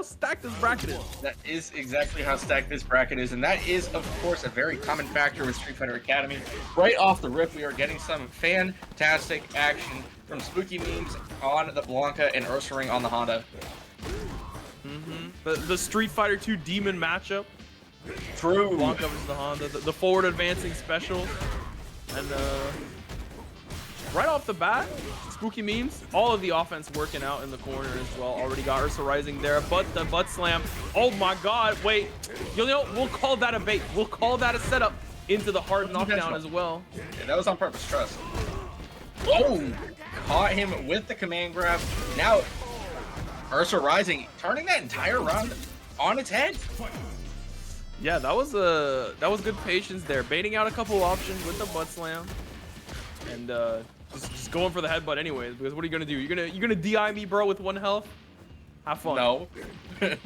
stacked this bracket is. That is exactly how stacked this bracket is, and that is, of course, a very common factor with Street Fighter Academy. Right off the rip, we are getting some fantastic action from Spooky Memes on the Blanca and Ursaring on the Honda. The Street Fighter 2 Demon matchup. True. Blanca versus the Honda, the forward advancing special, and right off the bat, Spooky Memes, all of the offense working out in the corner as well. Already got Ursa Rising there, but the butt slam. Oh my God! Wait, you know, we'll call that a bait. We'll call that a setup into the hard knockdown as well. Yeah, that was on purpose. Trust. Oh, caught him with the command grab. Now, Ursa Rising turning that entire round on its head. Yeah, that was good patience there, baiting out a couple options with the butt slam, and just going for the headbutt anyways. Because what are you gonna do? You're gonna DI me, bro, with 1 health? Have fun. No. Like,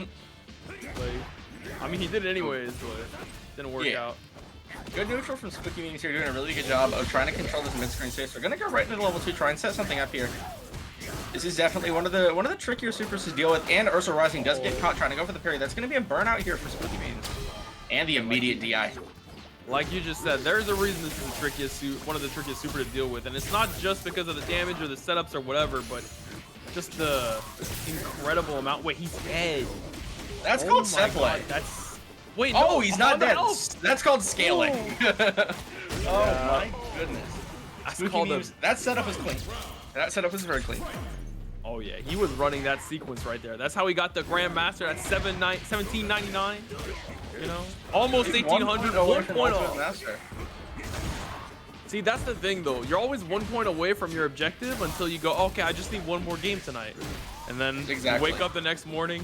I mean, he did it anyways, but didn't work out. Good neutral from Spooky Memes here, doing a really good job of trying to control this mid-screen space. We're gonna go right into level 2, try and set something up here. This is definitely one of the trickier supers to deal with, and Ursa Rising does get caught trying to go for the parry. That's gonna be a burnout here for Spooky Memes, and the immediate DI. Like you just said, there's a reason this is the trickiest one of the trickiest super to deal with, and it's not just because of the damage or the setups or whatever, but just the incredible amount. Wait, he's dead. That's called Seplet. That's wait. Oh, no, he's not dead. Else. That's called scaling. Oh my goodness. That setup was clean. That setup was very clean. Oh yeah, he was running that sequence right there. That's how he got the Grandmaster at 1799. You know, almost 1800. 1 point off. See, that's the thing though. You're always 1 point away from your objective until you go, okay, I just need one more game tonight, and then you wake up the next morning,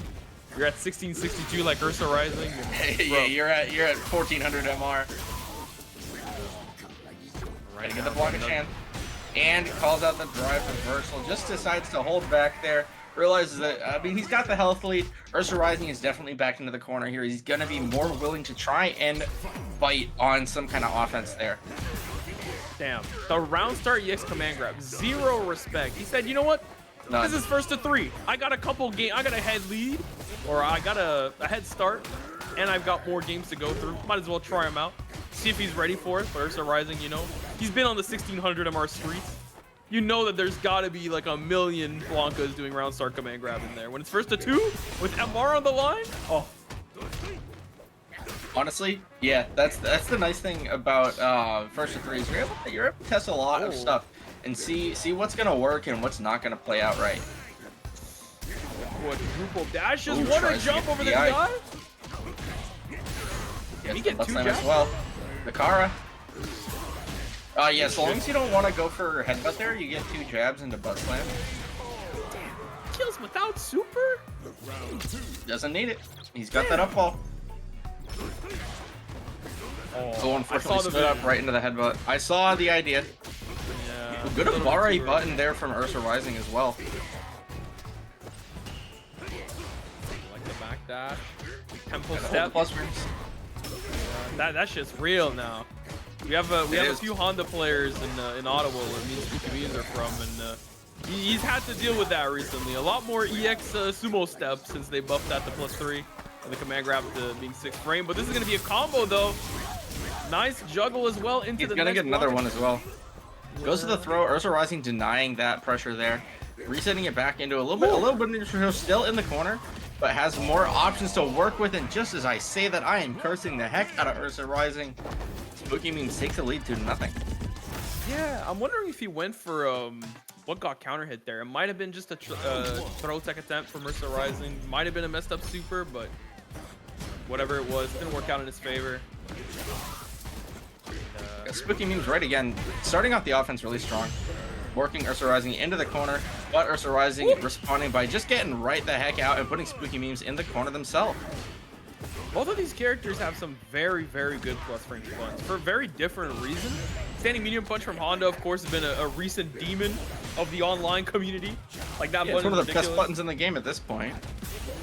you're at 1662 like Ursa Rising. Yeah, you're at 1400 MR. Right, get the block of Chan. And calls out the drive reversal, just decides to hold back there, realizes that, I mean, he's got the health lead. Ursa Rising is definitely back into the corner here. He's going to be more willing to try and bite on some kind of offense there. Damn, the round start EX command grab, 0 respect. He said, you know what? None. This is first to 3. I got a couple game, I got a head lead, or I got a head start, and I've got more games to go through. Might as well try him out. See if he's ready for it. But Ursa Rising, you know, he's been on the 1600 MR streets. You know that there's got to be like a million Blancas doing round start command grab in there. When it's first to 2 with MR on the line, oh. Honestly, yeah, that's the nice thing about first to 3 is you're able to test a lot of stuff and see what's gonna work and what's not gonna play out right. Quadruple dashes, what a jump over the DI. He get 2 jabs as well. The Kara. Yeah, as long as you don't want to go for headbutt there, you get 2 jabs into butt slam. Kills without super? Doesn't need it. He's got that up ball. Oh, unfortunately stood up right into the headbutt. I saw the idea. Yeah. Good Abare button there from Ursa Rising as well. Like the back dash. Temple step. Plus rings. That shit's real now. We have a few Honda players in Ottawa where me and Spooky Memes are from, and he's had to deal with that recently. A lot more EX sumo steps since they buffed that to +3 and the command grab to being 6th frame. But this is gonna be a combo though. Nice juggle as well into the next. He's gonna get another one as well. Goes to the throw. Ursa Rising denying that pressure there, resetting it back into a little bit neutral, still in the corner, but has more options to work with. And just as I say that, I am cursing the heck out of Ursa Rising. Spooky Memes takes the lead 2-0. Yeah, I'm wondering if he went for what got counter hit there. It might have been just a throw tech attempt from Ursa Rising. Might have been a messed up super, but whatever it was, it didn't work out in his favor. Spooky Memes right again, starting off the offense really strong, working Ursa Rising into the corner, but Ursa Rising responding by just getting right the heck out and putting Spooky Memes in the corner themselves. Both of these characters have some very, very good plus frame buttons for very different reasons. Standing medium punch from Honda, of course, has been a recent demon of the online community. Like that button, it's one of the best buttons in the game at this point.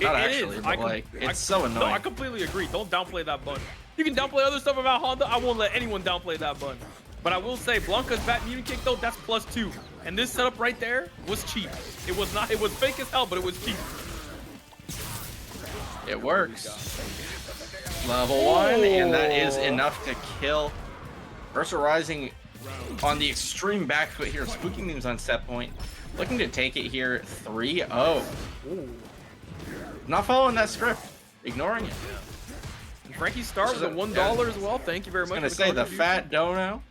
Not actually, but like, it's so annoying. No, I completely agree. Don't downplay that button. You can downplay other stuff about Honda. I won't let anyone downplay that button. But I will say, Blanca's back medium kick though, that's +2. And this setup right there was cheap. It was not. It was fake as hell, but it was cheap. It works. Level 1, and that is enough to kill. Ursa Rising on the extreme back foot here. Spooky Memes on set point. Looking to take it here 3-0. Not following that script. Ignoring it. And Frankie Star with a $1 as well. Thank you very much. I was going to say the fat dono.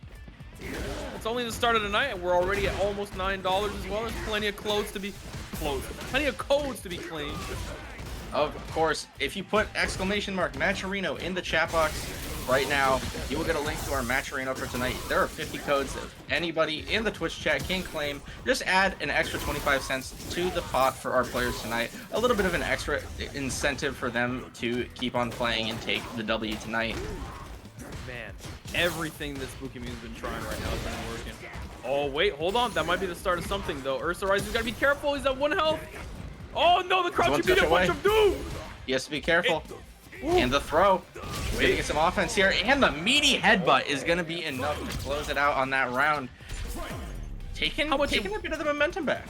It's only the start of the night, and we're already at almost $9 as well. There's plenty of codes to be claimed. Of course, if you put !Matcherino in the chat box right now, you will get a link to our Matcherino for tonight. There are 50 codes that anybody in the Twitch chat can claim. Just add an extra 25 cents to the pot for our players tonight. A little bit of an extra incentive for them to keep on playing and take the W tonight. Man, everything that Spooky Meme's been trying right now has been working. Oh, wait, hold on. That might be the start of something, though. Ursa Rising's got to be careful. He's at 1 health. Oh, no, the crouching medium punch of doom. He has to be careful. And the throw. He's going to get some offense here. And the meaty headbutt is going to be enough to close it out on that round. Taking a bit of the momentum back.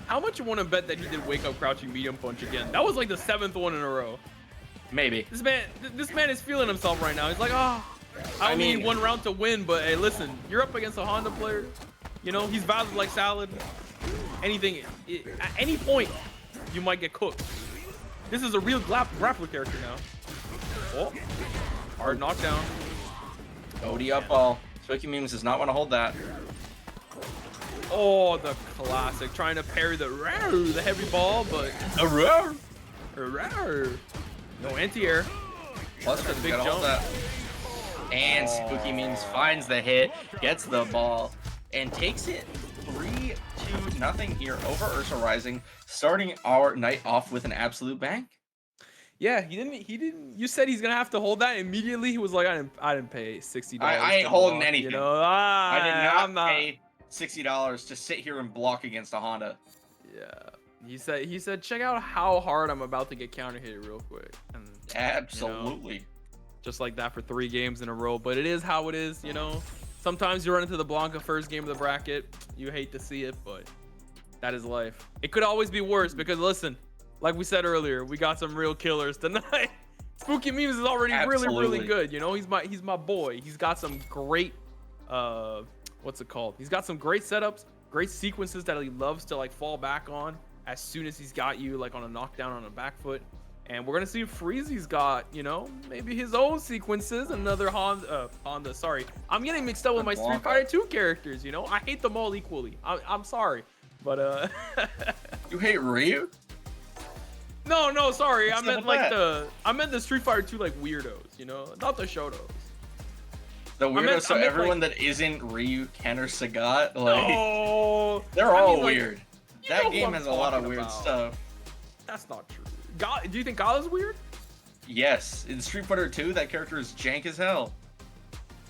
How much you want to bet that he did wake up crouching medium punch again? That was like the 7th one in a row. Maybe. This man is feeling himself right now. He's like, oh, I mean, need 1 round to win, but hey, listen, you're up against a Honda player. You know, he's valued like salad. Anything, at any point, you might get cooked. This is a real grappler character now. Oh, hard knockdown. OD up ball. Spooky Memes does not want to hold that. Oh, the classic. Trying to parry the heavy ball, but no anti-air. Plus the big jump. And Spooky Memes finds the hit, gets the ball, and takes it 3-0 here over Ursa Rising, starting our night off with an absolute bang. Yeah, he didn't. You said he's gonna have to hold that immediately. He was like, I didn't pay $60. I ain't holding anything. You know, I did not pay $60 to sit here and block against a Honda. Yeah, he said, check out how hard I'm about to get counter hit real quick. And, absolutely. You know, just like that for 3 games in a row. But it is how it is, you know. Sometimes you run into the Blanca first game of the bracket. You hate to see it, but that is life. It could always be worse because listen, like we said earlier, we got some real killers tonight. Spooky Memes is already really good. You know, he's my boy. He's got some great what's it called? He's got some great setups, great sequences that he loves to like fall back on as soon as he's got you like on a knockdown on a back foot. And we're gonna see if Freezy's got, you know, maybe his own sequences. Another Honda. Sorry, I'm getting mixed up with my Street Fighter 2 characters. You know, I hate them all equally. I'm sorry, but you hate Ryu? No, sorry. I meant like the Street Fighter 2 like weirdos. You know, not the Shotos. The weirdos. So everyone that isn't Ryu, Ken, or Sagat, like they're all weird. That game has a lot of weird stuff. That's not true. Do you think Guile is weird? Yes. In Street Fighter 2, that character is jank as hell.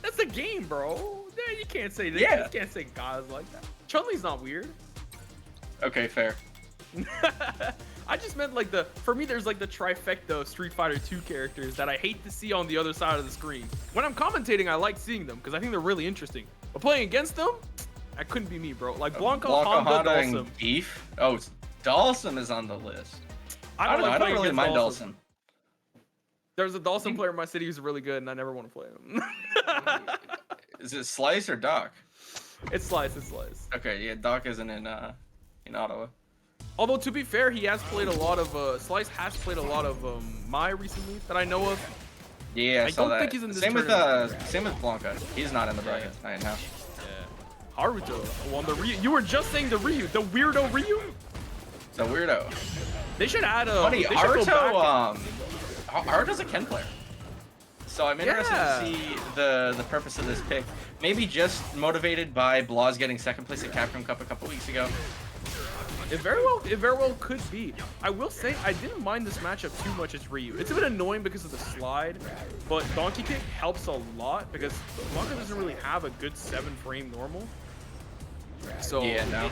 That's the game, bro. You can't say that. Yeah. You can't say Guile's like that. Chun-Li's not weird. Okay, fair. I just meant like for me, there's like the trifecta of Street Fighter 2 characters that I hate to see on the other side of the screen. When I'm commentating, I like seeing them because I think they're really interesting. But playing against them, that couldn't be me, bro. Like Blanca, Honda, Dawson. And Beef? Oh, Dawson is on the list. I don't really mind Dawson. There's a Dawson player in my city who's really good, and I never want to play him. Is it Slice or Doc? It's Slice. It's Slice. Okay, yeah, Doc isn't in Ottawa. Although to be fair, he has played a lot of Slice has played a lot of Mai recently that I know of. Yeah, I don't think he's in this tournament. Same with Blanca. He's not in the bracket tonight now. Yeah. Haruto on the Ryu. You were just saying the Ryu, the weirdo Ryu. The weirdo. They should add a. Funny, Haruto's a Ken player. So I'm interested to see the purpose of this pick. Maybe just motivated by Blas getting 2nd place at Capcom Cup a couple weeks ago. It very well could be. I will say I didn't mind this matchup too much as Ryu. It's a bit annoying because of the slide, but Donkey Kick helps a lot because Blanca doesn't really have a good 7-frame normal. So yeah, no.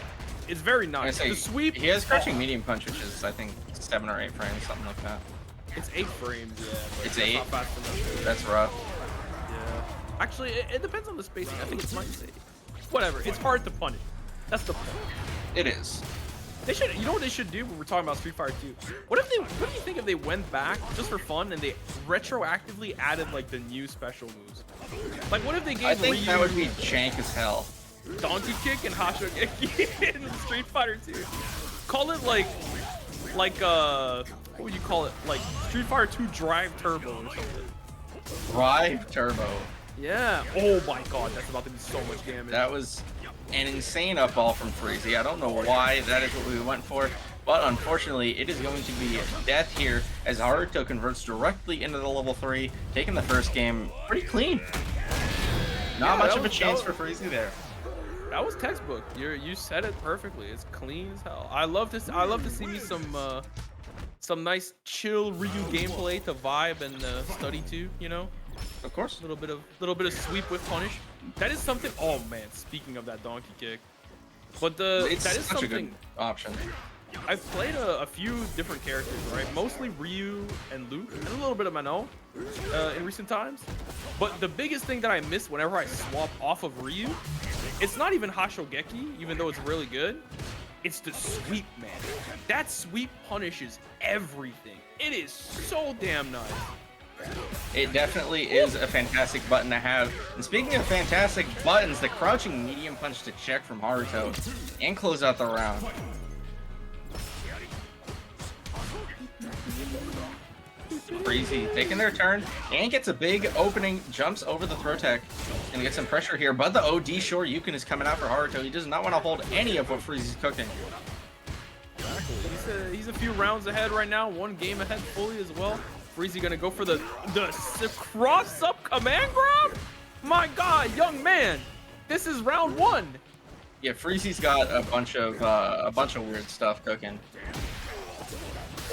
It's very nice. The sweep. He has crouching medium punch, which is I think 7 or 8 frames, something like that. It's 8 frames, yeah. It's 8. Not fast enough. That's rough. Yeah. Actually, it depends on the spacing. I think it's -8. Whatever. It's hard to punish. That's the point. It is. They should, you know what they should do when we're talking about Street Fighter 2? What do you think if they went back just for fun and they retroactively added like the new special moves? Like what if they gave I think Ryu that would be jank as hell. Donkey Kick and Hashogeki in Street Fighter 2? Call it like what would you call it? Like Street Fighter 2 Drive Turbo or something. Drive Turbo. Yeah. Oh my god, that's about to be so much damage. That was an insane up ball from Freezy. I don't know why that is what we went for, but unfortunately it is going to be death here as Haruto converts directly into the level 3, taking the first game pretty clean. Not much of a chance for Freezy there. That was textbook. You said it perfectly. It's clean as hell. I love this. I love to see me some nice chill Ryu gameplay to vibe and study to, you know. Of course. A little bit of sweep with punish. That is something. Oh man, speaking of that donkey kick, but that is such something. a good option. I've played a few different characters, right? Mostly Ryu and Luke, and a little bit of Mano in recent times. But the biggest thing that I miss whenever I swap off of Ryu, it's not even Hashogeki, even though it's really good. It's the sweep, man. That sweep punishes everything. It is so damn nice. It definitely is a fantastic button to have. And speaking of fantastic buttons, the crouching medium punch to check from Haruto and close out the round. Freezy taking their turn and gets a big opening, jumps over the throw tech and get some pressure here. But the OD Shoryuken is coming out for Haruto. He does not want to hold any of what Freezy's cooking. He's a few rounds ahead right now, one game ahead fully as well. Freezy gonna go for the cross up command grab? My god, young man, this is round 1. Yeah, Freezy's got a bunch of weird stuff cooking.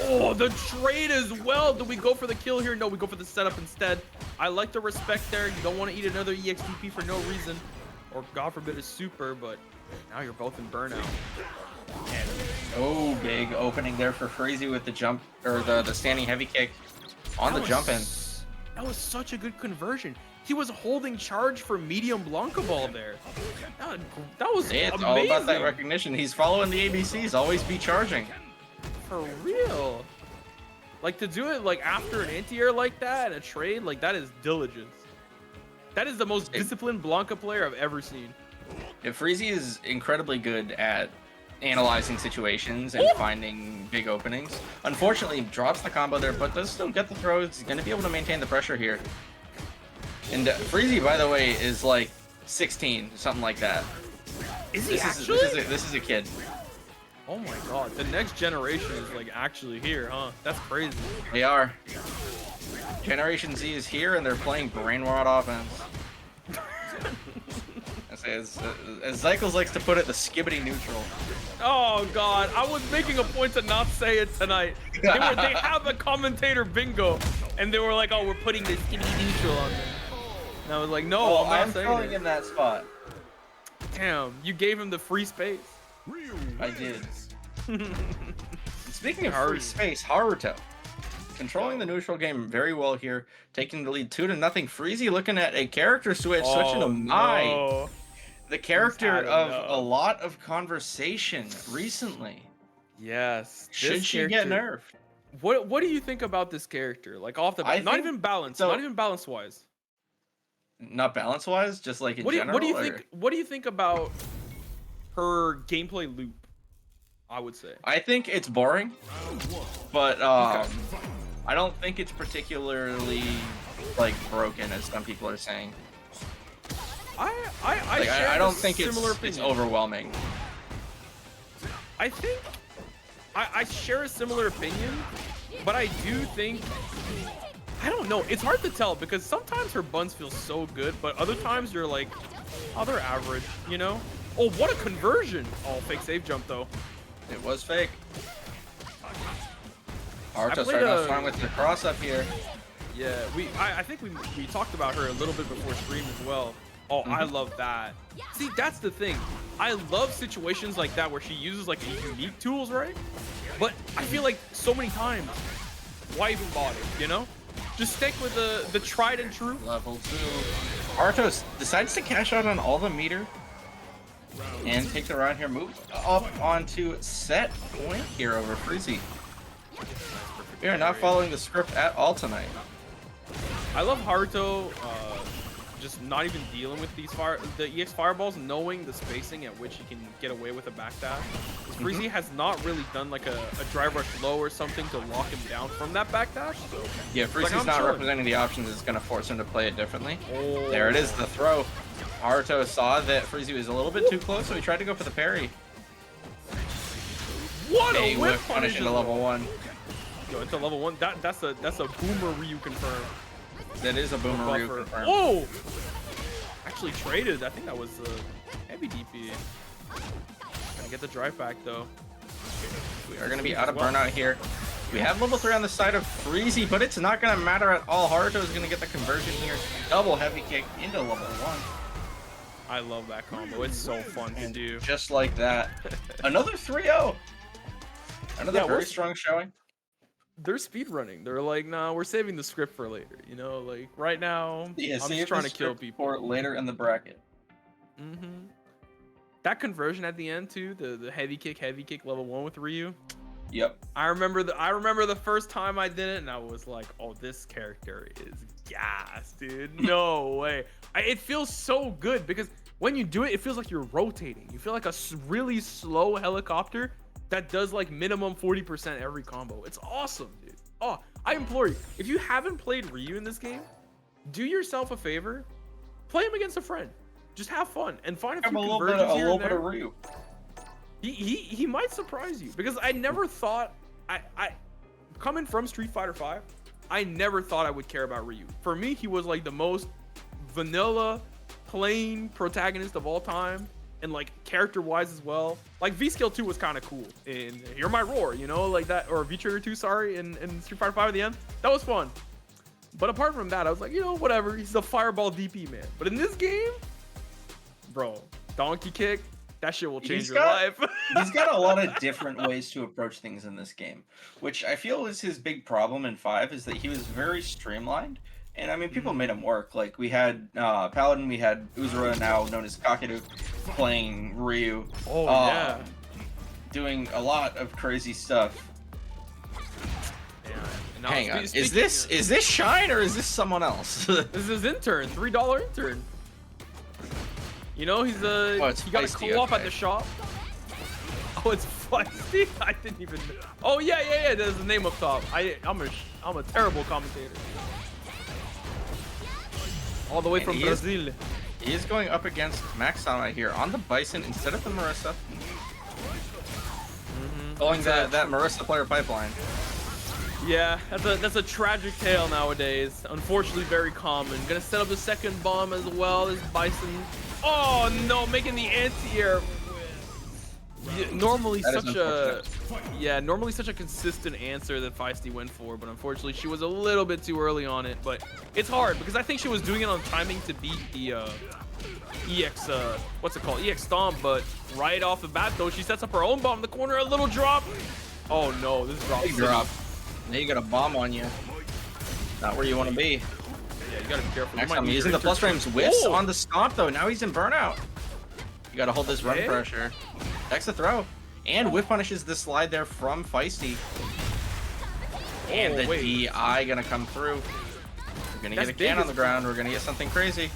Oh, the trade as well. Do we go for the kill here? No, we go for the setup instead. I like the respect there. You don't want to eat another EXDP for no reason, or God forbid a super, but now you're both in burnout. And oh, big opening there for Freezy with the jump, or the standing heavy kick on the jump in. That was such a good conversion. He was holding charge for medium Blanca ball there. That was amazing. It's all about that recognition. He's following the ABCs. Always be charging. For real. Like to do it like after an anti-air like that, a trade, like that is diligence. That is the most disciplined Blanca player I've ever seen. Yeah, Freezy is incredibly good at analyzing situations and finding big openings. Unfortunately, drops the combo there, but does still get the throws. He's going to be able to maintain the pressure here. And Freezy, by the way, is like 16, something like that. Is he actually? This is a kid. Oh my god, the next generation is like actually here, huh? That's crazy. They are. Generation Z is here, and they're playing brainwad offense. As Zycles likes to put it, the skibbity neutral. Oh god, I was making a point to not say it tonight. They have a commentator bingo, and they were like, "Oh, we're putting the skibbity neutral on there." And I was like, "No, I'm not saying it." In that spot. Damn, you gave him the free space. I did. Speaking of free space, Haruto controlling the neutral game very well here, taking the lead 2-0. Freezy looking at a character switch, switching to Mai. No. The character of a lot of conversation recently. Yes. Should she get nerfed? What do you think about this character? Like off the bat, not even balance, not even balance wise. Not balance wise, just like in general. What do you think about her gameplay loop? I would say. I think it's boring, but I don't think it's particularly like broken as some people are saying. I don't think it's overwhelming. I think I share a similar opinion, but I do think I don't know. It's hard to tell because sometimes her buns feel so good, but other times you're like, oh, they're average, you know? Oh, what a conversion! Oh, fake save jump though. It was fake. Haruto started off strong with the cross up here. Yeah, I think we talked about her a little bit before stream as well. Oh, I love that. See, that's the thing. I love situations like that where she uses like unique tools, right? But I feel like so many times, why even bother, you know? Just stick with the tried and true. Level 2. Haruto decides to cash out on all the meter. and take the round here. Move up onto set point here over Freezy. We are not following the script at all tonight. I love Haruto just not even dealing with these the EX fireballs, knowing the spacing at which he can get away with a backdash. Freezy has not really done like a drive rush low or something to lock him down from that backdash. So yeah, Freezy's like, not representing the options. It's going to force him to play it differently. There it is, the throw. Haruto saw that Freezy was a little bit too close, so he tried to go for the parry. What a whip punish at a level 1. Yo, it's a level 1. That's a boomer Ryu confirm. That is a boomer Ryu confirm. Oh! Actually traded. I think that was a heavy DP. Gonna get the drive back though. We are gonna be out of burnout here. We have level 3 on the side of Freezy, but it's not gonna matter at all. Haruto is gonna get the conversion here. Double heavy kick into level 1. I love that combo. It's so fun to do. Just like that. Another 3-0. Another very strong showing. They're speed running. They're like, nah, we're saving the script for later. You know, like right now, yeah, I'm just trying to kill people. For later in the bracket. That conversion at the end too, the heavy kick level 1 with Ryu. Yep. I remember the first time I did it, and I was like, oh, this character is gas, dude. No way. It feels so good because when you do it, it feels like you're rotating. You feel like a really slow helicopter that does like minimum 40% every combo. It's awesome, dude. Oh, I implore you, if you haven't played Ryu in this game, do yourself a favor, play him against a friend. Just have fun and find a few conversions here and there. Of Ryu. He might surprise you because I never thought I coming from Street Fighter V, I never thought I would care about Ryu. For me, he was like the most vanilla, plain protagonist of all time. And like character-wise as well, like V-Scale 2 was kind of cool in Hear My Roar, you know, like that, or V-Trigger 2, sorry, in Street Fighter 5 at the end. That was fun. But apart from that, I was like, you know, whatever. He's a fireball DP man. But in this game, bro, donkey kick, that shit will change your life. He's got a lot of different ways to approach things in this game, which I feel is his big problem in 5, is that he was very streamlined. And I mean, people made him work. Like we had Paladin, we had Uzura, now known as Kakeru, playing Ryu. Oh yeah, doing a lot of crazy stuff. Yeah. Hang on, is this Shine or is this someone else? This is intern, $3 intern. You know he's he got a co-op at the shop. Oh, it's Feisty. I didn't even know. Oh yeah. There's the name up top. I'm a terrible commentator. All the way from Brazil. He is going up against Max Sama here on the Bison instead of the Marissa. Following that Marissa player pipeline. Yeah, that's a tragic tale nowadays. Unfortunately, very common. Gonna set up the second bomb as well as Bison. Oh no, making the anti-air. Normally such a consistent answer that Feisty went for, but unfortunately she was a little bit too early on it. But it's hard because I think she was doing it on timing to beat the EX what's it called, EX Stomp, but right off the bat though she sets up her own bomb in the corner, a little drop. Oh no, this drop. Now you got a bomb on you. Not where you want to be. Yeah, you gotta be careful. Next time using the plus frames whiffs on the stomp though. Now he's in burnout. You gotta hold this run pressure. Next the throw. And whiff punishes the slide there from Feisty. And the DI gonna come through. We're gonna get a can on the ground. We're gonna get something crazy.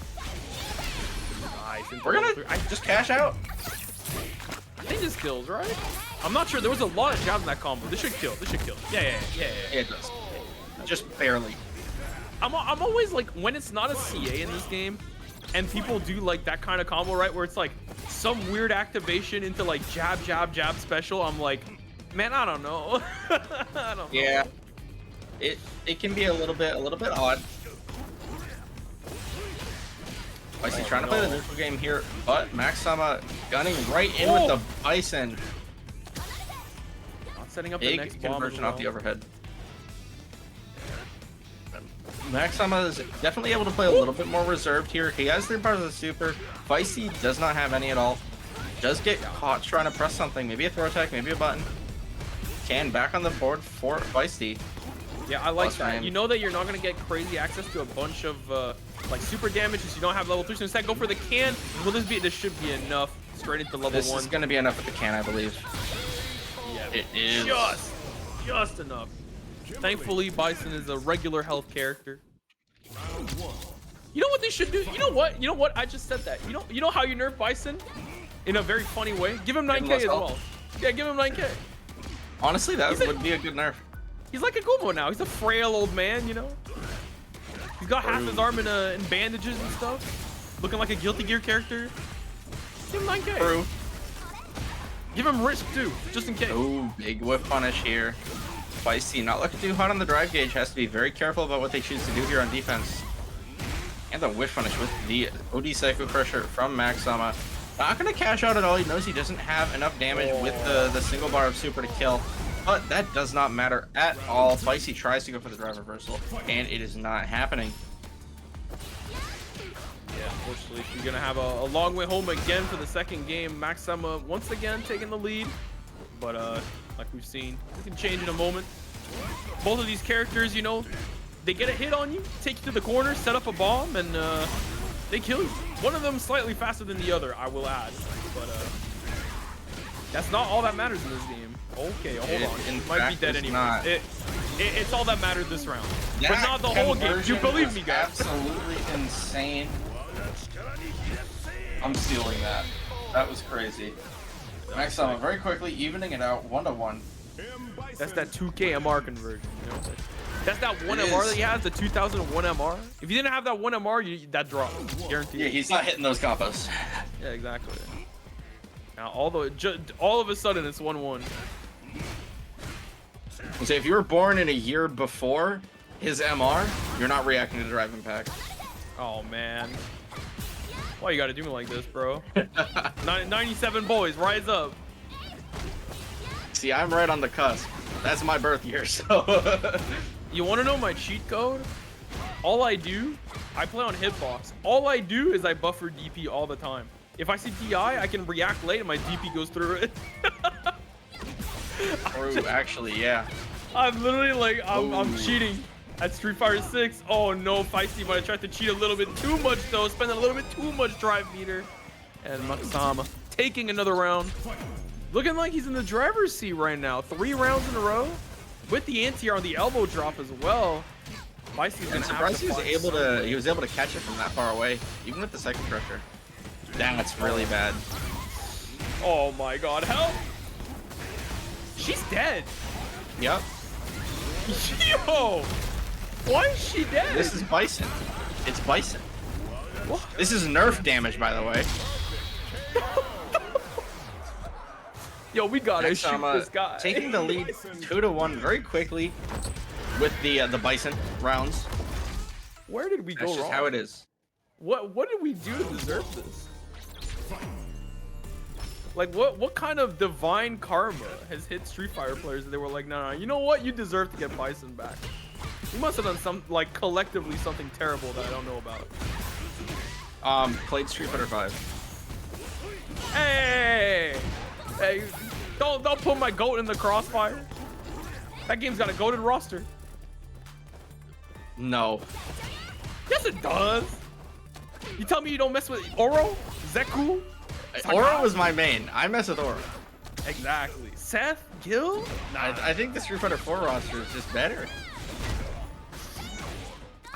We're gonna just cash out. I think this kills, right? I'm not sure. There was a lot of jabs in that combo. This should kill. Yeah. It does. Just barely. I'm always like, when it's not a CA in this game, and people do like that kind of combo, right, where it's like some weird activation into like jab special, I'm like, man, I don't know. I don't know. Yeah, it can be a little bit odd. He's trying to play the neutral game here, but Max Sama gunning right in with the Bison. Not setting up the next bomb conversion off the overhead. Max Sama is definitely able to play a little bit more reserved here. He has 3 parts of the super. Feisty does not have any at all. Does get caught trying to press something. Maybe a throw attack, maybe a button. Can back on the board for Feisty. Yeah, I like that. You know that you're not going to get crazy access to a bunch of like super damage if you don't have level 3. So instead, go for the can. Will this should be enough straight into level This 1. is gonna be enough with the can, I believe. Yeah, It is. Just enough. Thankfully, Bison is a regular health character. You know what they should do? You know what? You know what? I just said that. You know how you nerf Bison? In a very funny way. Give him 9K as well. Yeah, give him 9K. Honestly, that would be a good nerf. He's like a Gumo now. He's a frail old man, you know? He's got half his arm in bandages and stuff. Looking like a Guilty Gear character. Give him 9K. True. Give him risk too, just in case. Oh, big whiff punish here. Feisty, not looking too hot on the drive gauge. Has to be very careful about what they choose to do here on defense. And the whiff punish with the OD Psycho Crusher from Maxama. Not going to cash out at all. He knows he doesn't have enough damage with the single bar of super to kill. But that does not matter at all. Feisty tries to go for the drive reversal, and it is not happening. Yeah, unfortunately, she's going to have a long way home again for the second game. Maxama once again taking the lead. But like we've seen, it can change in a moment. Both of these characters, you know, they get a hit on you, take you to the corner, set up a bomb, and they kill you. One of them slightly faster than the other, I will add. But that's not all that matters in this game. Okay, hold on. It might be dead anyway. It's all that mattered this round. But not the whole game. You believe me, guys. Absolutely insane. I'm stealing that. That was crazy. Maxama very quickly evening it out 1-1. That's that 2K MR conversion. You know? That's that 1 It MR is. that he has, the 2001 MR. If you didn't have that 1 MR, that drops. Guaranteed. Yeah, he's not hitting those combos. Yeah, exactly. Now, all of a sudden, it's 1-1. So if you were born in a year before his MR, you're not reacting to drive impact. Oh, man. Why you gotta do me like this, bro? 97 boys, rise up. See, I'm right on the cusp. That's my birth year, so... You wanna know my cheat code? All I do, I play on hitbox. All I do is I buffer DP all the time. If I see DI, I can react late and my DP goes through it. True, actually, yeah. I'm literally like, I'm cheating at Street Fighter 6. Oh no, Feisty might have tried to cheat a little bit too much though, spending a little bit too much drive meter. And Maxama taking another round. Looking like he's in the driver's seat right now. 3 rounds in a row with the anti-air on the elbow drop as well. Feisty's I'm surprised he was able to catch it from that far away, even with the Psycho Crusher. Damn, that's really bad. Oh my god, help! She's dead. Yep. Yo! Why is she dead? This is Bison. It's Bison. What? This is nerf damage, by the way. Yo, we gotta shoot this guy. Taking the lead 2-1 very quickly with the Bison rounds. Where did we go That's wrong? just how it is. What did we do to deserve this? Like what kind of divine karma has hit Street Fighter players that they were like, no, you know what? You deserve to get Bison back. We must have done some, like, collectively something terrible that I don't know about. Played Street Fighter 5. Hey, don't put my goat in the crossfire. That game's got a goated roster. No. Yes, it does. You tell me you don't mess with Oro, Zeku? Oro was my main. I mess with Oro. Exactly. Seth, Guile? Nah, I think the Street Fighter 4 roster is just better.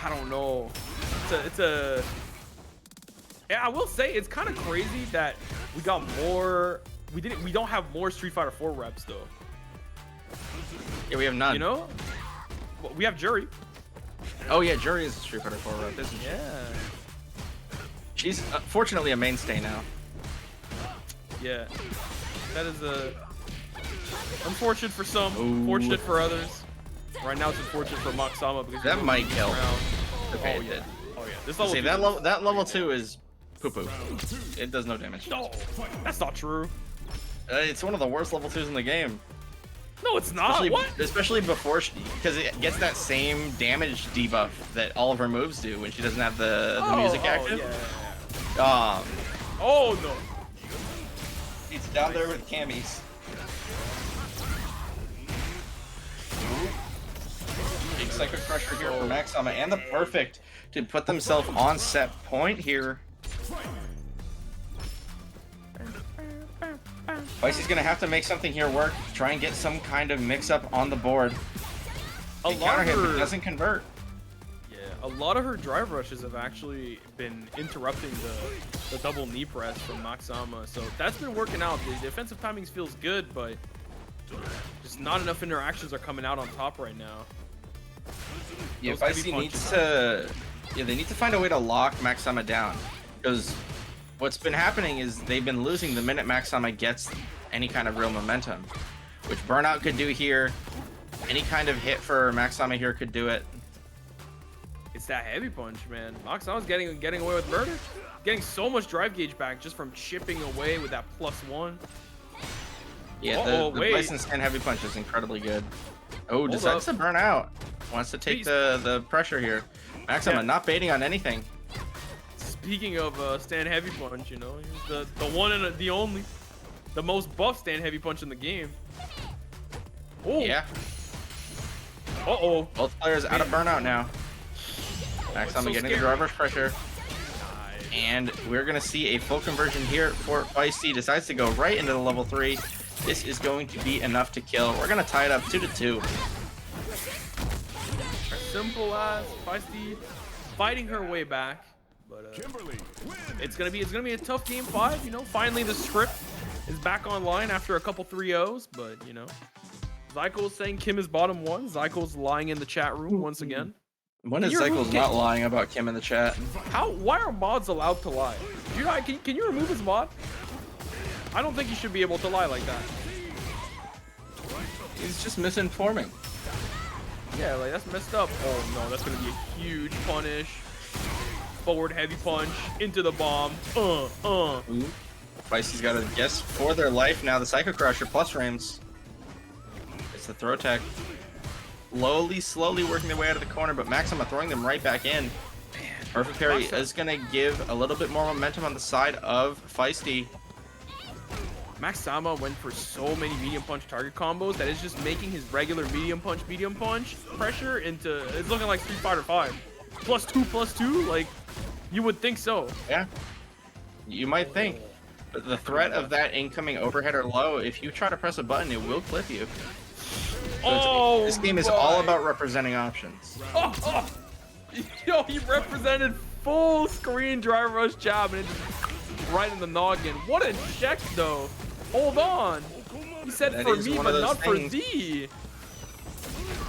I don't know. Yeah, I will say it's kind of crazy that we got more. We don't have more Street Fighter 4 reps though. Yeah, we have none. You know, well, we have Jury. Oh yeah, Jury is a Street Fighter 4 rep, isn't she? Yeah. She's fortunately a mainstay now. Yeah. That is unfortunate for some, Ooh. fortunate for others. Right now it's unfortunate for Maxama because That might kill. Oh Okay, it yeah. did. Oh yeah. This level. See, that level 2 is poo-poo. It does no damage. No, that's not true. It's one of the worst level 2s in the game. No, it's not. Especially before because it gets that same damage debuff that all of her moves do when she doesn't have the music active. Yeah. Oh no. It's down there with Cammy's. Big Psycho Crusher here for Maxama, and the perfect to put themselves on set point here. Feisty's gonna have to make something here work. Try and get some kind of mix-up on the board. A lot of her doesn't convert. Yeah, a lot of her drive rushes have actually been interrupting the double knee press from Maxama, so that's been working out. The defensive timings feels good, but just not enough interactions are coming out on top right now. Yeah, Feisty needs to. Yeah, they need to find a way to lock Maxama down, because what's been happening is they've been losing the minute Maxama gets any kind of real momentum, which Burnout could do here. Any kind of hit for Maxama here could do it. It's that heavy punch, man. Maxama's getting away with murder. Getting so much drive gauge back just from chipping away with that +1. Yeah, the Bison stand heavy punch is incredibly good. Oh, decides to burn out. Wants to take the pressure here. Maxama not baiting on anything. Speaking of stand heavy punch, you know, he's the one and the only, the most buff stand heavy punch in the game. Oh. Yeah. Uh-oh. Both players out of burnout now. Maxama getting the driver's pressure. Nice. And we're going to see a full conversion here for Feisty. Decides to go right into the level 3. This is going to be enough to kill. We're going to tie it up 2-2. Simple as Feisty fighting her way back. But it's gonna be a tough game 5, you know. Finally the script is back online after a couple 3-0s, but you know. Zyko's saying Kim is bottom 1. Zyko's lying in the chat room once again. When is Zyko's not lying about Kim in the chat? Why are mods allowed to lie? Can you remove his mod? I don't think he should be able to lie like that. He's just misinforming. Yeah, like that's messed up. Oh no, that's gonna be a huge punish. Forward heavy punch into the bomb. Feisty's got to guess for their life now. The Psycho Crusher plus frames. It's the throw tech. Slowly working their way out of the corner, but Maxima throwing them right back in. Perfect parry is going to give a little bit more momentum on the side of Feisty. Maxama went for so many medium punch target combos that is just making his regular medium punch pressure into, it's looking like Street Fighter 5. +2/+2, like you would think so. Yeah, you might think. But the threat of that incoming overhead or low, if you try to press a button, it will clip you. So this game is all about representing options. Yo, he represented full screen drive rush jab and it just right in the noggin. What a check though. Hold on. He said for me, but not for thee.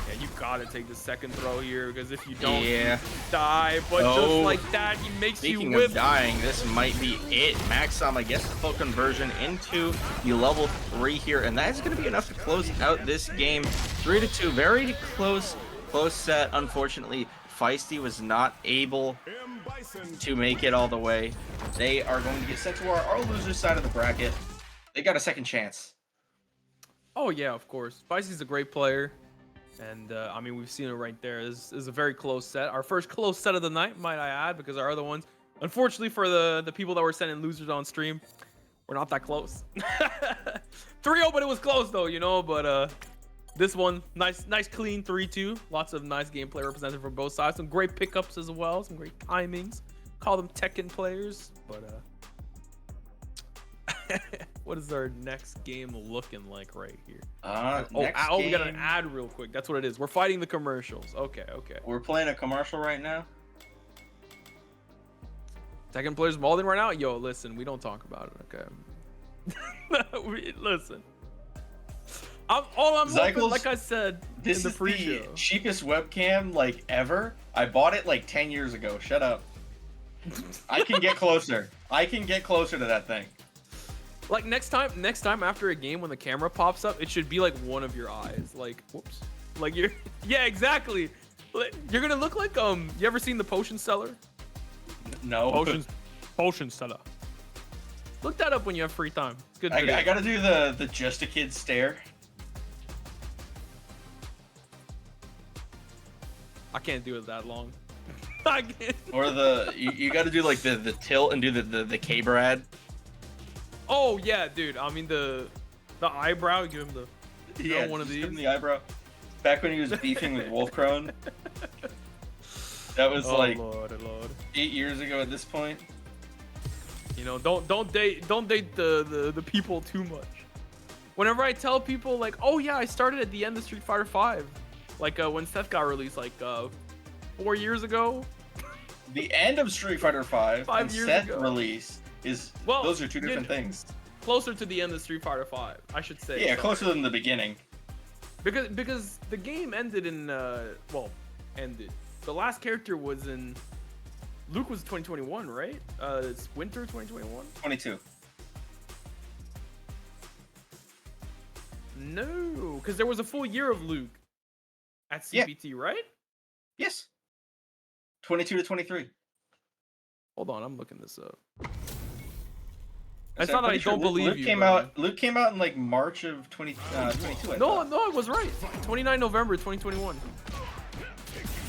Yeah, you gotta take the second throw here because if you don't, you die. But just like that, he makes you whip. Speaking of dying, this might be it. Maxama gets the full conversion into the level 3 here, and that is going to be enough to close out this game. 3-2, very close set. Unfortunately, Feisty was not able to make it all the way. They are going to get sent to our loser side of the bracket. They got a second chance. Oh yeah, of course. Feisty's a great player. And I mean, we've seen it right there. This is a very close set. Our first close set of the night, might I add, because our other ones, unfortunately for the people that were sending losers on stream, we're not that close. 3-0, but it was close though, you know. But this one, nice clean 3-2. Lots of nice gameplay represented from both sides. Some great pickups as well. Some great timings. Call them Tekken players. But what is our next game looking like right here? We got an ad real quick. That's what it is. We're fighting the commercials. Okay. We're playing a commercial right now. Tekken players mauling right now? Yo, listen, we don't talk about it, okay? Listen. I'm hoping, like I said this in the pre-show. Is the cheapest webcam like ever. I bought it like 10 years ago. Shut up. I can get closer. I can get closer to that thing. Like next time after a game when the camera pops up, it should be like one of your eyes. Like, whoops. Like yeah, exactly. You're gonna look like you ever seen The Potion Seller? No. Potion Seller. Look that up when you have free time. It's good. I gotta do the Just a Kid stare. I can't do it that long. I can't. Or you gotta do like the tilt and do the K-Brad. Oh yeah, dude. I mean the eyebrow. Give him one of these. Give him the eyebrow. Back when he was beefing with Wolfcrone. That was Lord. 8 years ago at this point. You know, don't date the people too much. whenever I tell people like, oh yeah, I started at the end of Street Fighter 5, like when Seth got released like 4 years ago. The end of Street Fighter 5 and years Seth ago. release is those are two different things. Closer to the end of Street Fighter 5, I should say. Yeah, closer than the beginning. Because the game ended in ended. The last character was in Luke was 2021, right? It's winter 2021. 22. No, because there was a full year of Luke at CPT, right? Yes. 22 to 23. Hold on, I'm looking this up. It's not that I don't believe Luke you. Luke came out in like March of 2022. No, it was right. 29 November 2021.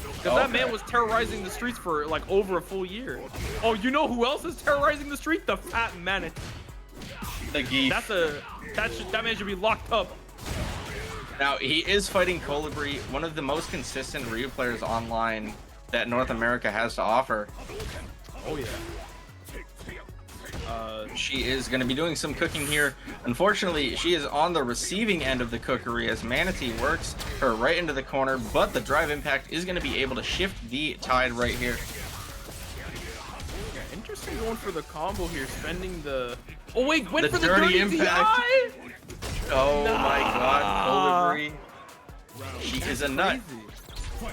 Because that man was terrorizing the streets for like over a full year. Oh, you know who else is terrorizing the street? The fat manatee. The geef. That man should be locked up. Now he is fighting Colibri, one of the most consistent Ryu players online that North America has to offer. Oh yeah. She is going to be doing some cooking here. Unfortunately, she is on the receiving end of the cookery as Manatee works her right into the corner, but the drive impact is going to be able to shift the tide right here. Yeah, interesting going for the combo here, spending the... Oh wait, went the for the dirty impact. Oh my god, Colibri. She is a nut.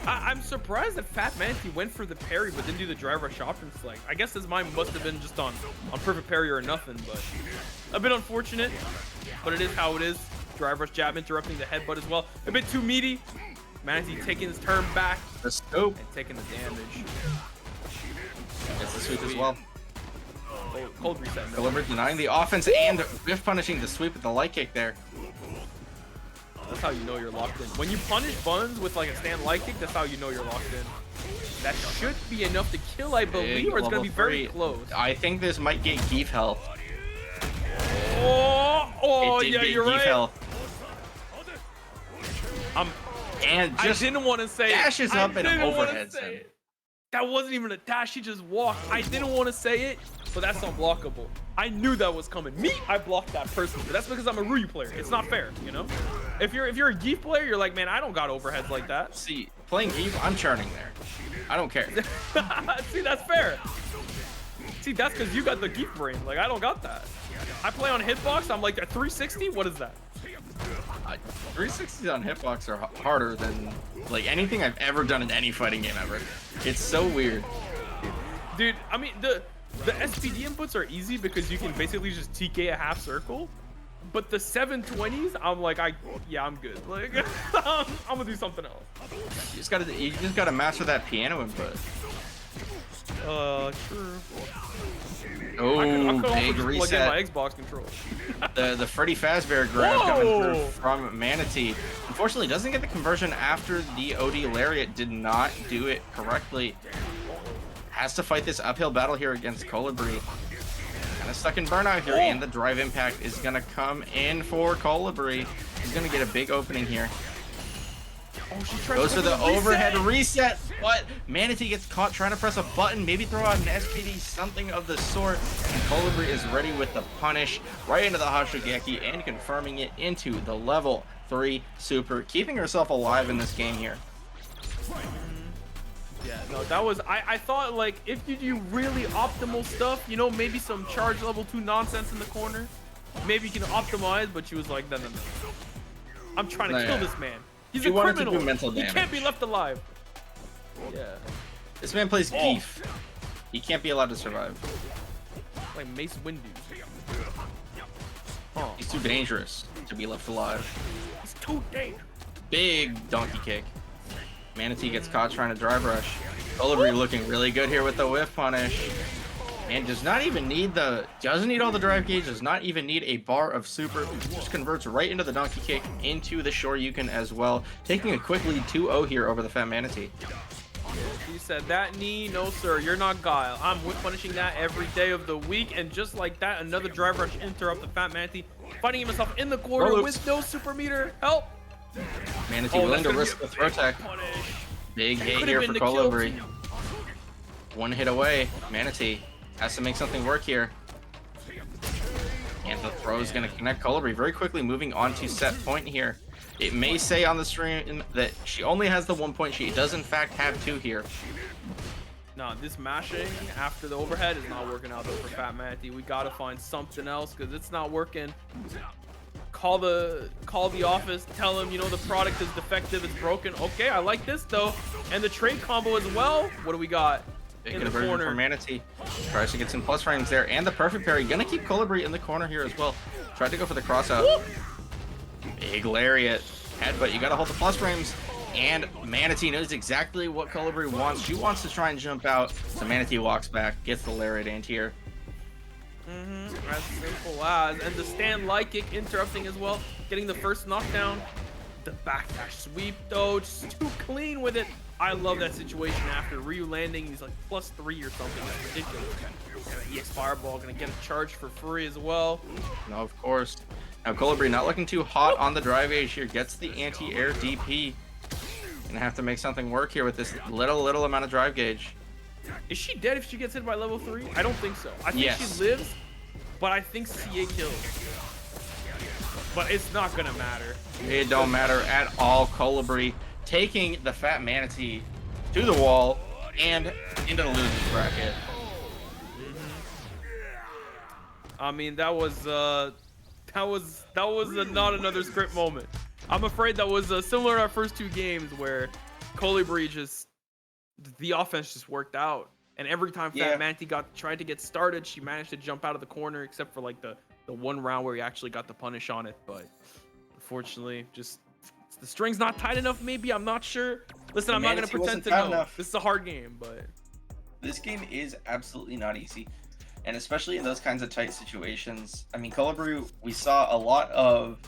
I'm surprised that Fat Manatee went for the parry but didn't do the drive rush option select. I guess his mind must have been just on perfect parry or nothing, but a bit unfortunate. But it is how it is. Drive rush jab interrupting the headbutt as well. A bit too meaty. Manatee taking his turn back. The scope. And taking the damage. Gets the sweep as well. Cold reset. Colibri denying the offense and whiff punishing the sweep with the light kick there. That's how you know you're locked in. When you punish Buns with like a stand light kick, that's how you know you're locked in. That should be enough to kill, I believe, or it's going to be very close. I think this might get Geef health. Oh yeah, you're right. Health. And just I didn't want to say dashes up and overheads him. That wasn't even a dash, he just walked. I didn't want to say it, but that's unblockable. I knew that was coming. Me, I blocked that person, but that's because I'm a Ryu player. It's not fair, you know? If you're a Geef player, you're like, man, I don't got overheads like that. See, playing Geef, I'm charting there. I don't care. See, that's fair. See, that's because you got the Geef brain. Like, I don't got that. I play on hitbox, I'm like, a 360? What is that? 360s on hitbox are harder than like anything I've ever done in any fighting game ever. It's so weird. Dude, I mean, the SPD inputs are easy because you can basically just TK a half circle. But the 720s, I'm like, I'm good. Like, I'm gonna do something else. You just gotta master that piano input. True. Oh, I could big also just plug in my Xbox controller. the Freddy Fazbear grab coming through from Manatee. Unfortunately, doesn't get the conversion after the OD Lariat did not do it correctly. Has to fight this uphill battle here against Colibri. Kind of stuck in burnout here, and the drive impact is gonna come in for Colibri. He's gonna get a big opening here. Oh, she tries Goes to for the overhead reset, but Manatee gets caught trying to press a button, maybe throw out an SPD, something of the sort. And Colibri is ready with the punish right into the Hashigeki and confirming it into the level 3 super, keeping herself alive in this game here. Yeah, no, that was, I thought like if you do really optimal stuff, you know, maybe some charge level 2 nonsense in the corner, maybe you can optimize, but she was like, no. I'm trying to kill this man. He's a criminal. To do mental damage. He can't be left alive. Yeah. This man plays Geef. He can't be allowed to survive. Like Mace Windu. He's too dangerous to be left alive. He's too dangerous. Big donkey kick. Manatee gets caught trying to drive rush. Colibri looking really good here with the whiff punish. And does not even need doesn't need all the drive gauge, does not even need a bar of super. Just converts right into the donkey kick, into the Shoryuken as well. Taking a quick lead 2-0 here over the Fat Manatee. He said, that knee, no sir, you're not Guile. I'm whip punishing that every day of the week. And just like that, another drive rush interrupt the Fat Manatee. Finding himself in the corner with no super meter. Help! Manatee willing to risk the throw tech. Big hit here for Colibri. One hit away. Manatee has to make something work here. And the throw is going to connect Colibri very quickly, moving on to set point here. It may say on the stream that she only has the 1 point. She does, in fact, have 2 here. No, this mashing after the overhead is not working out though for Fat Manatee. We got to find something else because it's not working. Call the office, tell them, you know, the product is defective, it's broken. Okay, I like this though. And the trade combo as well. What do we got? Big in the conversion corner. for Manatee. Tries to get some plus frames there, and the perfect parry. Gonna keep Colibri in the corner here as well. Tried to go for the cross out. Whoop. Big lariat. Headbutt, you gotta hold the plus frames. And Manatee knows exactly what Colibri wants. She wants to try and jump out. So Manatee walks back, gets the lariat anti-air. As simple as. And the stand light kick interrupting as well. Getting the first knockdown. The backdash sweep though, just too clean with it. I love that situation after Ryu landing. He's like +3 or something. That's ridiculous. And EX Fireball gonna get a charge for free as well. No, of course. Now Colibri not looking too hot on the drive gauge here. Gets the anti-air DP. Gonna have to make something work here with this little amount of drive gauge. Is she dead if she gets hit by level 3? I don't think so. I think Yes. she lives, but I think CA kills. But it's not gonna matter. It don't matter at all. Colibri taking the Fat Manatee to the wall and into the losers bracket. I mean, that was not another script moment. I'm afraid that was similar to our first 2 games where Colibri just, the offense just worked out. And every time Fat Manatee tried to get started, she managed to jump out of the corner, except for like the one round where he actually got the punish on it. But unfortunately, just the string's not tight enough. Maybe, I'm not sure. Listen, I'm not gonna pretend to know. This is a hard game, but this game is absolutely not easy, and especially in those kinds of tight situations. I mean, Colibri, we saw a lot of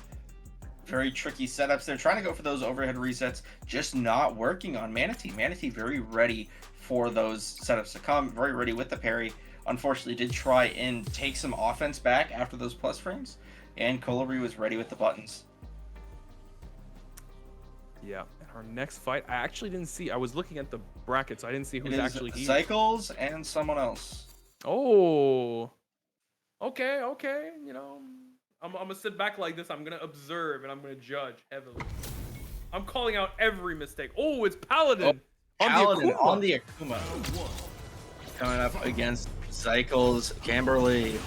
very tricky setups. They're trying to go for those overhead resets, just not working on Manatee. Manatee very ready for those setups to come, very ready with the parry. Unfortunately, did try and take some offense back after those plus frames, and Colibri was ready with the buttons. yeah. And our next fight, I actually didn't see. I was looking at the brackets. I didn't see who's actually here. Cycles and someone else. Oh, okay. You know, I'm gonna sit back like this. I'm gonna observe and I'm gonna judge heavily. I'm calling out every mistake. Oh, it's Paladin. Paladin on the Akuma. Coming up against Cycles Kimberly.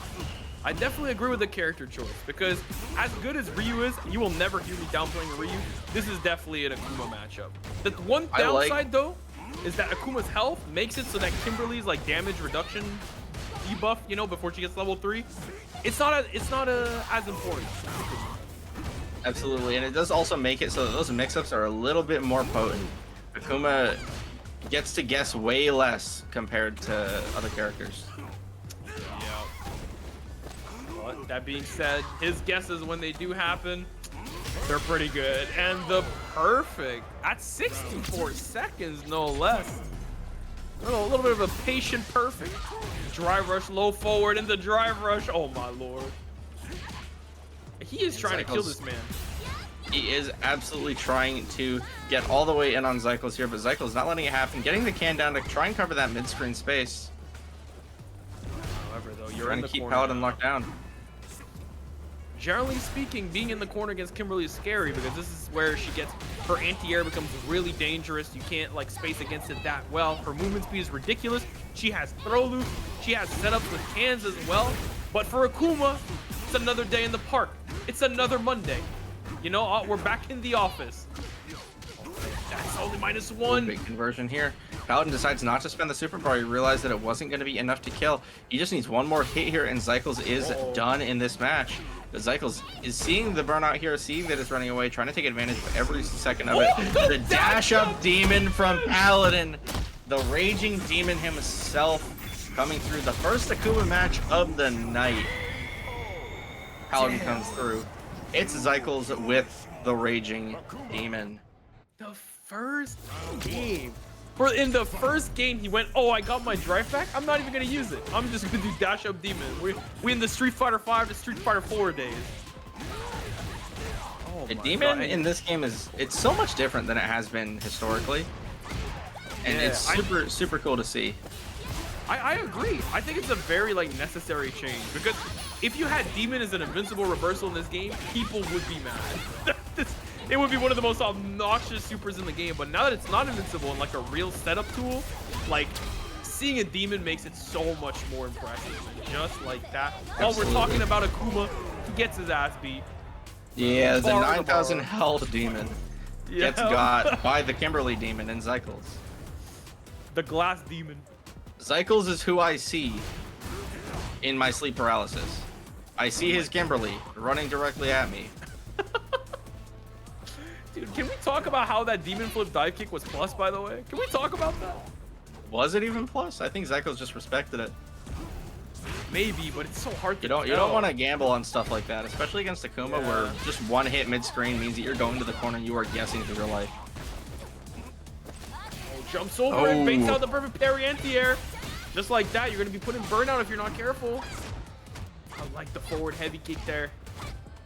I definitely agree with the character choice because as good as Ryu is, you will never hear me downplaying Ryu. This is definitely an Akuma matchup. The one downside though is that Akuma's health makes it so that Kimberly's like damage reduction debuff, you know, before she gets level 3, it's not as important. Absolutely, and it does also make it so that those mix-ups are a little bit more potent. Akuma gets to guess way less compared to other characters. Yeah. But that being said, his guesses when they do happen, they're pretty good. And the perfect at 64 seconds, no less. A little bit of a patient perfect. Drive rush, low forward into drive rush. Oh my lord. He is trying to kill this man. He is absolutely trying to get all the way in on Zycles here, but Zycles not letting it happen. Getting the can down to try and cover that mid-screen space. However, though, you're trying in the to keep corner Paladin now. locked down. Generally speaking, being in the corner against Kimberly is scary because this is where she gets her anti-air becomes really dangerous. You can't like space against it that well. Her movement speed is ridiculous. She has throw loops. She has setups with cans as well. But for Akuma, it's another day in the park. It's another Monday. You know, we're back in the office. That's only -1. Big conversion here. Paladin decides not to spend the super bar. He realized that it wasn't going to be enough to kill. He just needs one more hit here, and Zycles is done in this match. But Zycles is seeing the burnout here, seeing that it's running away, trying to take advantage of every second of it. The dash-up demon from Paladin. The raging demon himself coming through. The first Akuma match of the night. Paladin comes through. It's Zycles with the raging demon. The first game. In the first game, he went, oh, I got my drive back. I'm not even going to use it. I'm just going to do dash up demon. We in the Street Fighter 5 to Street Fighter 4 days. Oh The demon in this game it's so much different than it has been historically. And it's super cool to see. I agree. I think it's a very like necessary change because if you had Demon as an invincible reversal in this game, people would be mad. It would be one of the most obnoxious supers in the game. But now that it's not invincible and like a real setup tool, like seeing a Demon makes it so much more impressive. And just like that. While we're talking about Akuma, he gets his ass beat. Yeah, the 9,000 health Demon gets got by the Kimberly Demon in Zycles. The Glass Demon. Zycles is who I see in my sleep paralysis. I see his Kimberly running directly at me. Dude, can we talk about how that Demon Flip dive kick was plus, by the way? Can we talk about that? Was it even plus? I think Zycles just respected it. Maybe, but it's so hard to You don't want to gamble on stuff like that, especially against Akuma, where just one hit mid-screen means that you're going to the corner and you are guessing for your life. Jumps over and banks out the perfect parry anti-air. Just like that, you're going to be putting burnout if you're not careful. I like the forward heavy kick there.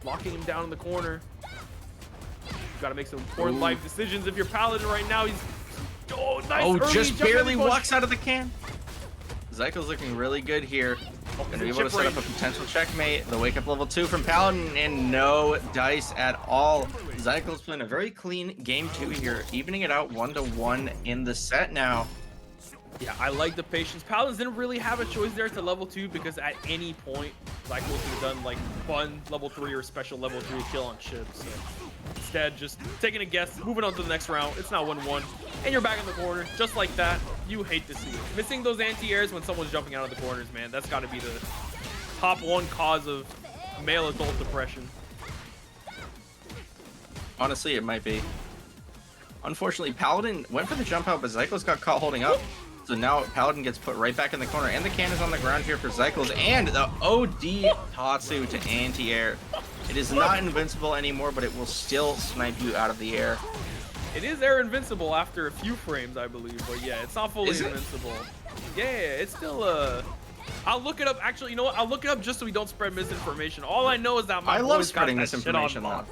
Locking him down in the corner. You got to make some important life decisions if you're Paladin right now. He's... Oh, nice. Oh, just barely walks out of the can. Zycle's looking really good here. Gonna be able to set up a potential checkmate. The wake up level 2 from Paladin and no dice at all. Zycle's playing a very clean game 2 here, evening it out 1-1 in the set now. Yeah, I like the patience. Paladins didn't really have a choice there to level 2 because at any point, Zycles could have done like fun level 3 or special level 3 kill on chips. So instead, just taking a guess, moving on to the next round. It's now 1-1, and you're back in the corner just like that. You hate to see it. Missing those anti-airs when someone's jumping out of the corners, man. That's got to be the top 1 cause of male adult depression. Honestly, it might be. Unfortunately, Paladin went for the jump out, but Zycles got caught holding up. So now Paladin gets put right back in the corner, and the can is on the ground here for Zycles, and the OD Tatsu to anti-air. It is not invincible anymore, but it will still snipe you out of the air. It is air invincible after a few frames, I believe, but yeah, it's not fully invincible. Yeah, it's still I'll look it up. Actually, you know what? I'll look it up just so we don't spread misinformation. All I know is that I love spreading misinformation. No.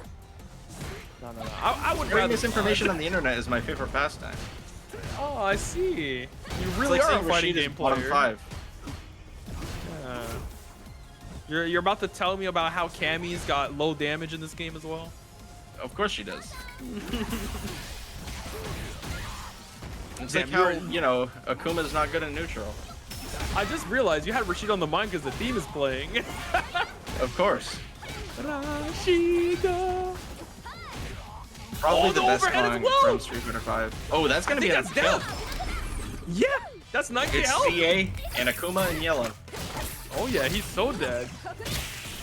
I would spreading misinformation on the internet is my favorite pastime. Oh, I see. You really are a fighting game player. 5. You're about to tell me about how Cammy's got low damage in this game as well? Of course she does. It's like how, you know, Akuma's not good in neutral. I just realized you had Rashid on the mind because the theme is playing. Of course. Rashida. Probably the best song from Street Fighter 5. Oh, that's gonna be a kill. Yeah, that's 90 it's health. CA and Akuma in yellow. Oh yeah, he's so dead.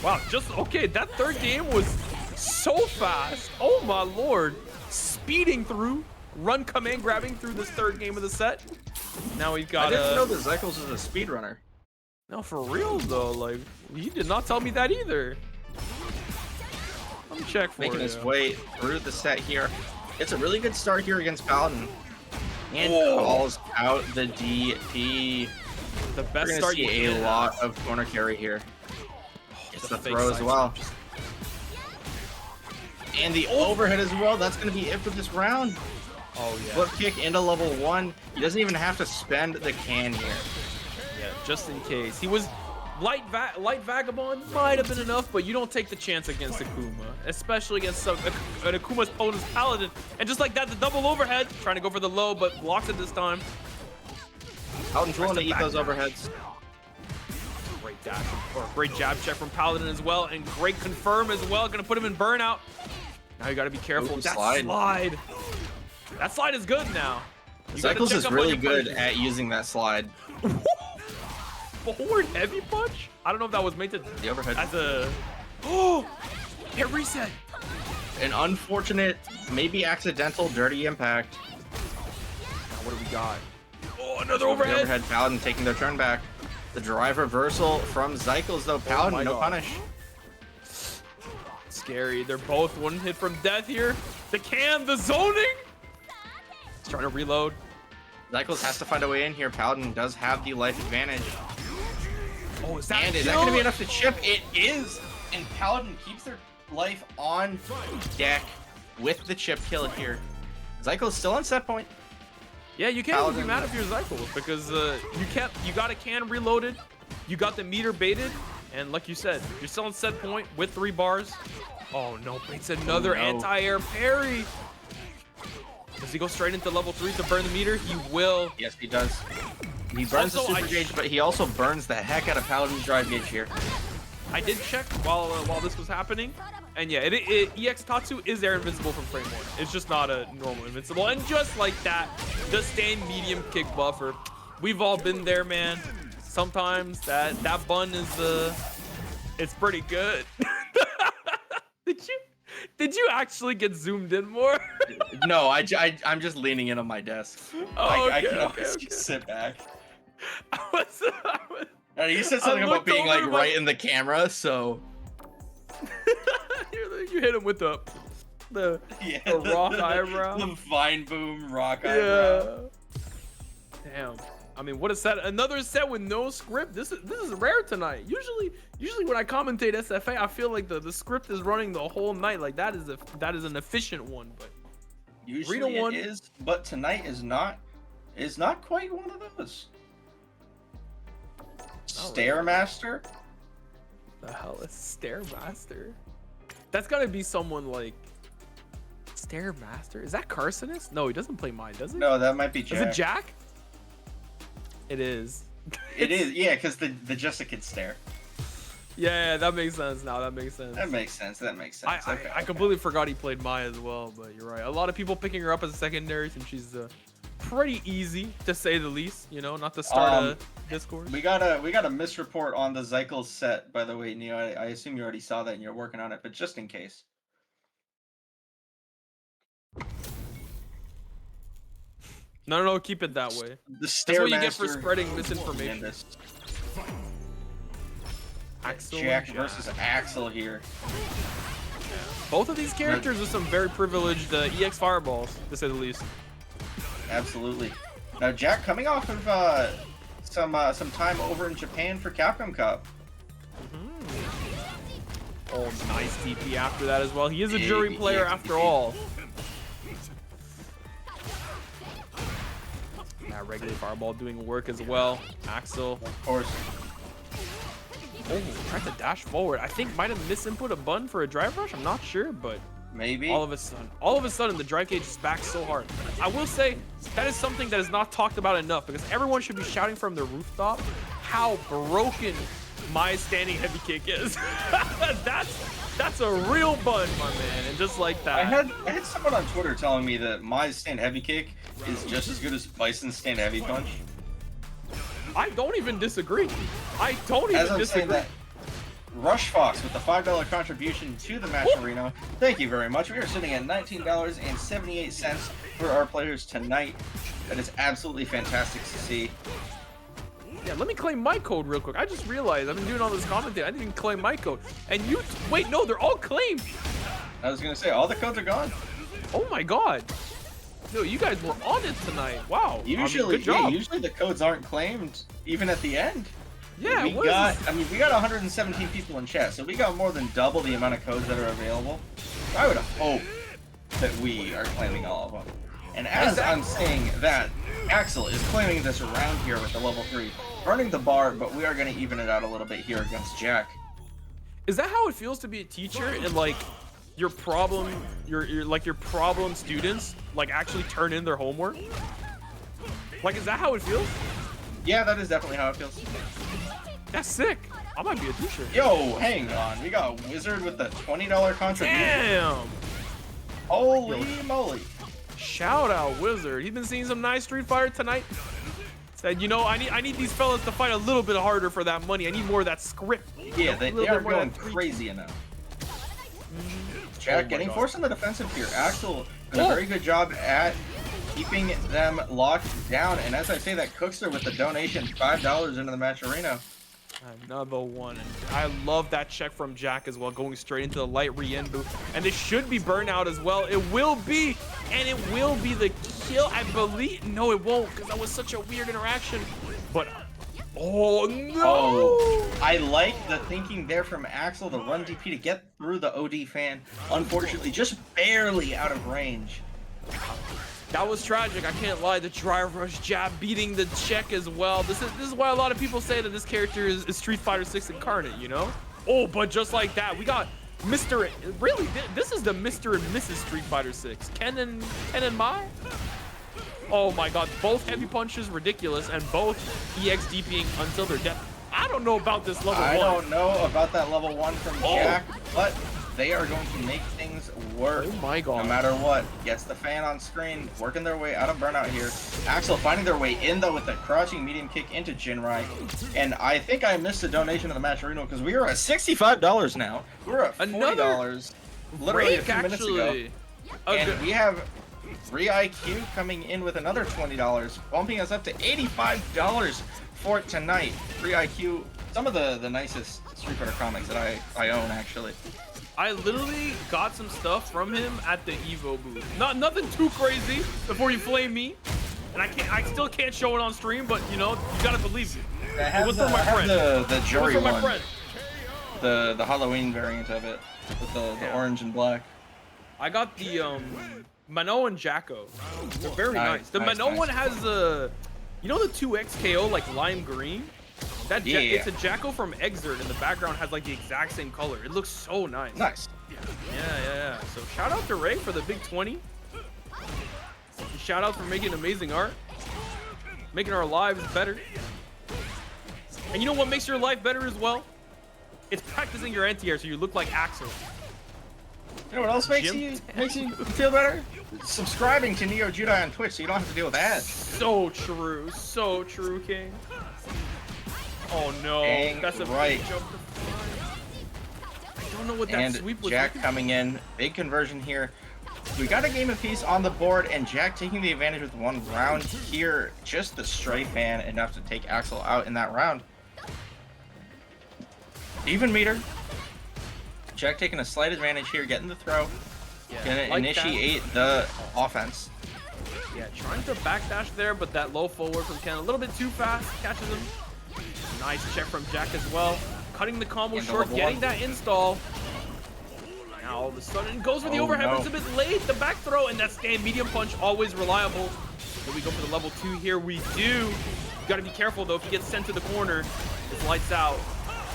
Wow, just okay. That third game was so fast. Oh my lord, speeding through, run command grabbing through this third game of the set. Now we've got. I didn't know that Zycles is a speedrunner. No, for real though. Like he did not tell me that either. Let me check for Making his way through the set here. It's a really good start here against Paladin. And calls out the DP. The best We're start gonna see a lot of corner carry here. It's the throw as well. And the overhead as well. That's gonna be it for this round. Oh yeah. Flip kick into level 1. He doesn't even have to spend the can here. Yeah, just in case. He was light vagabond might have been enough, but you don't take the chance against Akuma, especially against an Akuma's opponent's Paladin. And just like that, the double overhead, trying to go for the low, but blocks it this time. Paladin's willing to eat those overheads. Great dash, or great jab check from Paladin as well, and great confirm as well. Gonna put him in burnout. Now you gotta be careful. That slide. That slide is good now. Zycles is really good at using that slide. Forward heavy punch? I don't know if that was made to the overhead as a hit reset. An unfortunate, maybe accidental dirty impact. Now what do we got? Oh, another overhead. The overhead. Paladin taking their turn back. The drive reversal from Zycles though. Paladin no punish. Scary. They're both one hit from death here. The zoning. He's trying to reload. Zycles has to find a way in here. Paladin does have the life advantage. Oh, is that going to be enough to chip? It is. And Paladin keeps their life on deck with the chip kill here. Zycles still on set point. Yeah, you can't even be mad if you're Zycle because you got a can reloaded, you got the meter baited, and like you said, you're still on set point with 3 bars. Oh no, it's another anti-air parry. Does he go straight into level 3 to burn the meter? He will. Yes, he does. He burns Also, the super gauge, but he also burns the heck out of Paladin's drive gauge here. I did check while this was happening, and yeah, EX Tatsu is air invincible from frame 1. It's just not a normal invincible, and just like that, the stained medium kick buffer. We've all been there, man. Sometimes that bun is it's pretty good. Did you actually get zoomed in more? No, I'm just leaning in on my desk. Oh, I can always just sit back. You said something about being like right in the camera, so you hit him with the rock eyebrow. The vine boom rock eyebrow. Damn. I mean, what a set! Another set with no script. This is rare tonight. Usually when I commentate SFA, I feel like the script is running the whole night. Like that is an efficient one. But usually it is, but tonight is not quite one of those. Stairmaster? The hell is Stairmaster? That's gotta be someone like Stairmaster. Is that Carcinus? No, he doesn't play mine, does he? No, that might be Jack. Is it Jack? It is. It is, yeah, because the Jessica stare. Yeah, that makes sense now. That makes sense. That makes sense. I completely forgot he played Maya as well, but you're right. A lot of people picking her up as a secondary since she's pretty easy to say the least. You know, not to start a Discord. We got a misreport on the Zycle set, by the way, Neo. I assume you already saw that and you're working on it, but just in case. No, keep it that way. That's what you get for spreading misinformation. Axel Jack versus Axel here. Both of these characters are some very privileged EX fireballs, to say the least. Absolutely. Now Jack coming off of some time over in Japan for Capcom Cup. Oh, nice TP after that as well. He is a jury player after all. That regular fireball doing work as well. Axel. Of course. Oh, tried to dash forward. I think might have misinput a button for a drive rush. I'm not sure, but maybe. All of a sudden, the drive gauge is back so hard. I will say that is something that is not talked about enough because everyone should be shouting from the rooftop how broken my standing heavy kick is. That's a real bun, my man, and just like that. I had someone on Twitter telling me that my stand heavy kick is just as good as Bison's stand heavy punch. I don't even disagree. I don't even disagree. That, Rush Fox with the $5 contribution to the match arena. Thank you very much. We are sitting at $19.78 for our players tonight. That is absolutely fantastic to see. Yeah, let me claim my code real quick. I just realized I've been doing all this commenting. I didn't even claim my code. And you, wait, no, they're all claimed. I was gonna say all the codes are gone. Oh my god. Dude, you guys were on it tonight. Wow. Usually, good job. Yeah, usually the codes aren't claimed even at the end. Yeah, we got 117 people in chat, so we got more than double the amount of codes that are available. I would hope that we are claiming all of them. And as I'm saying that, Axel is claiming this around here with the level 3, burning the bar, but we are going to even it out a little bit here against Jack. Is that how it feels to be a teacher and like your problem students like actually turn in their homework? Like, is that how it feels? Yeah, that is definitely how it feels. That's sick. I might be a teacher. Yo, hang on. We got Wizard with the $20 contribution. Damn. Holy moly. Shout out Wizard. He's been seeing some nice Street Fighter tonight. Said, you know, I need these fellas to fight a little bit harder for that money. I need more of that script. Yeah, they are going crazy enough. Jack getting forced on the defensive here. Axel doing a very good job at keeping them locked down. And as I say, that Cookster with the donation, $5 into the match arena. Another one. I love that check from Jack as well, going straight into the light Rienbu. And this should be burnout as well. It will be, and it will be the kill, I believe. No, it won't, because that was such a weird interaction. But, oh no! Oh, I like the thinking there from Axel, the run DP to get through the OD fan. Unfortunately, just barely out of range. That was tragic. I can't lie. The drive rush jab beating the check as well. This is why a lot of people say that this character is Street Fighter 6 incarnate, you know? Oh, but just like that, we got Mr. Really, this is the Mr. and Mrs. Street Fighter 6. Ken and Mai? Oh my god, both heavy punches, ridiculous, and both EX DPing until their death. I don't know about this level 1. I don't know about that level 1 from Jack, but they are going to make things work. Oh my god. No matter what. Gets the fan on screen, working their way out of burnout here. Axel finding their way in though with the crouching medium kick into Jinrai. And I think I missed a donation of the match arena because we are at $65 now. We're at $40 literally a few minutes ago. And we have ReIQ coming in with another $20, bumping us up to $85 for tonight. ReIQ, some of the nicest Street Fighter comics that I own actually. I literally got some stuff from him at the Evo booth. Nothing too crazy before you flame me. And I still can't show it on stream, but you know, you gotta believe me. It was for my friend. The jury one. Friend. The Halloween variant of it with the orange and black. I got the Mano and Jacko. They're very nice. The Mano one has you know the 2X KO like lime green? It's a Jacko from Exert in the background has like the exact same color. It looks so nice. Nice. Yeah. So shout out to Ray for the big 20. And shout out for making amazing art. Making our lives better. And you know what makes your life better as well? It's practicing your anti-air so you look like Axel. You know what else makes you feel better? Subscribing to Neo Jedi on Twitch so you don't have to deal with ads. So true, King. Oh no, that's a right. big jump. I don't know what that sweep was. Jack coming in, big conversion here. We got a game of peace on the board, and Jack taking the advantage with 1 round here. Just the stray fan enough to take Axel out in that round. Even meter. Jack taking a slight advantage here, getting the throw. Gonna initiate the offense. Yeah, trying to backdash there, but that low forward from Ken a little bit too fast. Catches him. Nice check from Jack as well. Cutting the combo short, getting that install. Now all of a sudden goes for the overhead, but it's a bit late. The back throw and that stand medium punch, always reliable. Here we go for the level 2 here. We do. You gotta be careful though. If he gets sent to the corner, it's lights out.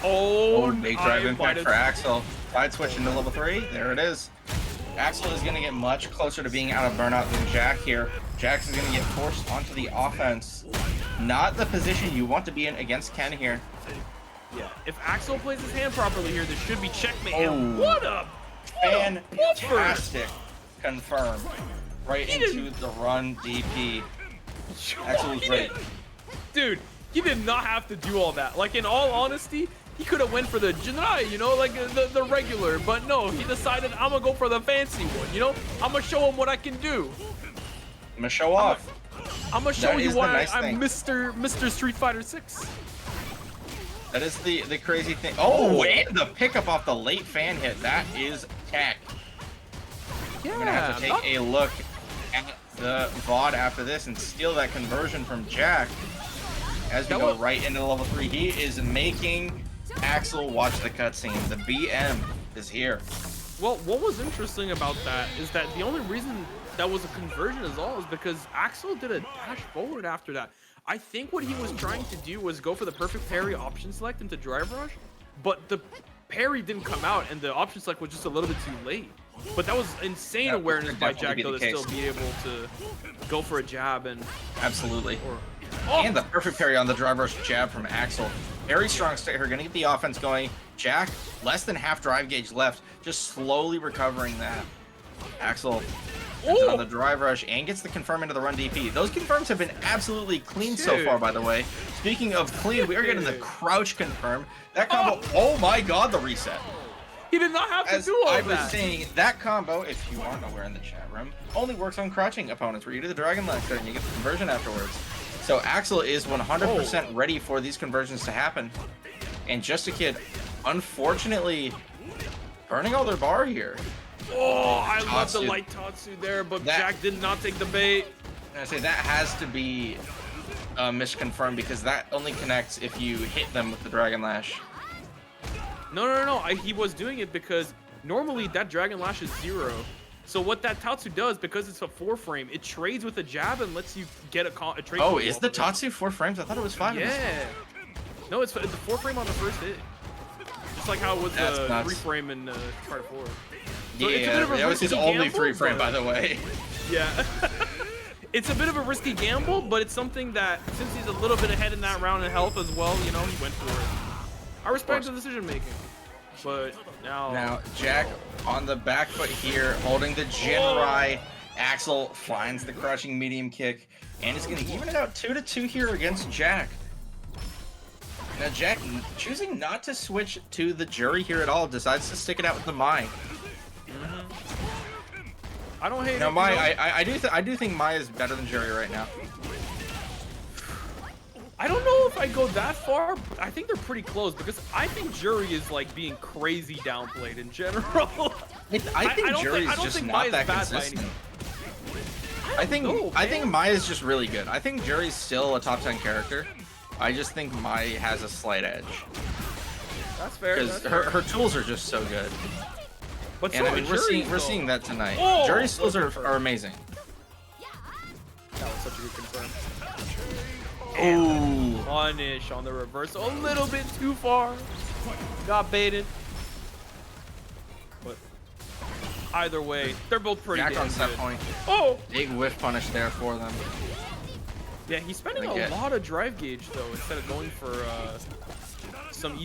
Oh, big drive impact for Axel. Side switch into level 3. There it is. Axel is going to get much closer to being out of burnout than Jack here. Jax is going to get forced onto the offense. Not the position you want to be in against Ken here. Yeah, if Axel plays his hand properly here, there should be checkmate. And what a fantastic confirm right into the run DP. Axel was great. Dude, he did not have to do all that. Like, in all honesty, he could have went for the Jinrai, you know, like the regular, but no, he decided I'm gonna go for the fancy one, you know? I'm gonna show him what I can do. I'm gonna show off. I'm gonna show you why I'm Mr. Street Fighter 6. That is the crazy thing. Oh, and the pickup off the late fan hit. That is tech. Yeah, I'm gonna have to take a look at the VOD after this and steal that conversion from Jack. As we go right into level 3, he is making Axel watch the cutscene. The BM is here. Well, what was interesting about that is that the only reason that was a conversion is because Axel did a dash forward after that. I think what he was trying to do was go for the perfect parry option select into drive rush, but the parry didn't come out and the option select was just a little bit too late. But that was insane awareness by Jack though to still be able to go for a jab and absolutely. And the perfect parry on the drive rush jab from Axel. Very strong start here, gonna get the offense going. Jack, less than half drive gauge left, just slowly recovering that. Axel on the drive rush and gets the confirm into the run DP. Those confirms have been absolutely clean so far, by the way. Speaking of clean, we are getting the crouch confirm. That combo, oh my god, the reset. He did not have to do all that. I was saying, that combo, if you aren't aware in the chat room, only works on crouching opponents where you do the Dragon Lancer and you get the conversion afterwards. So Axel is 100% ready for these conversions to happen. And Just a Kid, unfortunately, burning all their bar here. Oh, I love the light Tatsu there, but Jack did not take the bait. I say that has to be misconfirmed because that only connects if you hit them with the Dragon Lash. No. He was doing it because normally that Dragon Lash is 0. So what that Tatsu does, because it's a 4-frame, it trades with a jab and lets you get a trade. Oh, is the Tatsu 4 frames? I thought it was 5. Yeah. No, it's the 4-frame on the first hit. Just like how it was the 3-frame in Part 4. So yeah, that was his only 3-frame, by the way. Yeah. It's a bit of a risky gamble, but it's something that, since he's a little bit ahead in that round in health as well, you know, he went for it. I respect the decision making. But now Jack on the back foot here, holding the Jinrai. Axel finds the crushing medium kick, and is going to even it out 2-2 here against Jack. Now Jack, choosing not to switch to the Jury here at all, decides to stick it out with the Mai. I don't hate now, it. Mai, I do think Mai is better than Jury right now. I don't know if I go that far, but I think they're pretty close because I think Jury is like being crazy downplayed in general. I think Jury is just not that consistent. I think Mai is just really good. I think Jury's still a top 10 character. I just think Mai has a slight edge. That's fair. Because her tools are just so good. But and so I mean, we're seeing that tonight. Oh, Jury's tools are amazing. That was such a good confirm. Oh, punish on the reverse, a little bit too far. Got baited. But either way, they're both pretty Jack damn on set good. point. Oh, big whiff punish there for them. Yeah, he's spending a lot of drive gauge though, instead of going for some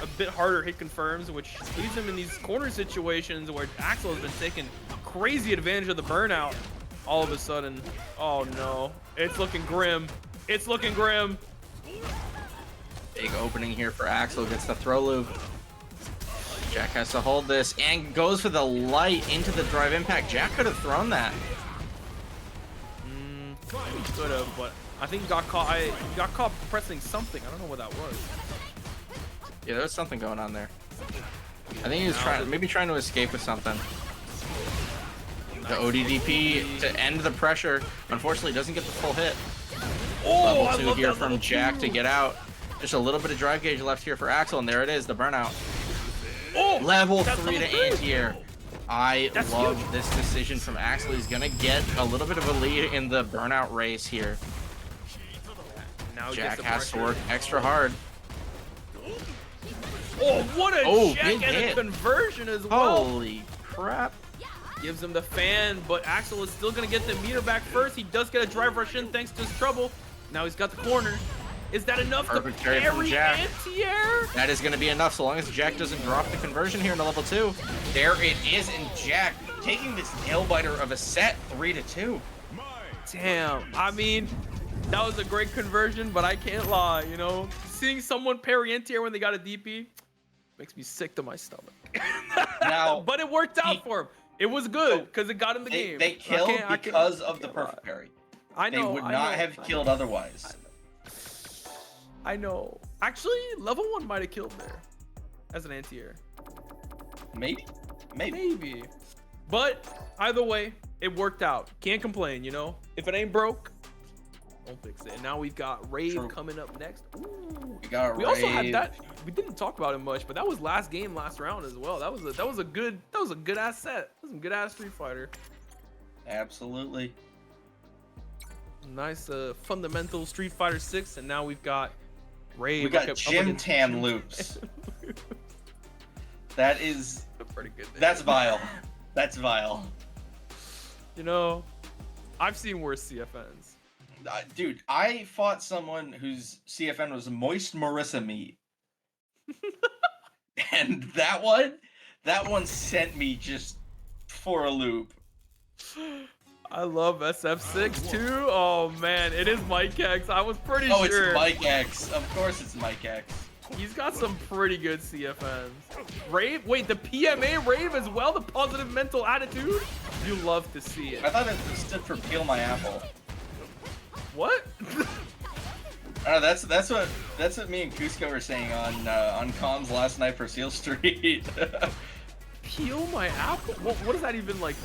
a bit harder hit confirms, which leaves him in these corner situations where Axel has been taking crazy advantage of the burnout. All of a sudden, oh no, it's looking grim. It's looking grim. Big opening here for Axel, gets the throw loop. Jack has to hold this and goes for the light into the drive impact. Jack could have thrown that. He could have, but I think he got caught. He got caught pressing something. I don't know what that was. Yeah, there was something going on there. I think he was trying to escape with something. The ODDP to end the pressure. Unfortunately, doesn't get the full hit. Oh, Level 2 here from Jack to get out. Just a little bit of drive gauge left here for Axel, and there it is, the burnout. Oh, level 3 to anti-air. I love this decision from Axel. He's gonna get a little bit of a lead in the burnout race here. Now Jack has to work extra hard. Oh, what a check and hit. A conversion as well. Holy crap. Gives him the fan, but Axel is still gonna get the meter back first. He does get a drive rush in thanks to his trouble. Now he's got the corner. Is that enough to parry anti-air? That is going to be enough so long as Jack doesn't drop the conversion here into level 2. There it is, and Jack taking this nail biter of a set 3-2. Damn, I mean, that was a great conversion, but I can't lie, you know, seeing someone parry anti-air when they got a DP makes me sick to my stomach. Now, but it worked out for him. It was good because it got in the game. They killed because of the perfect parry. I know. They would not have killed otherwise. I know. Actually, level 1 might have killed there as an anti-air. Maybe. But either way, it worked out. Can't complain, you know. If it ain't broke, don't fix it. And now we've got Rave coming up next. Ooh. We also had that. We didn't talk about it much, but that was last round as well. That was a good ass set. That was some good ass Street Fighter. Absolutely. Nice fundamental Street Fighter 6, and now we've got Rave. We got Gym Tan loops. That is pretty good. That's vile. That's vile. You know, I've seen worse CFNs. Dude, I fought someone whose CFN was moist Marissa meat. And that one sent me just for a loop. I love SF6 too. Oh man, it is Mike X. I was pretty sure. Oh, it's Mike X. Of course it's Mike X. He's got some pretty good CFNs. Rave? Wait, the PMA Rave as well? The positive mental attitude? You love to see it. I thought it stood for Peel My Apple. What? That's what me and Cusco were saying on comms last night for Seal Street. Peel my apple? What is that even like?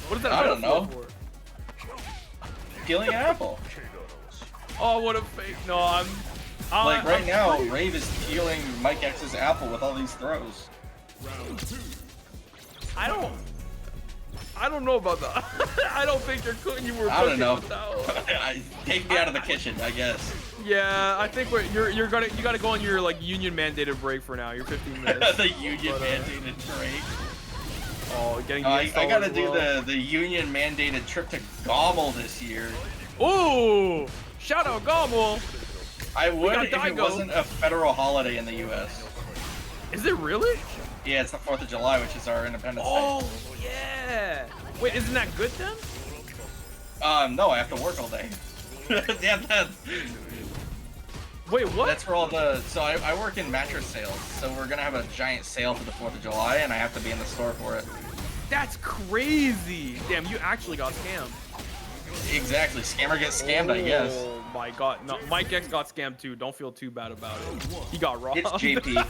What is that? I don't know. For? Peeling an apple. Oh, what a fake! No, I'm like right now. pretty... Rave is peeling Mike X's apple with all these throws. I don't. I don't know about that. I don't think you were. I don't know. With that one. Take me out of the kitchen, I guess. Yeah, I think you gotta go on your like union mandated break for now. You're 15 minutes. The union mandated break. Oh, getting I gotta do the union mandated trip to Guile this year. Ooh, shout out Guile. I would if it wasn't a federal holiday in the U.S. Is it really? Yeah, it's the 4th of July, which is our Independence Day. Oh, yeah. Wait, isn't that good then? No, I have to work all day. Yeah, Wait, what? That's for all the... So I work in mattress sales, so we're gonna have a giant sale for the 4th of July, and I have to be in the store for it. That's crazy. Damn, you actually got scammed. Exactly. Scammer gets scammed, I guess. Oh my god. No, Mike X got scammed too. Don't feel too bad about it. He got robbed. It's JP.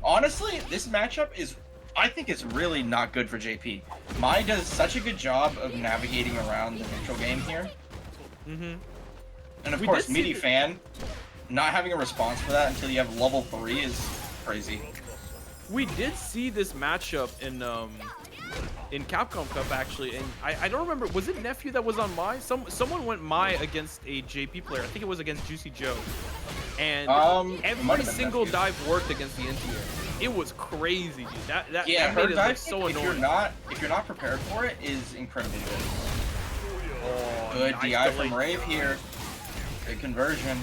Honestly, this matchup is... I think it's really not good for JP. Mai does such a good job of navigating around the neutral game here. Mm-hmm. And of course, Meaty Fan, not having a response for that until you have level 3 is crazy. We did see this matchup in Capcom Cup actually, and I don't remember, was it Nephew that was on Mai? Someone went Mai against a JP player. I think it was against Juicy Joe. And every single dive worked against the anti-air. It was crazy, dude. That made it like so annoying. If you're not prepared for it, is incredibly good. Oh, Good nice DI delay. from Rave here. Good conversion.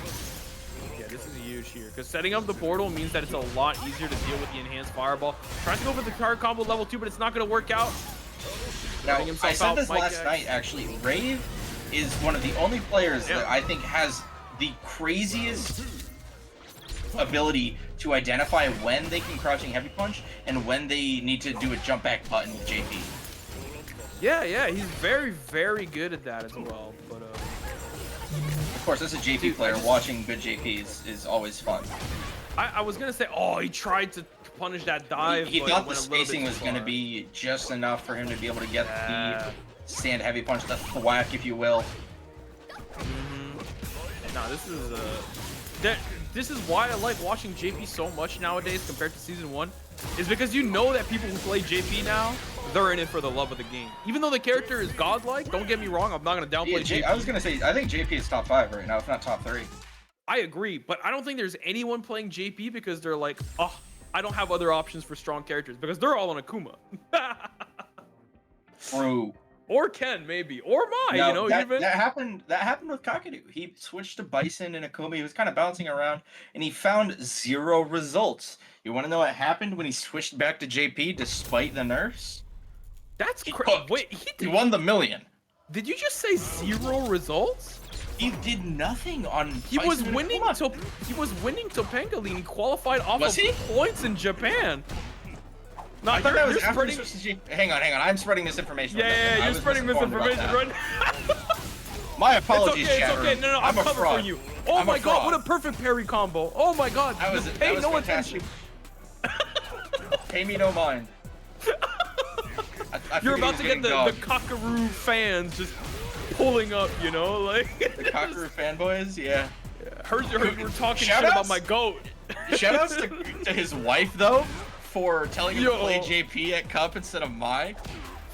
Yeah, this is huge here because setting up the portal means that it's a lot easier to deal with the enhanced fireball. Tries to go for the card combo level 2, but it's not going to work out. Now, I said this last night, actually. Rave is one of the only players that I think has the craziest ability to identify when they can crouching heavy punch and when they need to do a jump back button with JP. Yeah, he's very, very good at that as well. But of course, as a JP player, watching good JPs is always fun. I was gonna say, oh, he tried to punish that dive. He but thought the went a little spacing bit was too going to far. be just enough for him to be able to get the stand heavy punch, the thwack, if you will. Nah, this is why I like watching JP so much nowadays compared to season 1, is because you know that people who play JP now, they're in it for the love of the game. Even though the character is godlike, don't get me wrong, I'm not gonna downplay JP. I was gonna say, I think JP is top 5 right now, if not top 3. I agree, but I don't think there's anyone playing JP because they're like, oh, I don't have other options for strong characters, because they're all on Akuma. True. Or Ken, maybe. Or Mai, No, you know, even. That happened with NuckleDu. He switched to Bison and Akuma. He was kind of bouncing around, and he found 0 results. You want to know what happened when he switched back to JP despite the nerfs? That's crazy. Wait, he won the $1 million. Did you just say 0 results? He did nothing on. He was winning Topanga League. He qualified off of points in Japan. No, I thought that was after he switched to JP. Hang on. I'm spreading misinformation. Yeah, you're spreading misinformation right now. My apologies, It's okay. No, I'm covered for you. Oh my god, what a perfect parry combo. Oh my god. That was no fantastic. Pay me no mind. You're about to get the Cockaroo fans just pulling up, you know, like the Cockaroo fanboys. Yeah. Heard you were talking shit about my goat. Shoutouts to his wife though for telling him to play JP at Cup instead of Mai.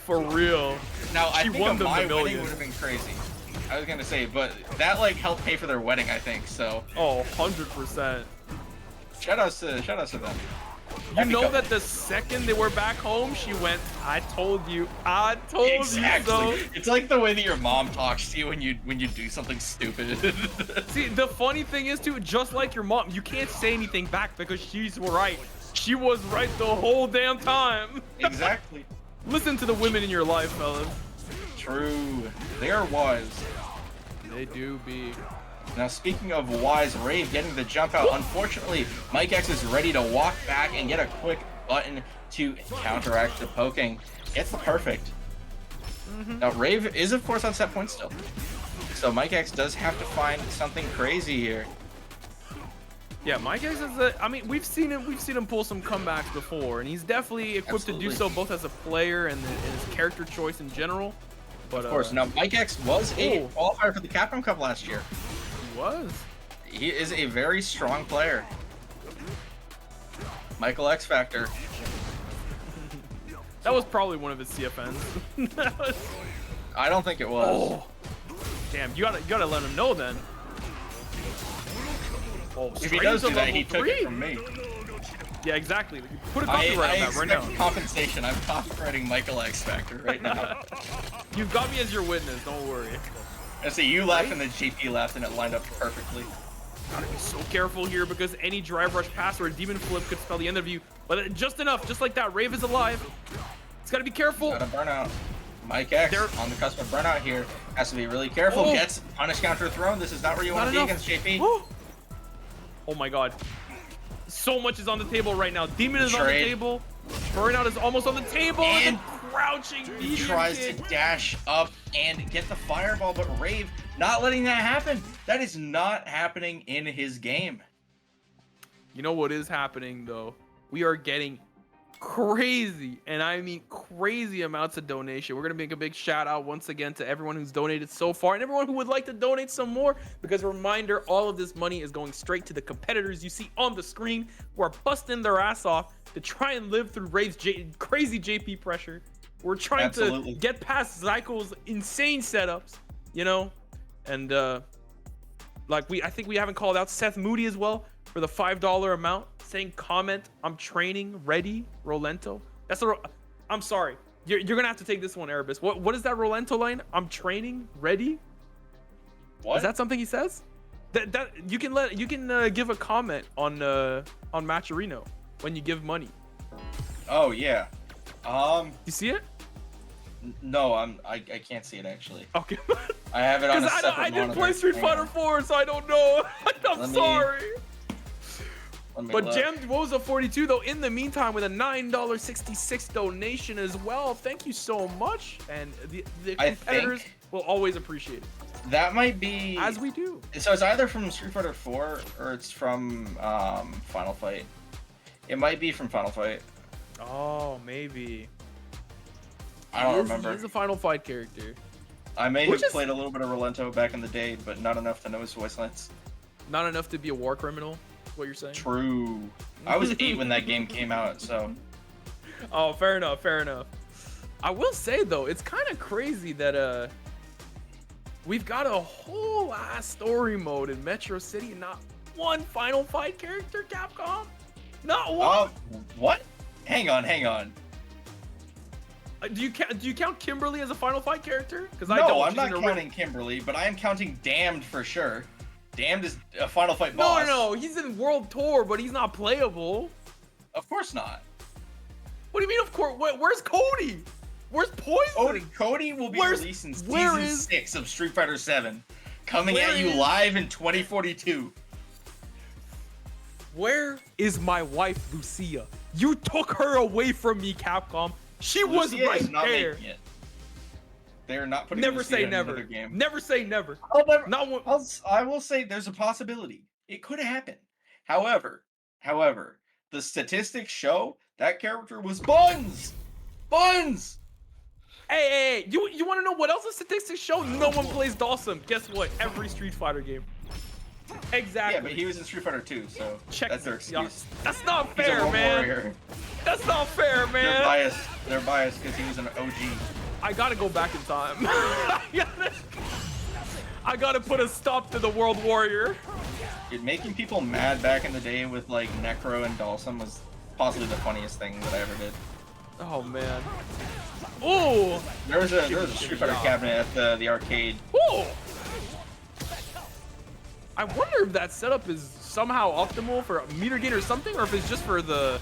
For real. Now I think a Mai wedding would have been crazy. I was gonna say, but that like helped pay for their wedding, I think. So. Oh, 100%. Shoutouts to them. You know that the second they were back home, she went, I told you Exactly. you so. It's like the way that your mom talks to you when you do something stupid. See, the funny thing is too, just like your mom, you can't say anything back because she's right. She was right the whole damn time. Exactly. Listen to the women in your life, fellas. True. They are wise. They do be. Now, speaking of wise, Rave getting the jump out. Unfortunately, Mike X is ready to walk back and get a quick button to counteract the poking. It's the perfect. Now, Rave is, of course, on set point still. So Mike X does have to find something crazy here. Yeah, Mike X is I mean, we've seen him pull some comebacks before, and he's definitely equipped to do so both as a player and his character choice in general. But, of course. Now, Mike X was a qualifier for the Capcom Cup last year. Was. He is a very strong player. Michael X Factor. That was probably one of his CFNs. I don't think it was. Oh. Damn, you gotta let him know then. Oh, if he does do that, he took it from me. Yeah, exactly. Put a copyright on that right now. Compensation. I'm copywriting Michael X Factor right now. You've got me as your witness. Don't worry. I see you laughed and the GP laughed and it lined up perfectly. Gotta be so careful here because any drive rush pass or a demon flip could spell the end of you. But just enough, just like that. Rave is alive. It's gotta be careful. Got a burnout. Mike X on the cusp of burnout here. Has to be really careful. Gets punish counter thrown. This is not where you want to be against JP. Oh my god. So much is on the table right now. Demon is on the table. Burnout is almost on the table. And crouching he tries to dash up and get the fireball, but Rave not letting that happen. That is not happening in his game. You know what is happening though? We are getting crazy, and I mean crazy amounts of donation. We're gonna make a big shout out once again to everyone who's donated so far and everyone who would like to donate some more, because reminder, all of this money is going straight to the competitors you see on the screen who are busting their ass off to try and live through Rave's crazy JP pressure. We're trying to get past Zyko's insane setups, you know, and like I think we haven't called out Seth Moody as well for the $5 amount, saying comment, I'm training, ready, Rolento. That's a, I'm sorry. You're gonna have to take this one, Erebus. What is that Rolento line? I'm training, ready? What? Is that something he says? That you can give a comment on Matcherino when you give money. Oh yeah. You see it? No, I can't see it actually. Okay. I have it on a separate I didn't play Street Fighter 4, so I don't know. I'm sorry. But Jam Woza 42 though, in the meantime, with a $9.66 donation as well. Thank you so much, and the competitors will always appreciate it. That might be, as we do. So it's either from Street Fighter 4 or it's from Final Fight. It might be from Final Fight. Oh, maybe. I don't remember. He's a Final Fight character. I may have played a little bit of Rolento back in the day, but not enough to know his voice lines. Not enough to be a war criminal, what you're saying? True. I was 8 when that game came out, so. Oh, fair enough, fair enough. I will say though, it's kind of crazy that we've got a whole ass story mode in Metro City and not one Final Fight character, Capcom? Not one. What? Hang on. Do you count Kimberly as a Final Fight character? Because I don't. No, I'm not counting Kimberly, but I am counting Damned for sure. Damned is a Final Fight boss. No, he's in World Tour, but he's not playable. Of course not. What do you mean, of course? Where's Cody? Where's Poison? Cody will be released in Season 6 of Street Fighter 7, coming at you live in 2042. Where is my wife, Lucia? You took her away from me, Capcom. She was right there. They're not putting never Lucia say in never. another game. Never say never. I will say there's a possibility. It could happen. However, the statistics show that character was Buns. Buns. Hey, you want to know what else the statistics show? No one plays Dawson. Guess what? Every Street Fighter game. Exactly. Yeah, but he was in Street Fighter 2, so that's their excuse. That's not fair, man. Warrior. That's not fair, man. They're biased because he was an OG. I gotta go back in time. I gotta put a stop to the World Warrior. Dude, making people mad back in the day with like Necro and Dalsum was possibly the funniest thing that I ever did. Oh man. Ooh. There was a Street Fighter cabinet at the arcade. Ooh. I wonder if that setup is somehow optimal for a meter gain or something, or if it's just for the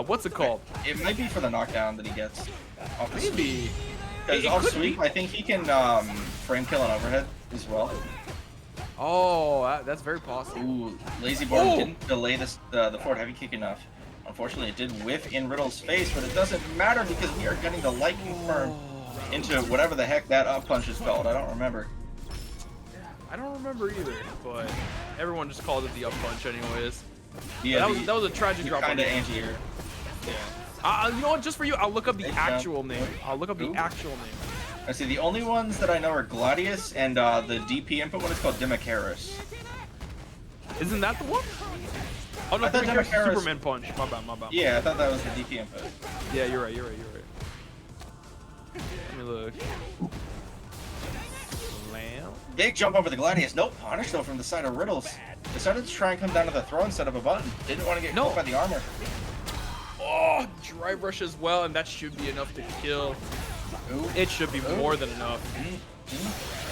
what's it called? It might be for the knockdown that he gets. Maybe. Because off sweep, I think he can frame kill an overhead as well. Oh, that's very possible. Ooh, Lazy Board didn't delay the forward heavy kick enough. Unfortunately, it did whiff in Riddles' face, but it doesn't matter because we are getting the light confirmed into whatever the heck that up punch is called. I don't remember. I don't remember either, but everyone just called it the up punch anyways. Yeah, that was a tragic drop. Kind of anti-air. Yeah. You know what? Just for you, I'll look up the actual name. I'll look up the actual name. I see. The only ones that I know are Gladius and the DP input one is called Demacaris. Isn't that the one? Oh no, I thought that's Democara's- Superman punch. My bad, my bad. Yeah, I thought that was the DP input. Yeah, you're right. Let me look. Slam. Big jump over the Gladius. Nope, punish though from the side of Riddles. Decided to try and come down to the throw instead of a button. Didn't want to get caught by the armor. Oh, drive rush as well, and that should be enough to kill. Ooh. It should be more than enough.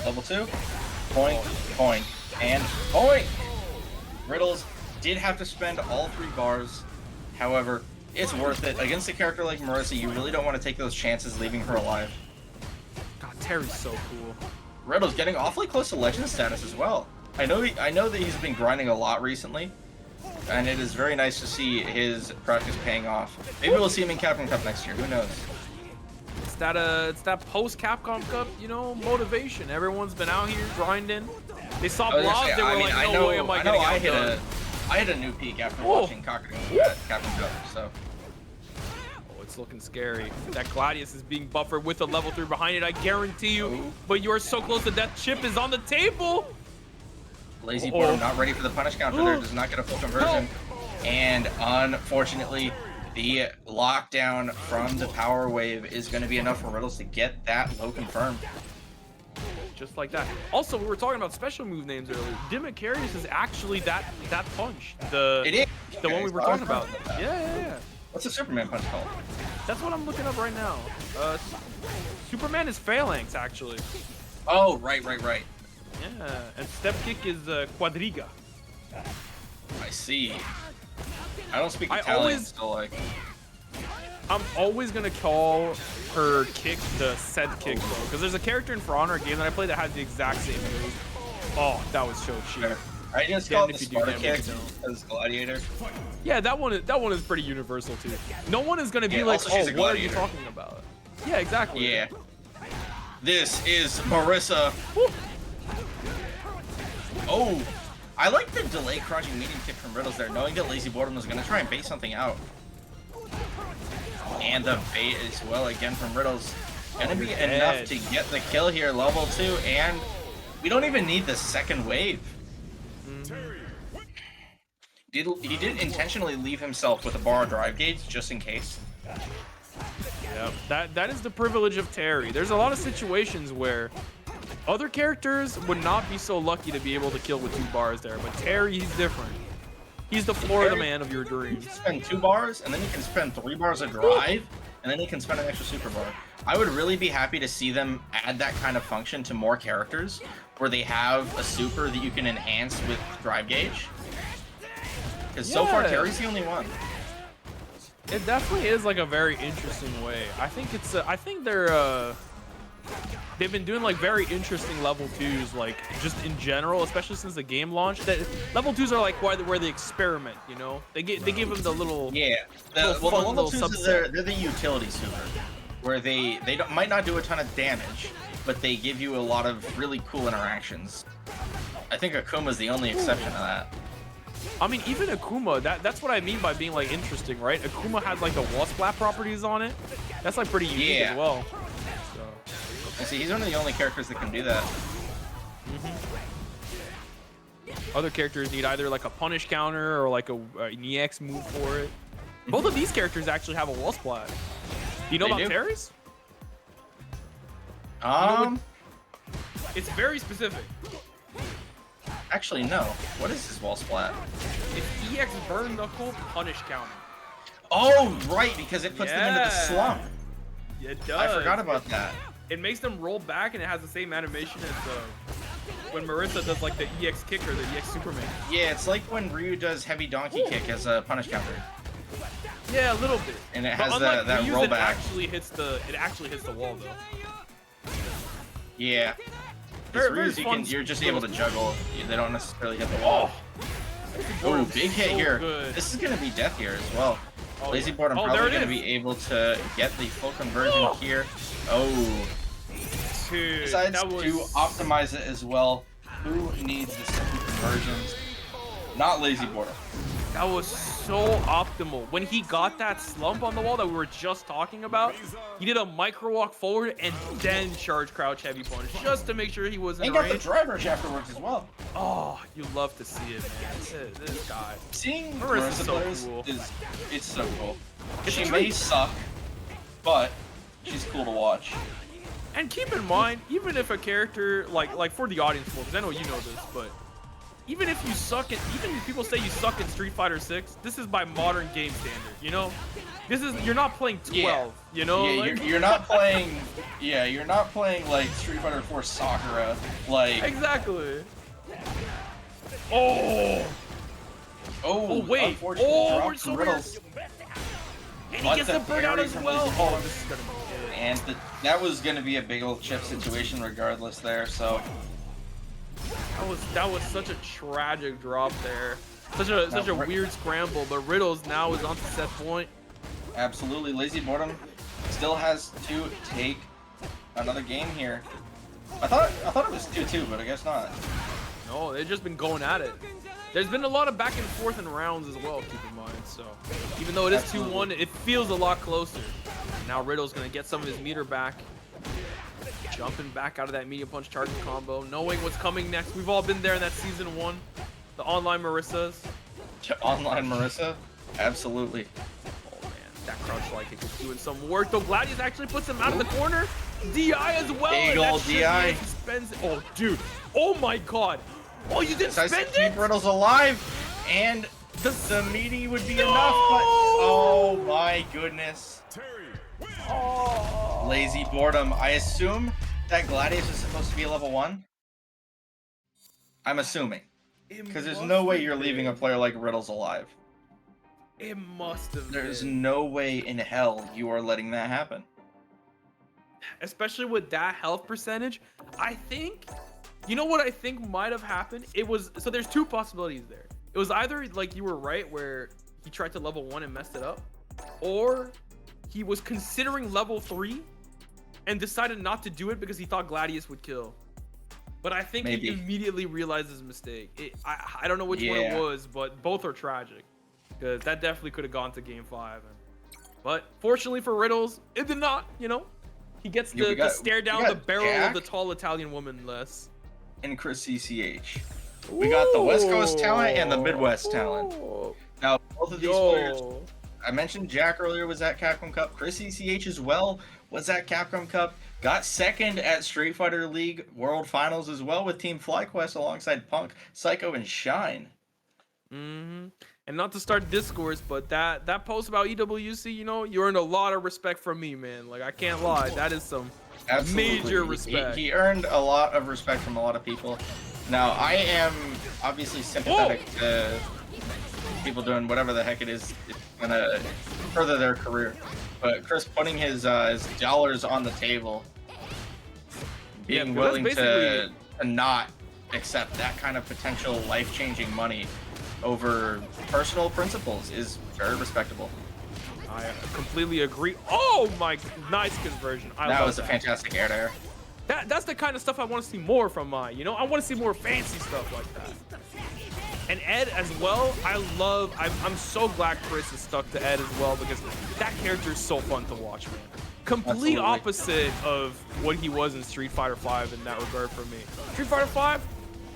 Level 2. Point, point, and point. Riddles did have to spend all 3 bars. However, it's worth it. Against a character like Marissa, you really don't want to take those chances leaving her alive. God, Terry's so cool. Riddles getting awfully close to legend status as well. I know that he's been grinding a lot recently, and it is very nice to see his practice paying off. Maybe we'll see him in Capcom Cup next year. Who knows? It's that post Capcom Cup, you know, motivation. Everyone's been out here grinding. They saw blobs, they were like, no way am I getting outdone. I hit a new peak after watching Kakadu at Capcom Cup, so. Oh, it's looking scary. That Gladius is being buffered with a level 3 behind it, I guarantee you. Ooh. But you are so close to death. Chip is on the table. Lazy Boredom not ready for the punish counter there, does not get a full conversion. And unfortunately, the lockdown from the power wave is going to be enough for Riddles to get that low confirmed. Just like that. Also, we were talking about special move names earlier. Democarius is actually that punch. It is. The one we were talking about. Yeah. What's the Superman punch called? That's what I'm looking up right now. Superman is Phalanx, actually. Oh, right. Yeah, and step kick is Quadriga. I see. I don't speak Italian, so like. I'm always gonna call her kick the said kick though, because there's a character in For Honor game that I played that has the exact same move. Oh, that was so cheap. I just call it the Sparta kick as Gladiator. Yeah, that one is pretty universal too. No one is gonna be like, also she's oh, a what are you gladiator. talking about? Yeah, exactly. Yeah. This is Marissa. Woo. Oh, I like the delay crouching medium kick from Riddles there, knowing that Lazy Boredom was going to try and bait something out. And the bait as well again from Riddles. Gonna be enough to get the kill here, level 2, and we don't even need the second wave. He did intentionally leave himself with a bar drive gauge just in case. Yeah, that is the privilege of Terry. There's a lot of situations where other characters would not be so lucky to be able to kill with 2 bars there, but Terry, he's different. He's the Florida man of your dreams. He can spend 2 bars, and then he can spend 3 bars of drive, and then he can spend an extra super bar. I would really be happy to see them add that kind of function to more characters, where they have a super that you can enhance with drive gauge. Because so far, Terry's the only one. It definitely is like a very interesting way. I think it's I think they've been doing like very interesting level 2s, like just in general, especially since the game launched. That level 2s are like where they experiment, you know. They give them the little level 2s they're the utility super, where they might not do a ton of damage, but they give you a lot of really cool interactions. I think Akuma's the only exception to that. I mean, even Akuma, that's what I mean by being like interesting, right? Akuma has like the wall splat properties on it. That's like pretty unique as well. And see, he's one of the only characters that can do that. Other characters need either like a punish counter or like an EX move for it. Both of these characters actually have a wall splat. Do you know about Terry's? It's very specific. Actually, no. What is his wall splat? It's EX burn knuckle punish counter. Oh, right, because it puts them into the slump. It does. I forgot about that. It makes them roll back, and it has the same animation as when Marissa does like the EX kick or the EX Superman. Yeah, it's like when Ryu does heavy donkey kick as a punish counter. Yeah, a little bit. And it has that rollback. It actually hits the wall though. Yeah. You're just able to juggle. They don't necessarily hit the wall. Oh, big hit here. Good. This is gonna be death here as well. Lazy Boredom there probably it gonna is. be able to get the full conversion here. Oh. Dude, Decides to optimize it as well. Who needs the simple conversions? Not Lazy Boredom. That was so optimal. When he got that slump on the wall that we were just talking about, he did a micro walk forward and then charge crouch heavy punch just to make sure he was in And got the range. drive rush afterwards as well. Oh, you love to see it, man. This guy. Seeing Marissa's Marissa so players cool. it's so cool. It's She a may treat. suck, but she's cool to watch. And keep in mind, even if a character, like for the audience, because I know you know this, but even if you suck at, even if people say you suck in Street Fighter 6, this is by modern game standard, you know? This is, you're not playing 12, you know? Yeah, Like, you're not playing. Yeah, you're not playing like Street Fighter 4 Sakura. Like, exactly. Oh, oh wait. unfortunate Oh, drop we're so from weird. Riddles. And he But gets the the burnout parry as from well. Lazy Oh, Ball. this is gonna be it. And that was gonna be a big old chip situation regardless there. So That was such a tragic drop there. Such a weird scramble, but Riddles now is on to set point. absolutely, Lazy Boredom still has to take another game here. I thought it was 2-2, but I guess not. No, they've just been going at it. There's been a lot of back and forth in rounds as well, keep in mind. So even though it is 2-1, it feels a lot closer. Now Riddle's gonna get some of his meter back. Jumping back out of that medium punch charging combo, knowing what's coming next. We've all been there in that season 1. The online Marissas. Online Marissa, absolutely. Oh man, that crouch like kick is doing some work. Though Gladius actually puts him out of the corner. DI as well. Big and that ol' should be DI. it. He spends it. Oh dude. Oh my god. Oh, you didn't Decides to spend keep it? Riddles alive, and the meaty would be enough, but oh my goodness. Oh. Lazy Boredom. I assume that Gladius is supposed to be a level 1. I'm assuming. Because there's no way you're leaving a player like Riddles alive. It must have There's been. no way in hell you are letting that happen. Especially with that health percentage. I think, you know what I think might have happened? It was, so there's two possibilities there. It was either like you were right where he tried to level 1 and messed it up, or he was considering level 3 and decided not to do it because he thought Gladius would kill. But I think Maybe. he immediately realized his mistake. I don't know which one it was, but both are tragic. Because that definitely could have gone to game 5. But fortunately for Riddles, it did not, you know? He gets to stare down the barrel of the tall Italian woman less. And Chris CCH. We got the West Coast talent and the Midwest talent. Now, both of these players, I mentioned Jack earlier was at Capcom Cup. Chris CCH as well was at Capcom Cup. Got second at Street Fighter League World Finals as well with Team FlyQuest alongside Punk, Psycho, and Shine. And not to start discourse, but that post about EWC, you know, you earned a lot of respect from me, man. Like, I can't lie. That is some major respect. He earned a lot of respect from a lot of people. Now, I am obviously sympathetic to people doing whatever the heck it is it's gonna further their career. But Chris putting his dollars on the table, being willing to not accept that kind of potential life-changing money over personal principles is very respectable. I completely agree. Oh my, nice conversion. That was a fantastic air-to-air. That's the kind of stuff I want to see more from you know? I want to see more fancy stuff like that. And Ed as well, I'm so glad Chris is stuck to Ed as well, because that character is so fun to watch, man. Complete opposite of what he was in Street Fighter 5 in that regard for me. Street Fighter 5,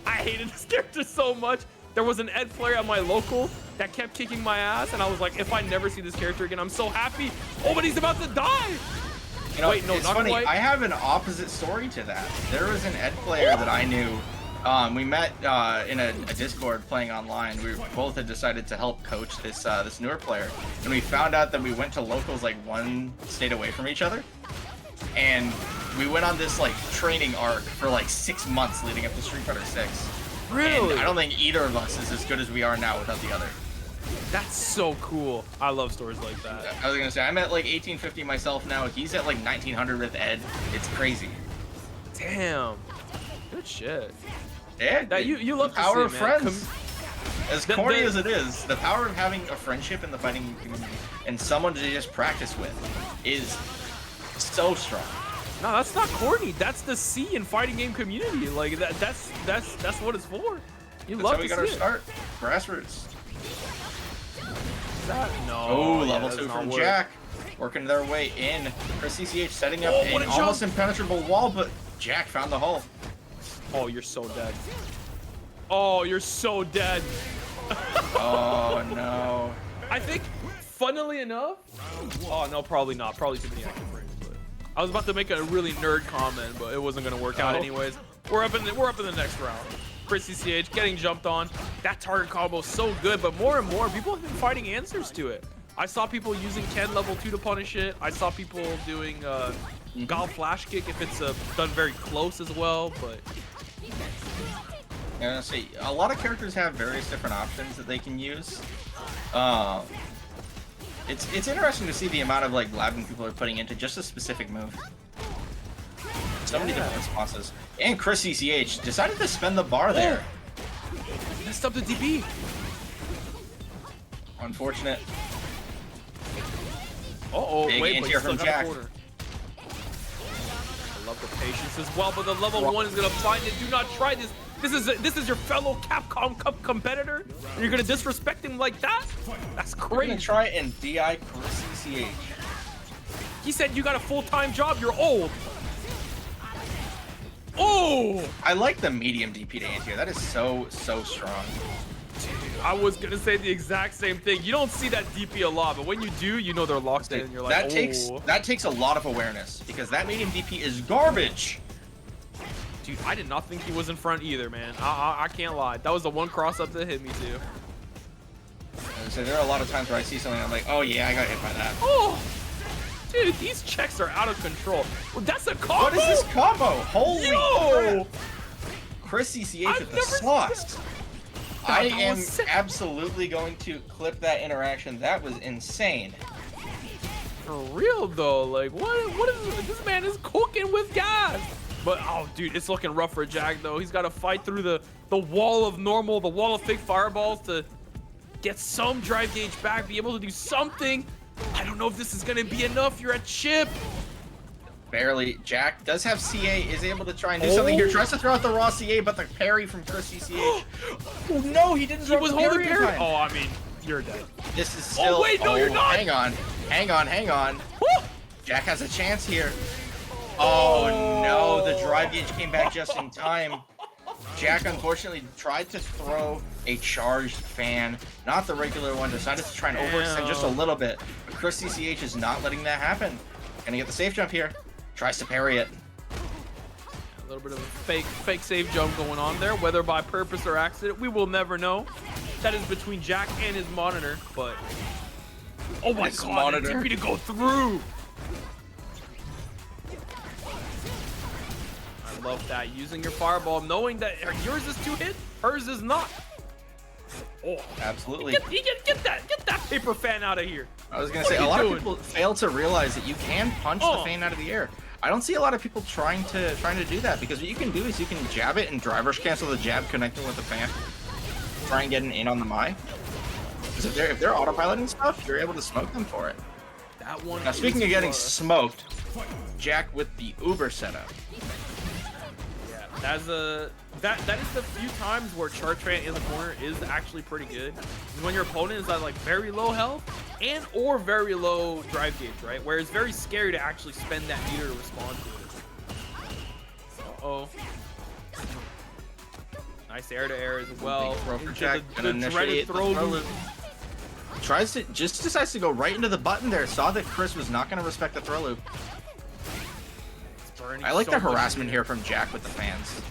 I hated this character so much. There was an Ed player at my local that kept kicking my ass, and I was like, if I never see this character again, I'm so happy. Oh, but he's about to die. You know, wait, no, it's not funny. quite. I have an opposite story to that. There was an Ed player that I knew. We met in a Discord playing online. We both had decided to help coach this this newer player, and we found out that we went to locals like one state away from each other, and we went on this like training arc for like 6 months leading up to Street Fighter 6. Really? And I don't think either of us is as good as we are now without the other. That's so cool. I love stories like that. I was gonna say I'm at like 1850 myself now. He's at like 1900 with Ed. It's crazy. Damn. Good shit. Yeah, That you love the power to of see, man. friends. As corny as it is, the power of having a friendship in the fighting community and someone to just practice with is so strong. No, that's not corny. That's the C in fighting game community. Like that's what it's for. You That's love how we to got see our it. start. Grassroots. that? No. Oh, yeah, level that 2 does not from work. Jack. Working their way in. Chris CCH setting up what an a almost jump. impenetrable wall, but Jack found the hole. Oh, you're so dead. Oh, you're so dead. Oh, no. I think, funnily enough, oh no, probably not. Probably too many active frames. But I was about to make a really nerd comment, but it wasn't gonna work out anyways. We're up in the next round. Chris CCH getting jumped on. That target combo is so good, but more and more people have been finding answers to it. I saw people using Ken level 2 to punish it. I saw people doing Guile flash kick if it's done very close as well. But Yeah, see, a lot of characters have various different options that they can use. It's interesting to see the amount of like labbing people are putting into just a specific move. So many different responses. And Chris CCH decided to spend the bar there. messed up the DP. Unfortunate. Wait, but anti-air you still from got Jack. a quarter. I love the patience as well, but the level 1 is gonna find it. Do not try this. This is your fellow Capcom Cup competitor, and you're gonna disrespect him like that? That's We're crazy. gonna try and DI Chris CCH. He said you got a full-time job. You're old. Oh! I like the medium DP to anti-air. That is so strong. I was gonna say the exact same thing. You don't see that DP a lot, but when you do, you know they're locked in. And you're like, that takes a lot of awareness because that medium DP is garbage. Dude, I did not think he was in front either, man. I can't lie. That was the one cross up that hit me too. So there are a lot of times where I see something and I'm like, oh yeah, I got hit by that. Oh, dude, these checks are out of control. Well, that's a combo. What is this combo? Holy Yo! crap. Chris CCH I've with the never seen sauce. I That am was sick. absolutely going to clip that interaction. That was insane. For real though, like what is this man is cooking with gas? But oh dude, it's looking rough for Jack though. He's got to fight through the wall of normal, the wall of fake fireballs to get some drive gauge back, be able to do something. I don't know if this is gonna be enough. You're at chip. Barely. Jack does have CA, is able to try and do something here. Tries to throw out the raw CA, but the parry from Chris CCH. Oh no, he didn't He throw was the holding parry in parry. time. Oh, I mean, you're dead. This is still. Oh wait, no, you're not. Hang on. Woo! Jack has a chance here. Oh no, the drive gauge came back just in time. Jack unfortunately tried to throw a charged fan, not the regular one, decided to try and overextend just a little bit. But Chris CCH is not letting that happen. Gonna get the safe jump here. Tries to parry it. A little bit of a fake save jump going on there, whether by purpose or accident, we will never know. That is between Jack and his monitor, but oh my His god, monitor. that DP to go through. I love that, using your fireball, knowing that yours is 2-hit, hers is not. Oh, Absolutely. get that paper fan out of here. I was gonna What say are a you lot doing? of people fail to realize that you can punch the fan out of the air. I don't see a lot of people trying to do that because what you can do is you can jab it and driver's cancel the jab connecting with the fan. Try and get an in on the Mai. Because if they're autopiloting stuff, you're able to smoke them for it. That one. Now speaking of getting smoked, Jack with the Uber setup. Yeah, that is the few times where charge fan in the corner is actually pretty good. When your opponent is at like very low health and or very low drive gauge, right? Where it's very scary to actually spend that meter to respond to it. Uh-oh. Nice air to air as well. Throw for Into Jack, the gonna dreaded initiate the throw throw loop. loop. Decides to go right into the button there. Saw that Chris was not gonna respect the throw loop. I like So the much harassment meter. here from Jack with the fans.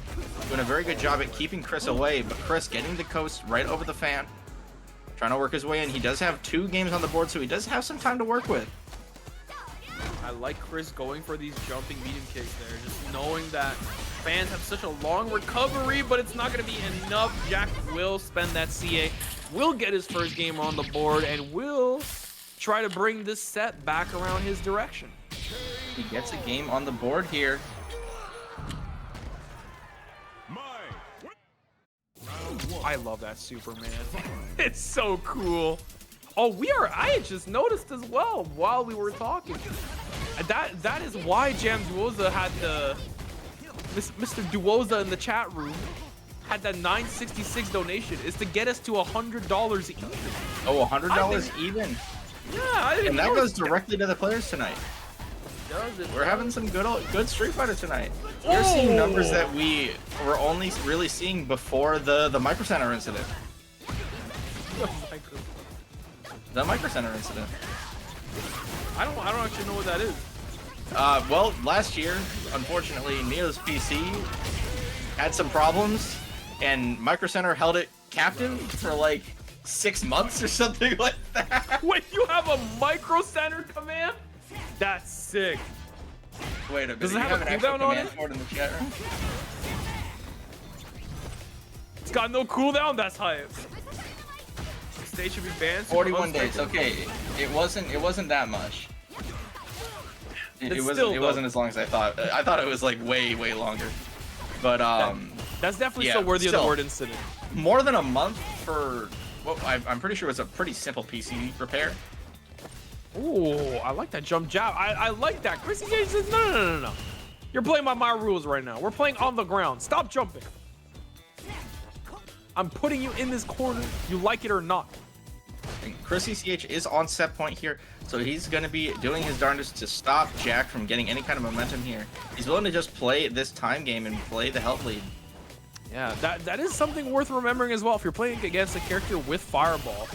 Doing a very good job at keeping Chris away, but Chris getting the coast right over the fan. Trying to work his way in. He does have 2 games on the board, so he does have some time to work with. I like Chris going for these jumping medium kicks there, just knowing that fans have such a long recovery, but it's not going to be enough. Jack will spend that CA, will get his first game on the board, and will try to bring this set back around his direction. He gets a game on the board here. I love that Superman. It's so cool. Oh, I had just noticed as well while we were talking. That is why Jam Duoza had the Mr. Duoza in the chat room had that 966 donation is to get us to $100 even. Oh, $100 even. Yeah, I didn't And that know goes that. directly to the players tonight. Does it? We're having some good Street Fighter tonight. We're seeing numbers that we were only really seeing before the Micro Center incident. The Micro Center incident. I don't actually know what that is. Well, last year, unfortunately, Neo's PC had some problems, and Micro Center held it captive for like 6 months or something like that. Wait, you have a Micro Center command? That's sick. Wait a minute. Does it you have a an actual cooldown on command it? for it in the chat room? It's got no cooldown. That's hype. Stage should be banned. 41 days. Okay, it wasn't that much. It wasn't as long as I thought. I thought it was like way longer. But That's definitely yeah, still worthy of the still. word incident. More than a month for what I'm pretty sure was a pretty simple PC repair. Ooh, I like that jump jab. I like that. Chrissy Gage says, no. You're playing by my rules right now. We're playing on the ground. Stop jumping. I'm putting you in this corner. You like it or not. And Chris CCH is on set point here, so he's going to be doing his darndest to stop Jack from getting any kind of momentum here. He's willing to just play this time game and play the health lead. Yeah, that is something worth remembering as well. If you're playing against a character with Fireball,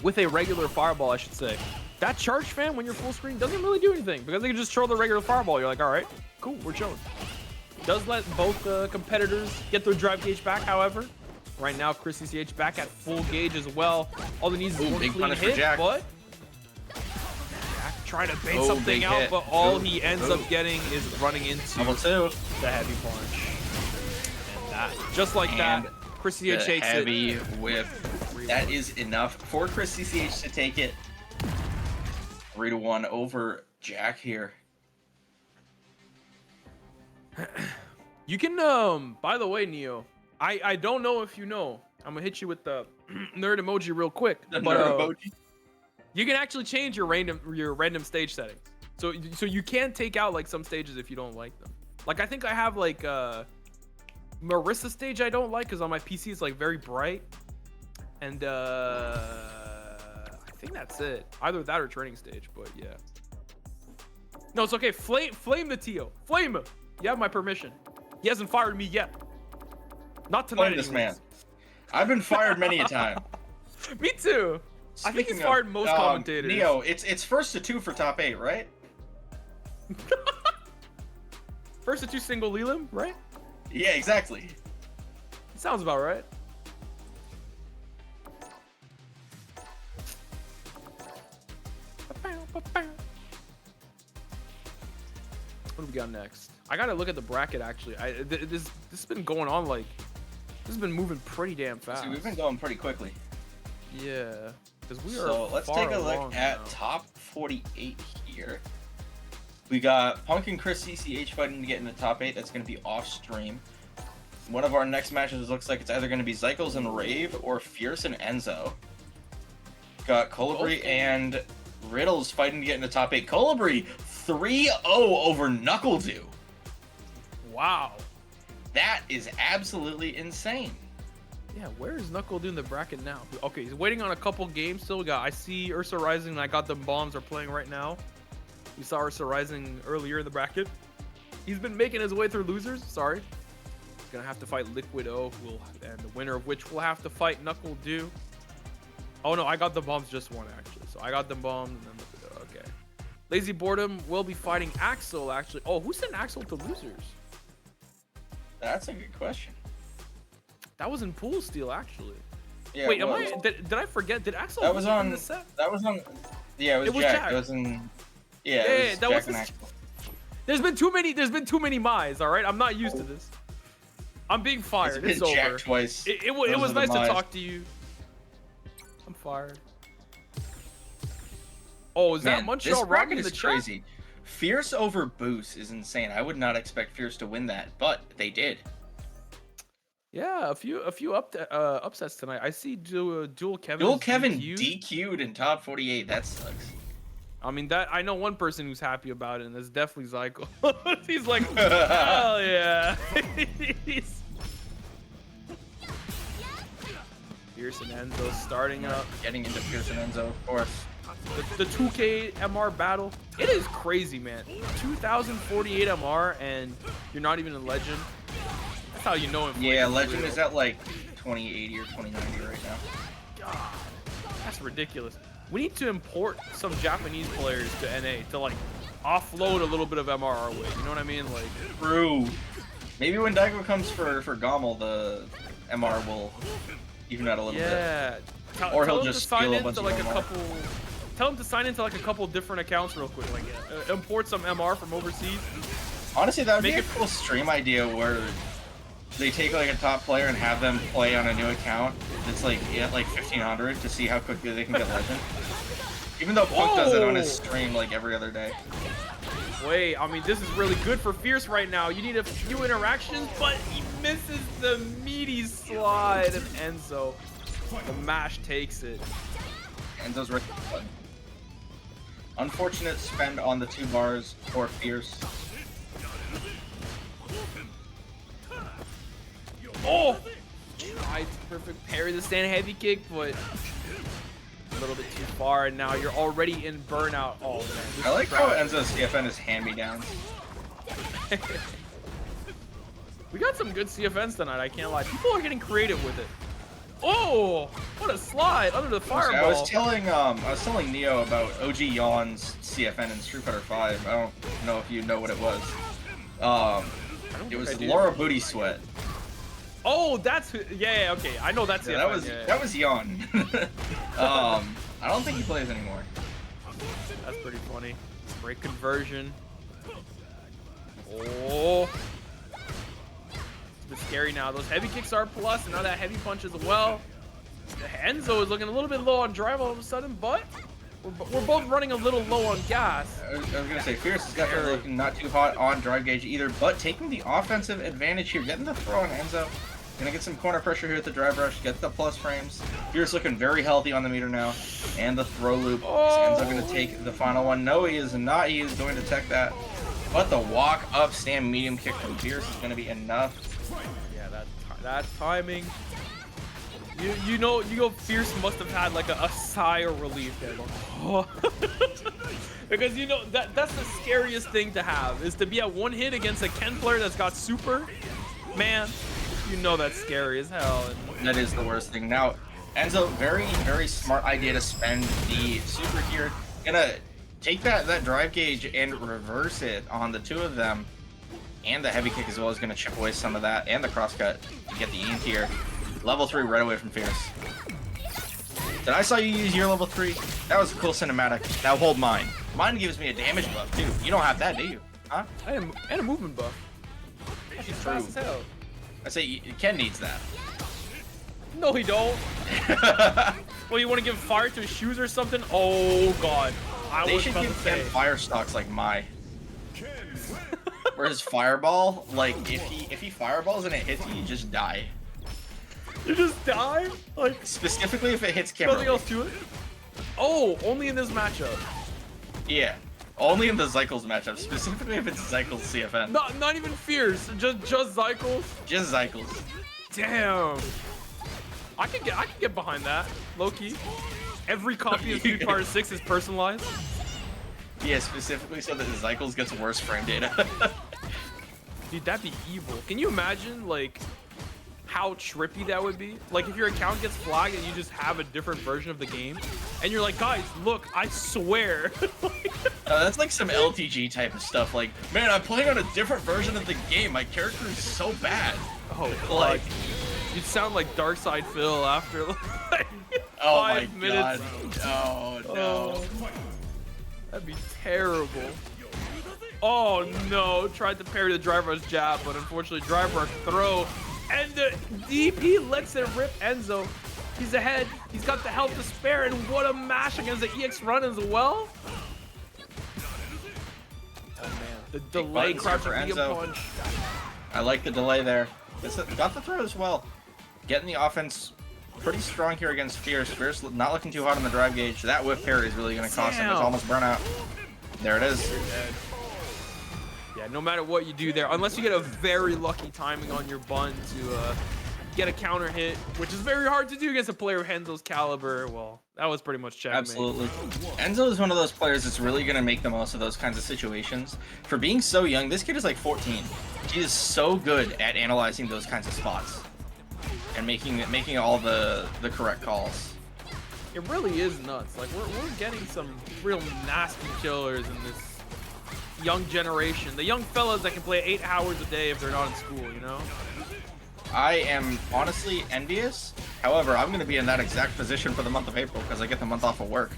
with a regular Fireball, I should say, that charge fan when you're full screen doesn't really do anything because they can just throw the regular Fireball. You're like, all right, cool, we're chilling. Does let both competitors get their drive gauge back, however. Right now, Chris CCH back at full gauge as well. All he needs is one big clean punish for hit, Jack. but Jack trying to bait Oh, something big out, hit. but all Ooh, he ends up getting is running into Level 2. the heavy punch. And that, just like that, Chris The CCH takes heavy it. whiff. That is enough for Chris CCH to take it. 3-1 over Jack here. You can, by the way, Neo, I don't know if you know. I'm gonna hit you with the nerd emoji real quick. The but, nerd emoji. You can actually change your random stage settings. So you can take out like some stages if you don't like them. Like I think I have like Marissa stage I don't like because on my PC it's like very bright. And I think that's it. Either that or training stage, but yeah. No, it's okay. Flame the Tio. Flame him. You have my permission. He hasn't fired me yet. Not tonight. Blame this man. I've been fired many a time. Me too. I think he's Speaking fired of, most commentators. Neo, it's first to 2 for top 8, right? First to 2 single Leland, right? Yeah, exactly. Sounds about right. What do we got next? I gotta look at the bracket actually. This has been going on like this has been moving pretty damn fast. See, we've been going pretty quickly. Yeah, because we are. So let's take a look at now. top 48 here. We got Punk and Chris CCH fighting to get in the top 8. That's going to be off stream. One of our next matches looks like it's either going to be Zycles and Rave or Fierce and Enzo. Got Colibri and Riddles fighting to get in the top 8. Colibri 3-0 over NuckleDu. Wow. That is absolutely insane. Yeah, where is NuckleDu in the bracket now? Okay, he's waiting on a couple games still. I see Ursa Rising and I Got Them Bombs are playing right now. We saw Ursa Rising earlier in the bracket. He's been making his way through losers. Sorry. He's gonna have to fight Liquid O, and the winner of which will have to fight NuckleDu. Oh no, I Got Them Bombs just won actually. So I Got Them Bombs and then Liquid O. Okay. Lazy Boredom will be fighting Axel actually. Oh, who sent Axel to losers? That's a good question. That was in Pool Steel actually. Yeah, Wait, it did I forget? Did Axel That was lose on in the set? That was on. Yeah, it was Jack. It was in. Yeah, it was that Jack was and his- Axel. There's been too many Mi's, all right? I'm not used to this. I'm being fired. It's It's been Jack over. twice. It Those was are the nice to Mi's. talk to you. I'm fired. Oh, is that Man, Montreal this Rock bracket in the is chat? crazy. Fierce over Boost is insane. I would not expect Fierce to win that, but they did. Yeah, a few upsets tonight. I see Duel Kevin. Duel is Kevin DQ'd. DQ'd in top 48. That sucks. I mean, that I know one person who's happy about it, and it's definitely Zyko. He's like, hell yeah. Fierce and Enzo starting up. Getting into Fierce and Enzo, of course. The 2K MR battle. It is crazy, man. 2048 MR and you're not even a legend. That's how you know him. Yeah, legend is at like 2080 or 2090 right now. God, that's ridiculous. We need to import some Japanese players to NA to like offload a little bit of MR our way. You know what I mean? Like, true. Maybe when Daigo comes for Gommel, the MR will even out a little bit. Yeah. Or he'll just steal a bunch of MR. Tell him to sign into like a couple different accounts real quick. Like, import some MR from overseas. Honestly, that would be a cool stream idea where they take like a top player and have them play on a new account that's like at like 1500 to see how quickly they can get legend. Even though Punk does it on his stream like every other day. Wait, I mean, this is really good for Fierce right now. You need a few interactions, but he misses the meaty slide of Enzo. The mash takes it. Enzo's right. Unfortunate spend on the 2 bars for Fierce. Oh! Tried to perfect parry the stand heavy kick, but a little bit too far, and now you're already in burnout. Oh man. I like how Enzo's CFN is hand-me-downs. We got some good CFNs tonight, I can't lie. People are getting creative with it. Oh! What a slide under the fireball. I was telling Neo about OG Yawn's CFN in Street Fighter 5. I don't know if you know what it was. It was Laura Booty Sweat. Oh, that's yeah, okay. I know that's yeah, that was Yawn. I don't think he plays anymore. That's pretty funny. Great conversion. Oh, it's a bit scary now. Those heavy kicks are plus, and now that heavy punch as well. Enzo is looking a little bit low on drive all of a sudden, but we're both running a little low on gas. I was gonna say Fierce is definitely looking not too hot on drive gauge either, but taking the offensive advantage here, getting the throw on Enzo. Gonna get some corner pressure here at the drive rush, get the plus frames. Fierce looking very healthy on the meter now. And the throw loop. Oh. Is Enzo gonna take the final one? No, he is not. He is going to tech that. But the walk up stand medium kick from Fierce is gonna be enough. Yeah, that timing. You know Fierce must have had like a sigh of relief there. Oh. Because you know that's the scariest thing to have, is to be at one hit against a Ken player that's got super. Man, you know that's scary as hell. And that is the worst thing. Now, Enzo, very, very smart idea to spend the super here. Gonna take that drive gauge and reverse it on the 2 of them. And the heavy kick as well is gonna chip away some of that, and the cross cut to get the E tier. Level 3 right away from Fierce. Did I saw you use your level 3? That was a cool cinematic. Now hold mine. Mine gives me a damage buff too. You don't have that, do you? Huh? And a movement buff. That's fast as hell. I say Ken needs that. No, he don't. Well, you want to give fire to his shoes or something? Oh god. They should give Ken fire stocks like my. Whereas fireball, like if he fireballs and it hits you, you just die. You just die? Like specifically if it hits camera. Nothing else to it? Oh, only in this matchup. Yeah. Only in the Zycles matchup, specifically if it's Zycles CFN. Not even Fierce, just Zycles. Just Zycles. Damn. I can get behind that, low key. Every copy of Street Fighter 6 is personalized. Yeah, specifically so that Zycles gets worse frame data. Dude, that'd be evil. Can you imagine like how trippy that would be? Like if your account gets flagged and you just have a different version of the game, and you're like, guys, look, I swear. That's like some LTG type of stuff. Like, man, I'm playing on a different version of the game. My character is so bad. Oh, like you'd sound like Darkside Phil after like oh 5 minutes. God. Oh no. That'd be terrible. Oh no, tried to parry the drive rush jab, but unfortunately drive rush throw. And the DP lets it rip Enzo. He's ahead. He's got the health to spare, and what a mash against the EX run as well. Oh man, the delay crouching medium punch. I like the delay there. Got the throw as well. Getting the offense pretty strong here against Fierce. Fierce not looking too hot on the drive gauge. That whiff parry is really going to cost him. It's almost burnout. There it is. Yeah, no matter what you do there, unless you get a very lucky timing on your bun get a counter hit, which is very hard to do against a player of Enzo's caliber. Well, that was pretty much checkmate. Absolutely. Enzo is one of those players that's really going to make the most of those kinds of situations. For being so young, this kid is like 14. He is so good at analyzing those kinds of spots and making all the correct calls. It really is nuts. Like we're getting some real nasty killers in this young generation. The young fellas that can play 8 hours a day if they're not in school, you know? I am honestly envious. However, I'm going to be in that exact position for the month of April because I get the month off of work.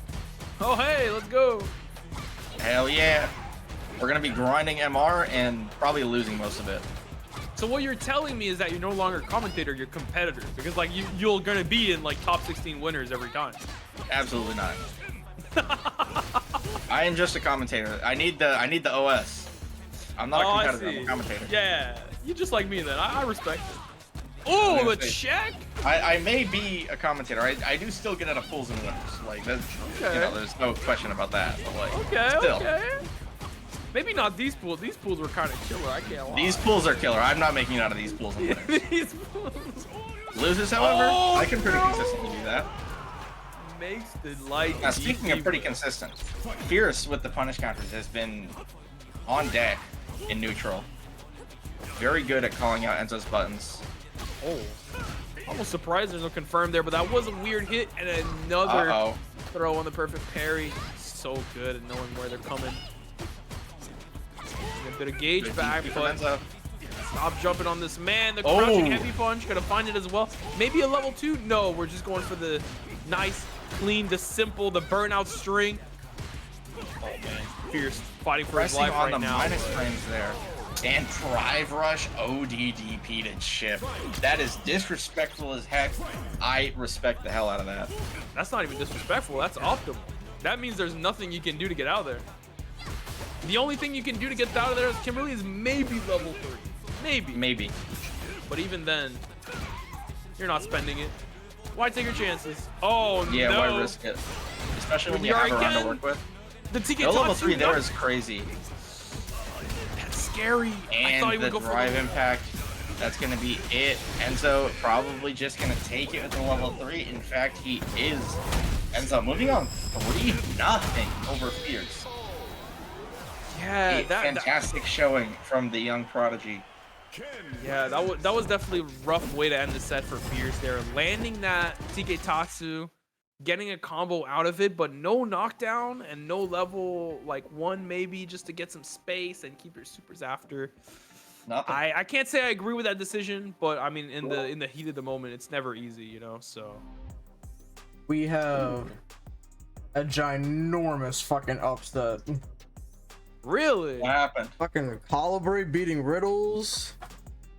Oh, hey, let's go. Hell yeah. We're going to be grinding MR and probably losing most of it. So what you're telling me is that you're no longer a commentator, you're a competitor. Because like you're going to be in like top 16 winners every time. Absolutely not. I am just a commentator. I need the OS. I'm not a competitor, I'm a commentator. Yeah, you're just like me then. I respect it. Oh, the check! I may be a commentator. I do still get out of pools and winners. Like that's you know, there's no question about that. But like still. Maybe not these pools. These pools were kind of killer. I can't lie. These pools are killer. I'm not making it out of these pools and winners. These pools. Loses, however, I can pretty consistently do that. Makes the light. Now, speaking of pretty consistent, Fierce with the punish counters has been on deck in neutral. Very good at calling out Enzo's buttons. Oh, almost surprised there's no confirm there, but that was a weird hit and another throw on the perfect parry. So good at knowing where they're coming. A bit of gauge back, but stop jumping on this man. The crouching heavy punch, gonna find it as well. Maybe a level 2? No, we're just going for the nice, clean, the simple, the burnout string. Oh man, Fierce fighting for his life right now. Minus frames there. And drive rush ODDP to chip. That is disrespectful as heck. I respect the hell out of that. That's not even disrespectful. That's optimal. That means there's nothing you can do to get out of there. The only thing you can do to get out of there, Kimberly, is maybe level 3. Maybe. But even then, you're not spending it. Why take your chances? Oh, yeah, no. why risk it? Especially when you have a round to work with. The TK no level 3 there is crazy. That's scary. And I thought he would the go drive for impact, that's going to be it. Enzo probably just going to take it with the level 3. In fact, he is. Enzo moving on 3-0 over Fierce. Yeah, fantastic showing from the young prodigy. Yeah, that was definitely a rough way to end the set for Fierce there. Landing that TK Tatsu, getting a combo out of it, but no knockdown and no level like 1 maybe just to get some space and keep your supers after. Nothing. I can't say I agree with that decision, but I mean in the heat of the moment, it's never easy, you know. So we have a ginormous fucking upset. Really? What happened? Fucking Colibri beating Riddles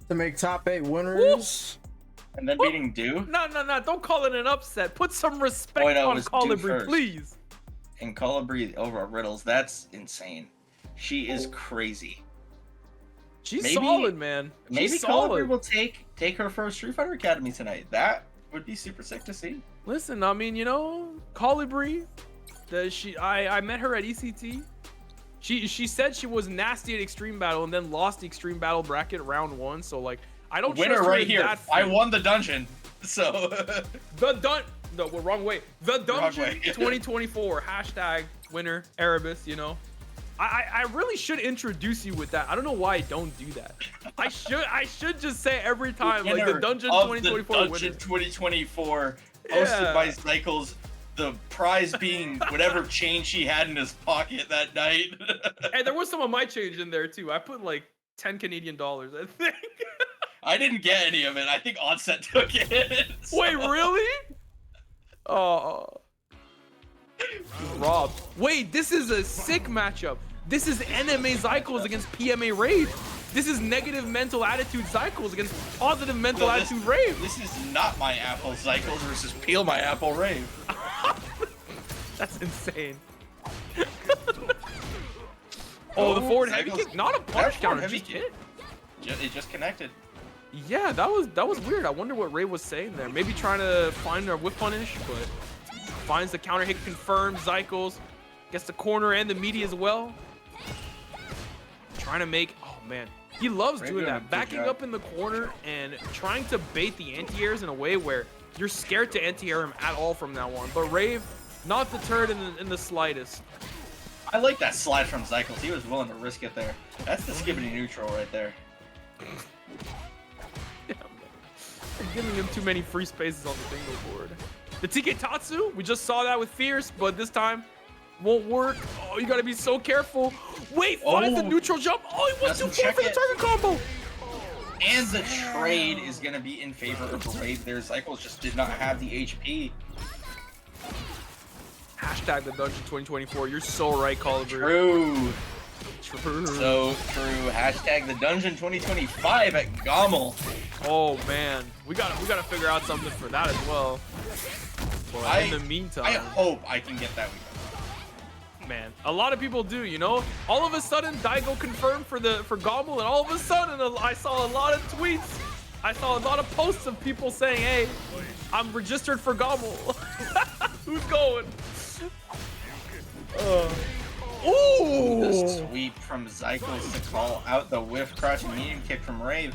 to make top 8 winners. And then beating Du? No. Don't call it an upset. Put some respect on Colibri, please. And Colibri over Riddles. That's insane. She is crazy. She's solid, man. Maybe Colibri will take her first Street Fighter Academy tonight. That would be super sick to see. Listen, I mean, you know, Colibri, I met her at ECT. She said she was nasty at Extreme Battle and then lost the Extreme Battle bracket round 1. So like, I don't winner trust her right here. That I won the dungeon. So no, we're wrong way. The dungeon 2024 hashtag winner Erebus. You know, I really should introduce you with that. I don't know why I don't do that. I should just say every time like the dungeon 2024 the dungeon 2024 hosted by Cycles. The prize being whatever change he had in his pocket that night. And there was some of my change in there too. I put like 10 Canadian dollars, I think. I didn't get any of it. I think Onset took it. So. Wait, really? Oh. Rob. Wait, this is a sick matchup. This is NMA Cycles against PMA Rave. This is negative mental attitude Cycles against positive mental attitude Rave. This is not my Apple Cycles versus Peel My Apple Rave. That's insane. Oh, the forward heavy kick, not a punch counter, heavy kick. It just connected. Yeah, that was weird. I wonder what Ray was saying there. Maybe trying to find a whip punish, but finds the counter hit confirmed. Cycles gets the corner and the meaty as well. Trying to make, oh man, He loves Rave doing doing a that, good backing job. up in the corner and trying to bait the anti-airs in a way where you're scared to anti-air him at all from now on. But Rave, not deterred in the slightest. I like that slide from Cycles. He was willing to risk it there. That's the skibbity neutral right there. I'm giving him too many free spaces on the bingo board. The TK Tatsu, we just saw that with Fierce, but this time won't work. Oh, you gotta be so careful. Wait, finds the neutral jump. Oh, he wants to Doesn't check for the it. target combo. And the trade is going to be in favor of the Rave there. Cycles just did not have the HP. Hashtag the dungeon 2024. You're so right, CallDu. True. True. So true. Hashtag the dungeon 2025 at Guile. Oh man, we gotta figure out something for that as well. But in the meantime, I hope I can get that weekend. man, a lot of people do, you know. All of a sudden, Daigo confirmed for Guile, and all of a sudden, I saw a lot of tweets. I saw a lot of posts of people saying, "Hey, I'm registered for Guile." Who's going? Ooh! The sweep from Cycles to call out the whiff crouching medium kick from Rave.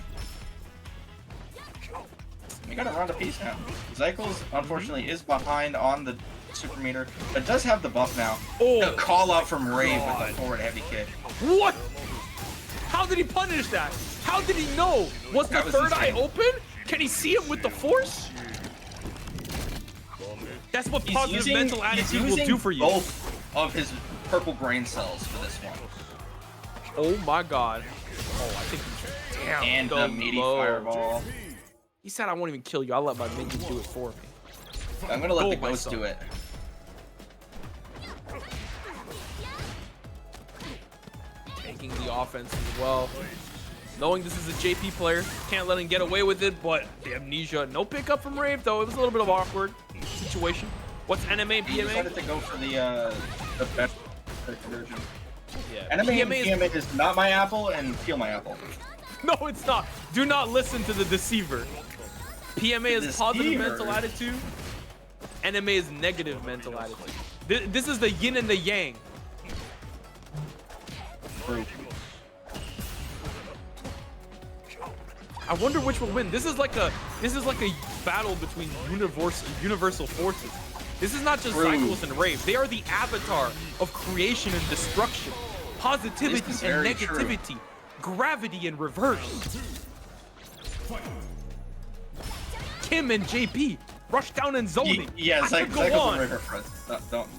We got a round apiece now. Cycles, unfortunately, is behind on the super meter, but does have the buff now. Oh, A call out from Rave with the forward heavy kick. what? How did he punish that? How did he know? Was the That was third eye insane. open? Can he see it with the force? That's what positive mental attitude will do for you. Both of his purple brain cells for this one. Oh my god. Oh, I think he's down. And the meaty fireball. He said, I won't even kill you. I'll let my minion do it for me. I'm gonna let Go, the my ghost son. do it. Taking the offense as well. Knowing this is a JP player, can't let him get away with it, but the amnesia. No pickup from Rave, though. It was a little bit of an awkward situation. What's NMA, He decided PMA? to go for the best version. Yeah, Enemy and PMA PMA is not my apple and peel my apple. No, it's not. Do not listen to the deceiver. PMA is positive Deceiver. mental attitude. NMA is negative mental attitude. This is the yin and the yang. True. I wonder which will win. This is like a battle between universal forces. This is not just True. Cycles and Rave. They are the avatar of creation and destruction, positivity This is and very true. negativity, gravity and reverse. Kim and JP, rush down and zoning. Yeah, I could Cycles go and Rave on. are friends.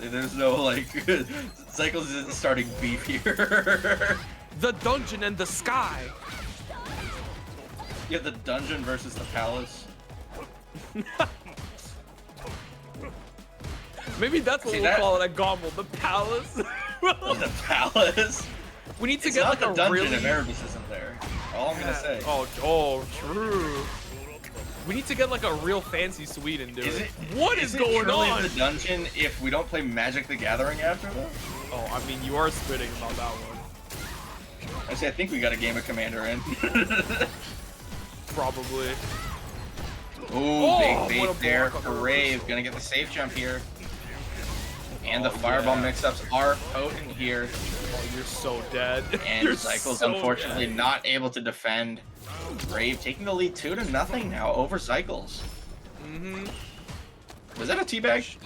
There's no like Cycles isn't starting beef here. The dungeon and the sky. You have the dungeon versus the palace. Maybe that's what See we'll that? call it at Guile, the palace. The palace. We need to It's get not like the a dungeon really. if Erebus isn't there. All I'm gonna say. Oh, true. We need to get like a real fancy suite and do it. What is it going truly on? the dungeon if we don't play Magic the Gathering after this? Oh, I mean, you are spitting about that one. Actually, I think we got a game of Commander in. Probably. Ooh, Oh, big what a bait there block on for the Rave. Gonna get the safe jump here. And the Oh, fireball yeah. mix-ups are potent here. Oh, you're so dead. And You're Cycles so unfortunately dead. not able to defend. Rave taking the lead 2-0 now over Cycles. Mm-hmm. Was that a teabag?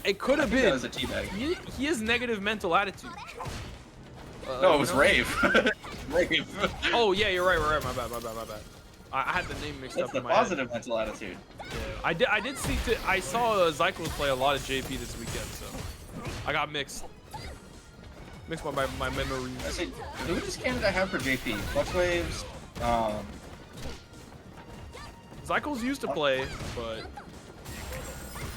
It could have That been. was a teabag. He has negative mental attitude. No, it was you know? Rave. Rave. Oh yeah, you're right. My bad. I had the name mixed That's up the in my positive mental attitude. head. I did see. I saw Cycles play a lot of JP this weekend, so I got mixed. Mixed my memories. I say, who does Canada have for JP? Flux Waves. Cycles used to play,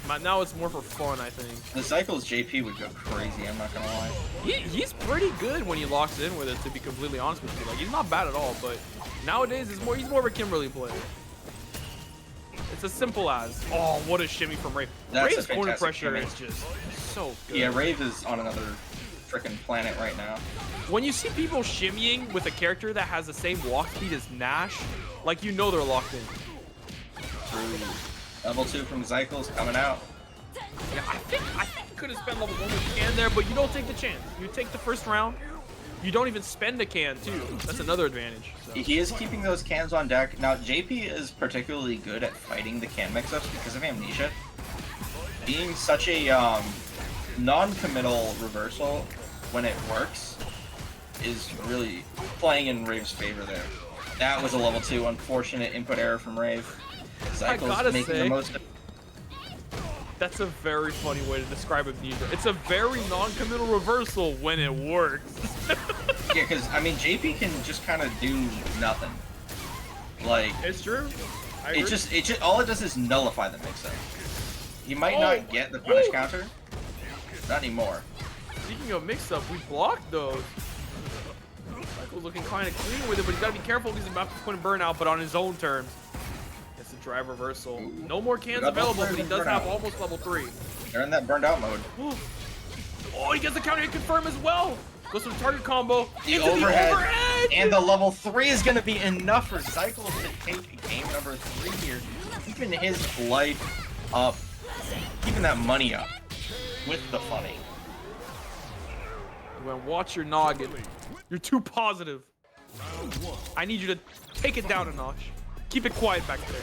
but now it's more for fun, I think. The Cycles JP would go crazy. I'm not gonna lie. He's pretty good when he locks in with it, to be completely honest with you. Like, he's not bad at all, but nowadays he's more of a Kimberly player. It's as simple as, oh, what a shimmy from Rave. That's Rave's a corner fantastic pressure shimmy. is just so good. Yeah, Rave is on another freaking planet right now. When you see people shimmying with a character that has the same walk speed as Nash, like, you know they're locked in. True. Level 2 from Cycles coming out. Yeah, I think you could have spent level 1 with Can there, but you don't take the chance. You take the first round. You don't even spend a can too. That's another advantage. So. He is keeping those cans on deck. Now, JP is particularly good at fighting the can mix-ups because of Amnesia. Being such a non-committal reversal when it works is really playing in Rave's favor there. That was a level 2 unfortunate input error from Rave. Cycles making the most of. That's a very funny way to describe Amnesia. It's a very non-committal reversal when it works. Yeah, because, I mean, JP can just kind of do nothing. Like... It's true. It just, all it does is nullify the mix-up. You might not get the punish counter. Not anymore. Speaking of mix-up, we blocked those. Michael's looking kind of clean with it, but he's got to be careful because he's about to put in burnout, but on his own terms. It's a drive reversal. No more cans available, but he does have almost level 3. They're in that burned out mode. Oh, he gets the counter hit confirm as well. Goes for the target combo. The overhead. And the level 3 is going to be enough for Cycles to take game number 3 here. Keeping his life up. Keeping that money up. With the funny. Well, watch your noggin. You're too positive. I need you to take it down a notch. Keep it quiet back there.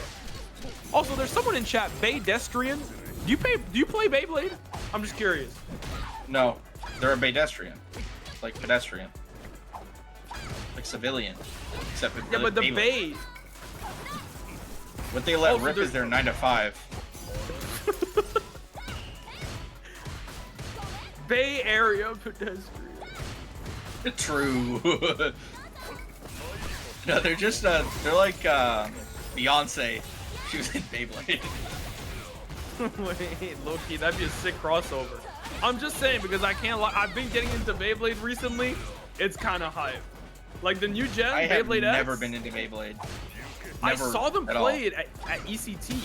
Also, there's someone in chat, Baydestrian. Do you play Beyblade? I'm just curious. No, they're a pedestrian. Like pedestrian. Like civilian. Except yeah, but the Bay. What they let rip is their 9 to 5. Bay Area pedestrian. True. No, they're just they're like Beyonce. She was in Beyblade. Wait, Loki, that'd be a sick crossover. I'm just saying because I can't lie. I've been getting into Beyblade recently. It's kind of hype. Like the new gen Beyblade X. I have never been into Beyblade. I saw them play it at ECT,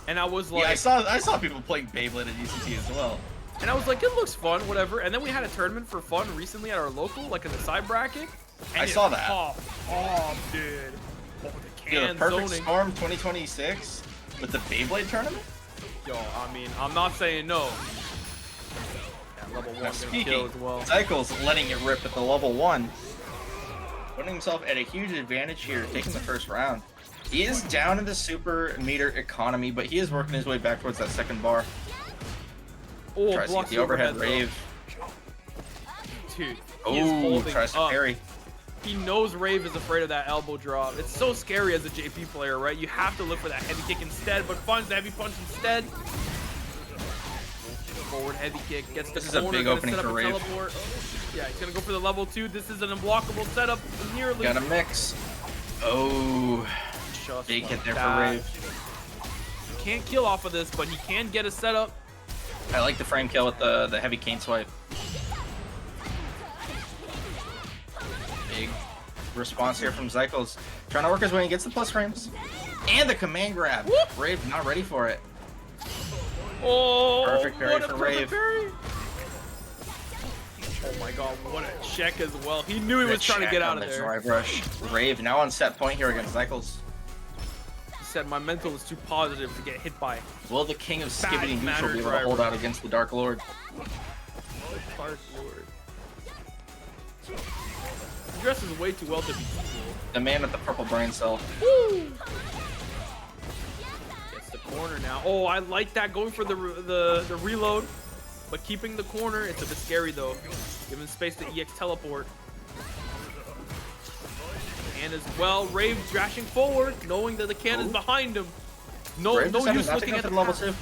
and I was like, yeah, I saw people playing Beyblade at ECT as well. And I was like, it looks fun, whatever. And then we had a tournament for fun recently at our local, like in the side bracket. I saw that. Oh, dude. Oh, the can yeah, the Perfect zoning. Storm 2026 with the Beyblade tournament? Yo, I mean, I'm not saying no. Yeah, level 1 gonna kill as well. Cycles letting it rip at the level 1. Putting himself at a huge advantage here, taking the first round. He is down in the super meter economy, but he is working his way back towards that second bar. Oh, tries to get the overhead Rave. Dude, oh, tries to parry. He knows Rave is afraid of that elbow drop. It's so scary as a JP player, right? You have to look for that heavy kick instead, but finds the heavy punch instead. Forward heavy kick, gets the corner. This is a big opening for Rave. Teleport. Yeah, he's gonna go for the level 2. This is an unblockable setup, nearly. Got a mix. Oh, just big like hit there that. for Rave. Can't kill off of this, but he can get a setup. I like the frame kill with the heavy cane swipe. Big response here from Cycles. Trying to work his way and gets the plus frames. And the command grab. Whoop. Rave not ready for it. Oh, perfect parry for Rave. Parry. Oh my god, what a check as well. He knew he was trying to get out of there. Drive rush. Rave now on set point here against Cycles. Said my mental is too positive to get hit by. Will the king of skibbity neutral be able to hold out against the Dark Lord? The Dark Lord. He dresses way too well to be evil. The man with the purple brain cell. Woo! Gets the corner now. Oh, I like that, going for the reload, but keeping the corner. It's a bit scary though. Giving space to EX teleport. And as well, Rave dashing forward, knowing that the can is behind him. No use looking at the level 2.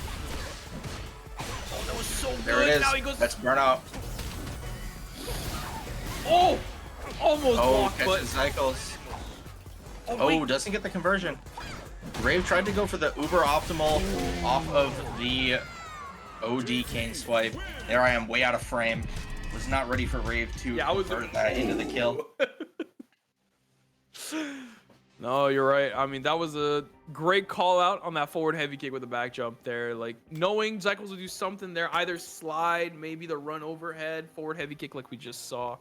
Oh, that was so good. There it is. Now he goes. That's burnout. Oh, almost blocked, but Cycles. Oh, doesn't get the conversion. Rave tried to go for the uber optimal off of the OD cane swipe. There I am, way out of frame. Was not ready for Rave to convert that into the kill. No, you're right. I mean, that was a great call out on that forward heavy kick with the back jump there. Like, knowing Cycles would do something there, either slide, maybe the run overhead, forward heavy kick like we just saw,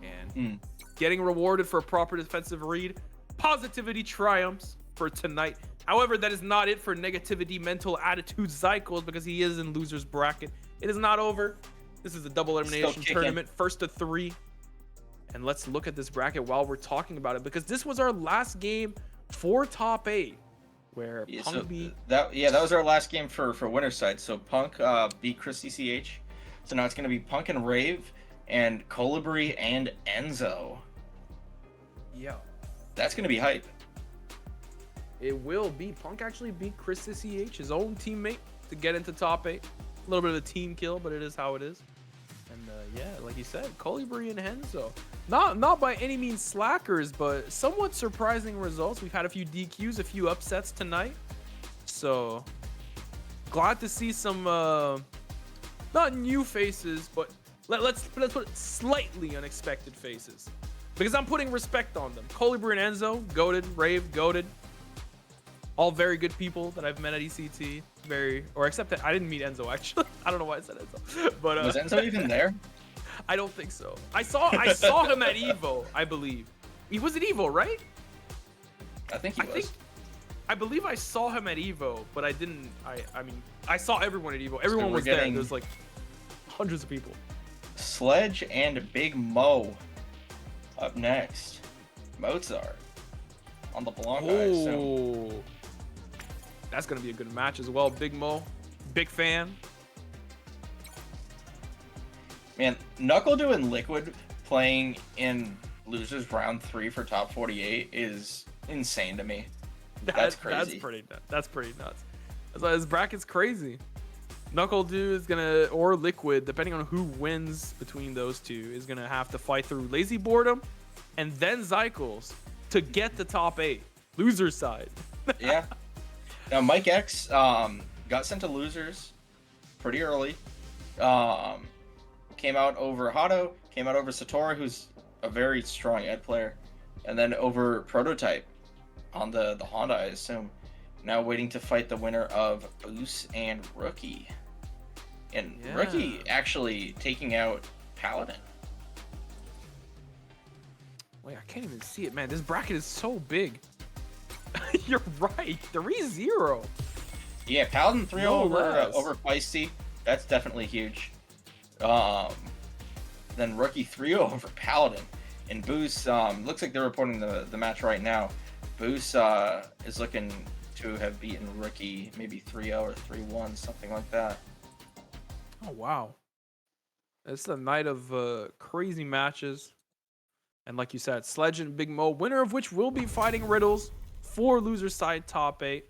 and getting rewarded for a proper defensive read. Positivity triumphs for tonight. However, that is not it for negativity mental attitude Cycles, because he is in loser's bracket. It is not over. This is a double elimination tournament, first to 3. And let's look at this bracket while we're talking about it, because this was our last game for top 8, where Yeah, Punk so beat. that was our last game for winner's side. So Punk beat Chris CCH. So now it's gonna be Punk and Rave and Colibri and Enzo. Yeah, That's gonna be hype. it will be. Punk actually beat Chris CCH, his own teammate, to get into top 8. A little bit of a team kill, but it is how it is. And yeah, like you said, Colibri and Enzo. Not by any means slackers, but somewhat surprising results. We've had a few DQs, a few upsets tonight. So glad to see some not new faces, but let's put it slightly unexpected faces. Because I'm putting respect on them. Colibri and Enzo, goated, Rave, goated. All very good people that I've met at ECT. Except that I didn't meet Enzo actually. I don't know why I said Enzo. But Was Enzo even there? I don't think so. I saw him at Evo, I believe. He was at Evo, right? I think he was. I believe I saw him at Evo, but I didn't. I mean, I saw everyone at Evo. Everyone was there. There's like hundreds of people. Sledge and Big Mo up next. Mozart on the Blanca, I assume. Oh, that's gonna be a good match as well. Big Mo, big fan. Man, NuckleDu and Liquid playing in losers round 3 for top 48 is insane to me. That's crazy. That's pretty nuts. That's why this bracket's crazy. NuckleDu is gonna, or Liquid, depending on who wins between those two, is gonna have to fight through Lazy Boredom and then Zycles to get the top 8. Loser side. Yeah. Now Mike X got sent to losers pretty early. Came out over Hato, came out over Satora, who's a very strong Ed player, and then over Prototype on the Honda, I assume. Now waiting to fight the winner of Boos and Rookie. And Yeah. Rookie actually taking out Paladin. Wait, I can't even see it, man. This bracket is so big. You're right. 3-0. Yeah, Paladin 3 No over less. over Feisty. That's definitely huge. Then Rookie 3 over Paladin. And Boos, looks like they're reporting the match right now. Boos is looking to have beaten Rookie maybe 3-0 or 3-1, something like that. Oh, wow. It's a night of crazy matches. And like you said, Sledge and Big Mo, winner of which will be fighting Riddles for loser side top 8.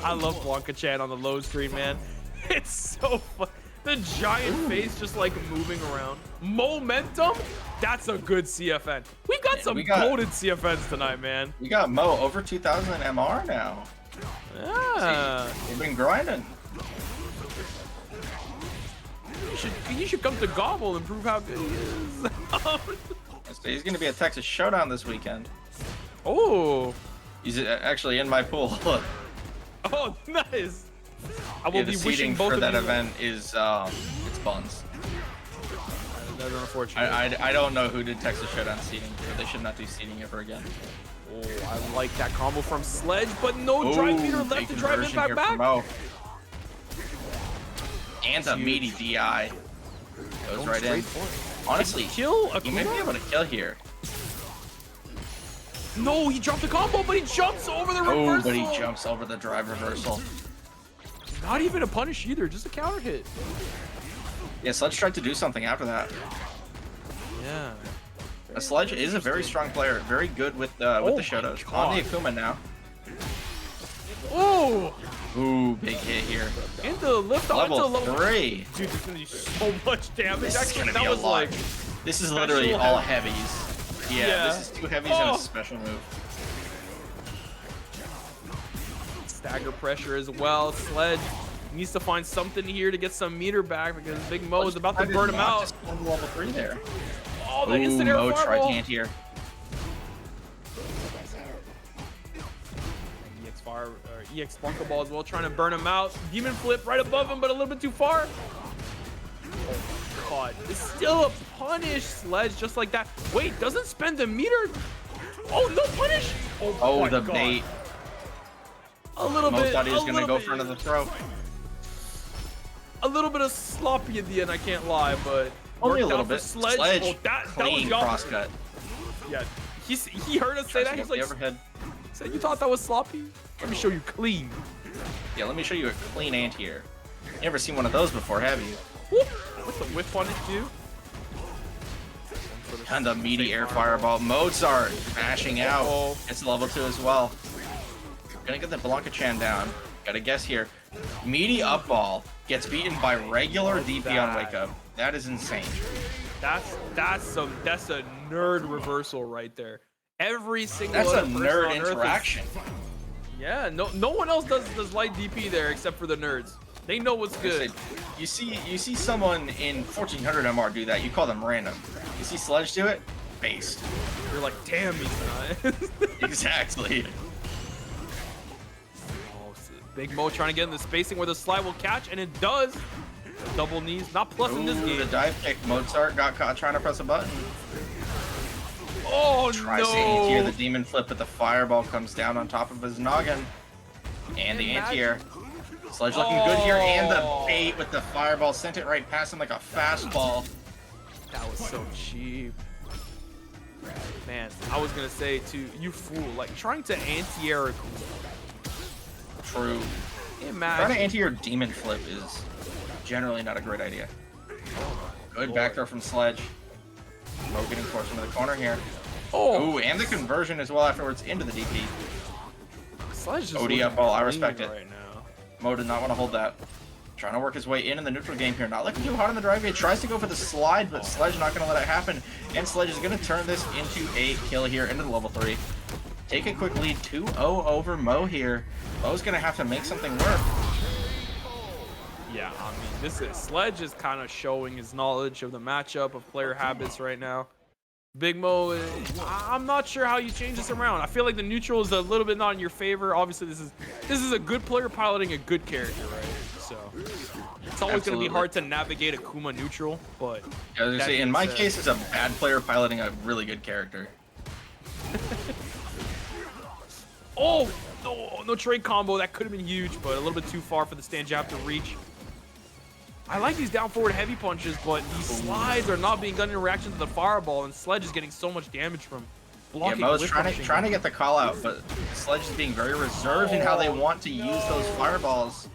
I love Blanca Chan on the low stream, man. It's so fun. The giant face just like moving around. Momentum? That's a good CFN. We've got some golden CFNs tonight, man. We got Mo over 2,000 MR now. Yeah. See, we've been grinding. You should come to Gobble and prove how good he is. So he's going to be at Texas Showdown this weekend. Oh. He's actually in my pool. Oh, nice. I will The be seating wishing both for of that you. event is it's buns. That's unfortunate. I don't know who did Texas Showdown seating, but they should not do seating ever again. Oh, I like that combo from Sledge, but no drive meter left big to drive conversion it here back. for Mo. And a meaty DI. Goes right in. Honestly, Kill a he may be able to kill here. No, he dropped the combo, but he jumps over the reversal. Oh, but he jumps over the drive reversal. Not even a punish either, just a counter hit. Yeah, Sledge tried to do something after that. Yeah. Sledge is a very strong player, very good with the Shotos. On the Akuma now. Oh! Ooh, big hit here. Into lift on Level into 3. Dude, this is gonna do so much damage. This is Actually, gonna that be a was lot. like This is literally special all heavy. heavies. Yeah, Yeah. this is 2 heavies and a special move. stagger pressure as well. Sledge needs to find something here to get some meter back because Big Mo is about to burn him out. Just on level 3 there. Oh, the instant air Mo tried fireball. hand here. EX fire or EX Bunker Ball as well, trying to burn him out. Demon flip right above him, but a little bit too far. Oh god, it's still a punish. Sledge just like that. Wait, doesn't spend the meter. Oh, no punish. Oh, my the God. bait. A little Mo bit. thought he was a going to little go bit- for another throw. A little bit of sloppy at the end, I can't lie, but Only a Worked little out for bit. Sledge. Oh, that was clean the cross opposite. cut. Yeah, he heard us say that. He's like, overhead. said, you thought that was sloppy? Let me show you clean. Yeah, let me show you a clean anti-air. You never seen one of those before, have you? Whoop. What's the whiff on it, dude? And the meaty air fireball. Mozart mashing out. It's level 2 as well. Gonna get the Blanca-chan down. Gotta guess here. Meaty up ball gets beaten by regular DP on wake up. That is insane. That's a nerd reversal right there. Every single That's a other person nerd on Earth interaction. Yeah, no one else does light DP there except for the nerds. They know what's good. You see someone in 1400 MR do that, you call them random. You see Sledge do it, based. You're like, damn, he's not. Exactly. Oh, Big Mo trying to get in the spacing where the slide will catch, and it does. Double knees, not plus in this Ooh, game. the dive kick. Mozart got caught trying to press a button. Oh Tries to anti-air the no! demon flip, but the fireball comes down on top of his noggin. And the anti-air. Sledge looking good here, and the bait with the fireball sent it right past him like a fastball. That was so cheap. Man, I was gonna say too, you fool, like trying to anti-air a True. imagine. Trying to anti-air demon flip is generally not a great idea. Good back throw from Sledge. Mo getting forced into the corner here. Oh, Ooh, and the conversion as well afterwards into the DP. Sledge just OD looking up ball, I clean respect it. right now. Mo did not want to hold that. Trying to work his way in the neutral game here. Not looking too hard on the drive gate. Tries to go for the slide, but Sledge not going to let it happen. And Sledge is going to turn this into a kill here into the level 3. Take a quick lead, 2-0 over Mo here. Mo's going to have to make something work. Yeah, I mean, Sledge is kind of showing his knowledge of the matchup of player habits right now. Big Mo, I'm not sure how you change this around. I feel like the neutral is a little bit not in your favor. Obviously, this is a good player piloting a good character, right? So it's always going to be hard to navigate a Kuma neutral, but I was gonna say, in my case, it's a bad player piloting a really good character. Oh, no trade combo. That could have been huge, but a little bit too far for the stand jab to reach. I like these down forward heavy punches, but these slides are not being done in reaction to the fireball, and Sledge is getting so much damage from blocking. Yeah, Mo's trying to get the call out, but Sledge is being very reserved in how they want to use those fireballs.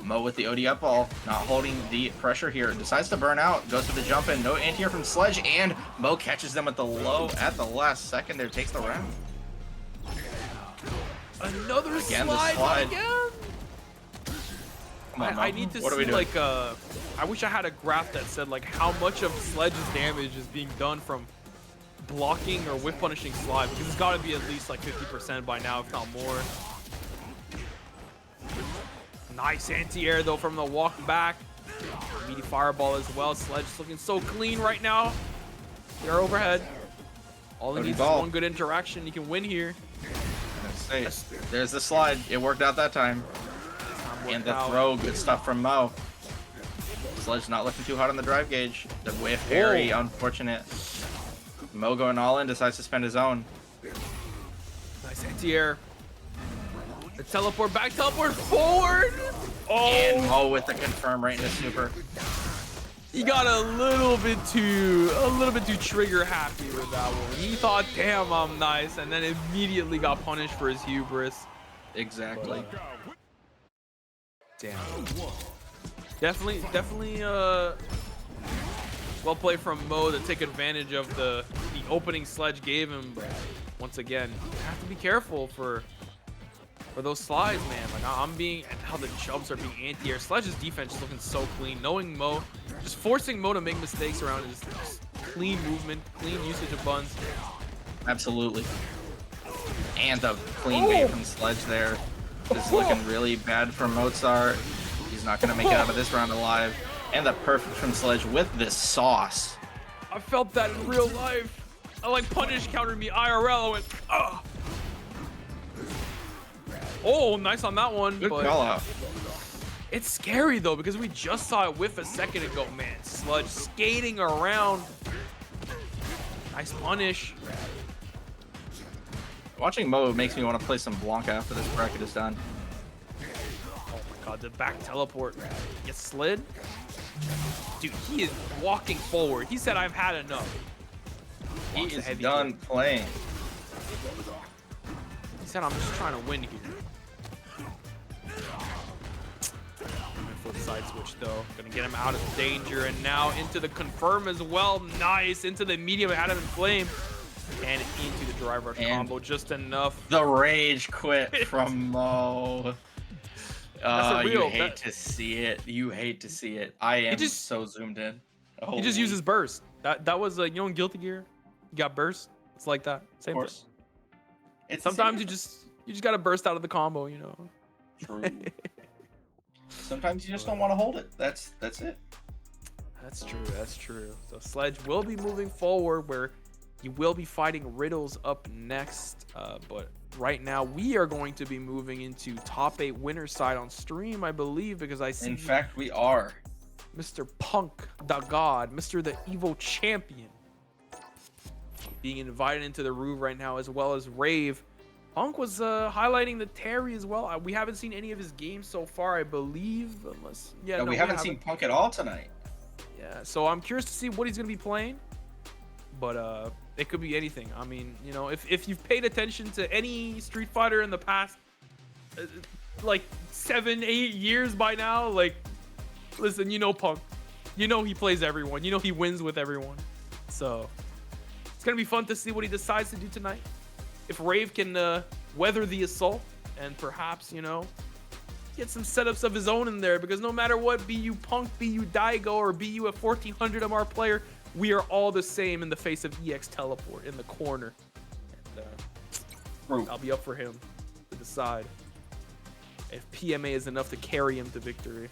Mo with the OD up ball, not holding the pressure here. Decides to burn out, goes for the jump in. No anti-air from Sledge, and Mo catches them at the low at the last second there. Takes the round. Another Again, slide. the slide. Again. Come on, Mo. I need to What are we see doing? like I wish I had a graph that said like how much of Sledge's damage is being done from blocking or whip punishing slide, because it's got to be at least like 50% by now, if not more. Nice anti-air though from the walk back. Meaty fireball as well. Sledge is looking so clean right now. They're overhead. All he needs is one good interaction. He can win here. There's the slide. It worked out that time. And the throw, good stuff from Mo. Sledge not looking too hot on the drive gauge. The whiff, very unfortunate. Mo going all in, decides to spend his own. Nice anti-air. The teleport back, teleport forward. Oh, And Mo with the confirm right into super. he got a little bit too trigger happy with that one. He thought, damn, I'm nice, and then immediately got punished for his hubris. Exactly. Damn. Definitely well played from Mo to take advantage of the opening Sledge gave him, but once again, you have to be careful for those slides, man. Like I'm being, and how the jumps are being anti-air. Sledge's defense is looking so clean. Knowing Mo, just forcing Mo to make mistakes around his clean movement, clean usage of buns. Absolutely. And the clean bait from Sledge there. This is looking really bad for Mozart. He's not going to make it out of this round alive. And the perfect from Sledge with this sauce. I felt that in real life. I like punish countered me IRL. I went, ugh. Oh, nice on that one. Good but call out. it's scary though, because we just saw it whiff a second ago. Man, Sledge skating around. Nice punish. Watching Mo makes me want to play some Blanca after this bracket is done. Oh my god, the back teleport. Get slid. Dude, he is walking forward. He said, I've had enough. He Walks a is heavy done kick. playing. He said, I'm just trying to win here. Flip side switch though. Gonna get him out of danger, and now into the confirm as well. Nice. Into the medium, had him in flame. And into the drive rush combo, just enough. The rage quit from Mo. You hate to see it. You hate to see it. I am so zoomed in. He just uses burst. That was you know in Guilty Gear, you got burst. It's like that. Same thing. It's sometimes you just gotta burst out of the combo, you know. True. Sometimes you just don't want to hold it. That's it. That's true. That's true. So Sledge will be moving forward, where he will be fighting Riddles up next. But right now we are going to be moving into top 8 winner side on stream, I believe, because I see. In fact, we are. Mr. Punk, the God, Mr. the Evo Champion, being invited into the room right now, as well as Rave. Punk was highlighting the Terry as well. We haven't seen any of his games so far, I believe, unless no, we haven't seen Punk at all tonight. Yeah, so I'm curious to see what he's gonna be playing, but it could be anything. I mean, you know, if you've paid attention to any Street Fighter in the past, like 7-8 years by now, like, listen, you know Punk, you know he plays everyone, you know he wins with everyone, so it's gonna be fun to see what he decides to do tonight. If Rave can weather the assault and perhaps, you know, get some setups of his own in there, because no matter what, be you Punk, be you Daigo, or be you a 1400 MR player, we are all the same in the face of EX Teleport in the corner. And, I'll be up for him to decide if PMA is enough to carry him to victory.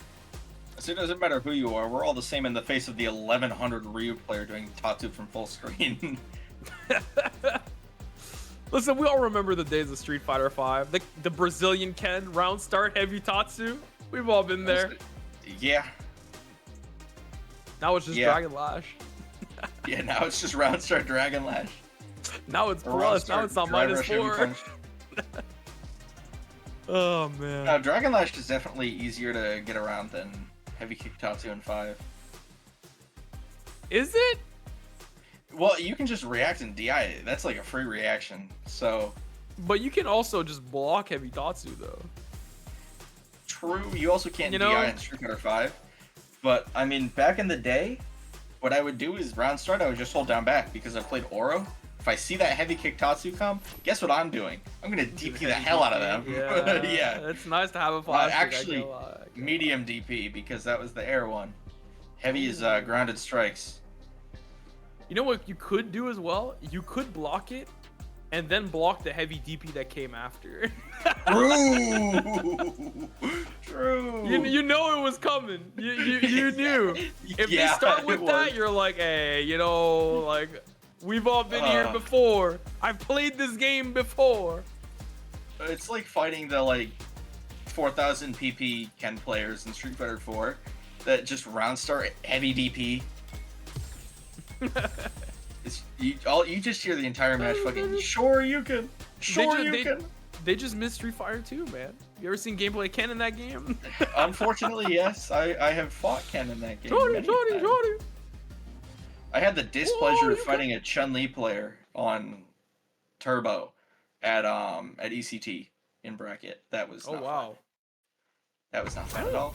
So it doesn't matter who you are, we're all the same in the face of the 1100 Ryu player doing Tatsu from full screen. Listen, we all remember the days of Street Fighter V. The Brazilian Ken, round start, heavy Tatsu. We've all been there. Yeah. Now it's just Dragon Lash. Yeah, now it's just round start Dragon Lash. Now it's plus. Now it's on -4. Oh, man. Now, Dragon Lash is definitely easier to get around than heavy kick Tatsu in 5. Is it? Well, you can just react in DI. That's like a free reaction. So. But you can also just block heavy Tatsu though. True. You also can't DI in Street Fighter 5. But I mean, back in the day, what I would do is round start. I would just hold down back because I played Oro. If I see that heavy kick Tatsu come, guess what I'm doing? I'm gonna DP the hell out of them. Yeah. Yeah. It's nice to have a flash. Actually, medium DP because that was the air one. Heavy is grounded strikes. You know what you could do as well? You could block it and then block the heavy DP that came after. True. True. You know it was coming. You knew. If they start with that, you're like, hey, you know, like, we've all been here before. I've played this game before. It's like fighting the like 4000 PP Ken players in Street Fighter 4 that just round start heavy DP. You just hear the entire match fucking sure you can. They just missed Street Fighter 2, man. You ever seen gameplay Ken in that game? Unfortunately, yes. I have fought Ken in that game. Jordy. I had the displeasure of fighting a Chun-Li player on Turbo at ECT in bracket. That was not fun. That was not fun at all.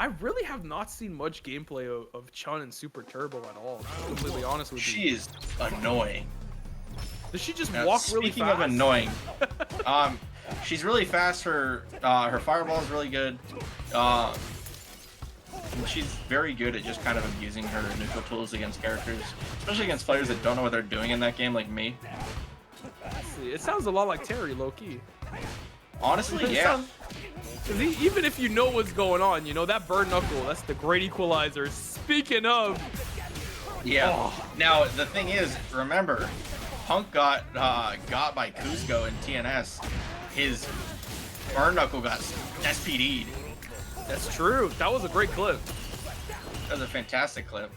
I really have not seen much gameplay of Chun in Super Turbo at all. To be completely honest with you. She is annoying. Does she just walk really fast? Speaking of annoying, she's really fast. Her fireball is really good. She's very good at just kind of abusing her neutral tools against characters, especially against players that don't know what they're doing in that game, like me. It sounds a lot like Terry, low key. Honestly, yeah. Even if you know what's going on, you know, that burn knuckle, that's the great equalizer. Speaking of. Yeah. Oh. Now, the thing is, remember, Punk got by Cusco in TNS. His burn knuckle got SPD'd. That's true. That was a great clip. That was a fantastic clip.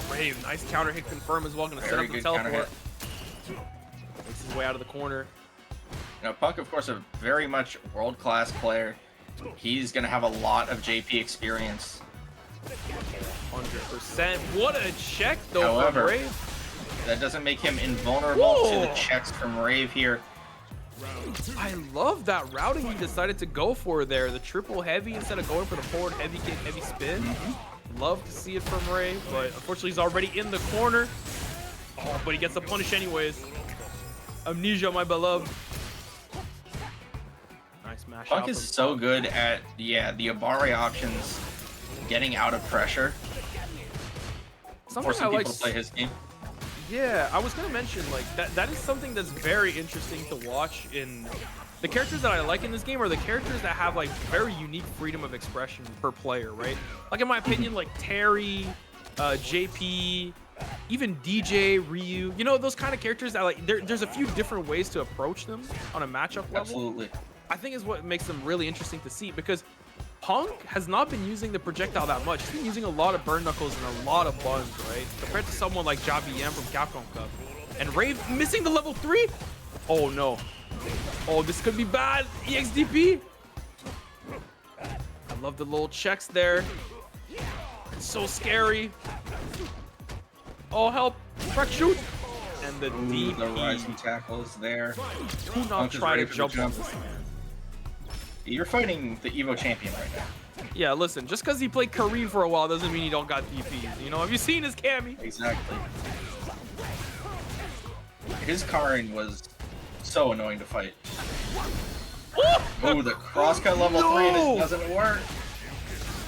Brave, nice counter hit confirm as well. Gonna set up the teleport. Makes his way out of the corner. Now, Punk, of course, a very much world-class player. He's going to have a lot of JP experience. 100%. What a check, though, However, from Rave. that doesn't make him invulnerable to the checks from Rave here. I love that routing he decided to go for there. The triple heavy instead of going for the forward heavy kick, heavy spin. Love to see it from Rave, but unfortunately he's already in the corner. Oh, but he gets the punish anyways. Amnesia, my beloved. Nice mash. Punk is so good at, the Abare options, getting out of pressure. Forcing people to play his game. Yeah, I was gonna mention like that is something that's very interesting to watch in the characters that I like in this game are the characters that have like very unique freedom of expression per player, right? Like in my opinion, like Terry, JP, even DJ, Ryu, you know, those kind of characters that like there's a few different ways to approach them on a matchup level. Absolutely. I think is what makes them really interesting to see because Punk has not been using the projectile that much. He's been using a lot of burn knuckles and a lot of buns, right? Compared to someone like JBM from Capcom Cup. And Rave missing the level 3? Oh no. Oh, this could be bad. EXDP. I love the little checks there. It's so scary. Oh, help. Crack shoot. And the DP. The rising tackle is there. Do not try to jump on this man. You're fighting the Evo champion right now. Yeah, listen, just because he played Kareem for a while doesn't mean he don't got DPs. You know, have you seen his Cammy? Exactly. His Kareem was so annoying to fight. Oh, the crosscut level 3 and it doesn't work.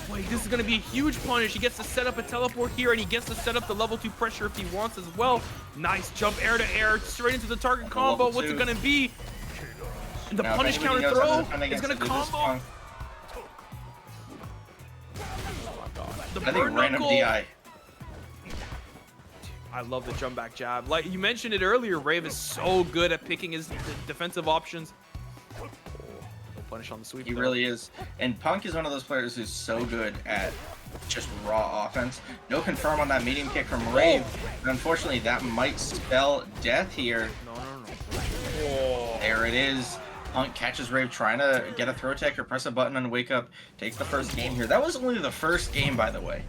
Wait, this is going to be a huge punish. He gets to set up a teleport here, and he gets to set up the level 2 pressure if he wants as well. Nice jump, air to air, straight into the target combo. What's it going to be? And the now, punish counter throw is going to combo. Oh my god. The I think random DI. I love the jump back jab. Like you mentioned it earlier, Rave is so good at picking his defensive options. Oh, no punish on the sweep. He really is. And Punk is one of those players who's so good at just raw offense. No confirm on that medium kick from Rave. But unfortunately, that might spell death here. No. Oh. There it is. Punk catches Rave trying to get a throw tech or press a button on wake up. Takes the first game here. That was only the first game, by the way.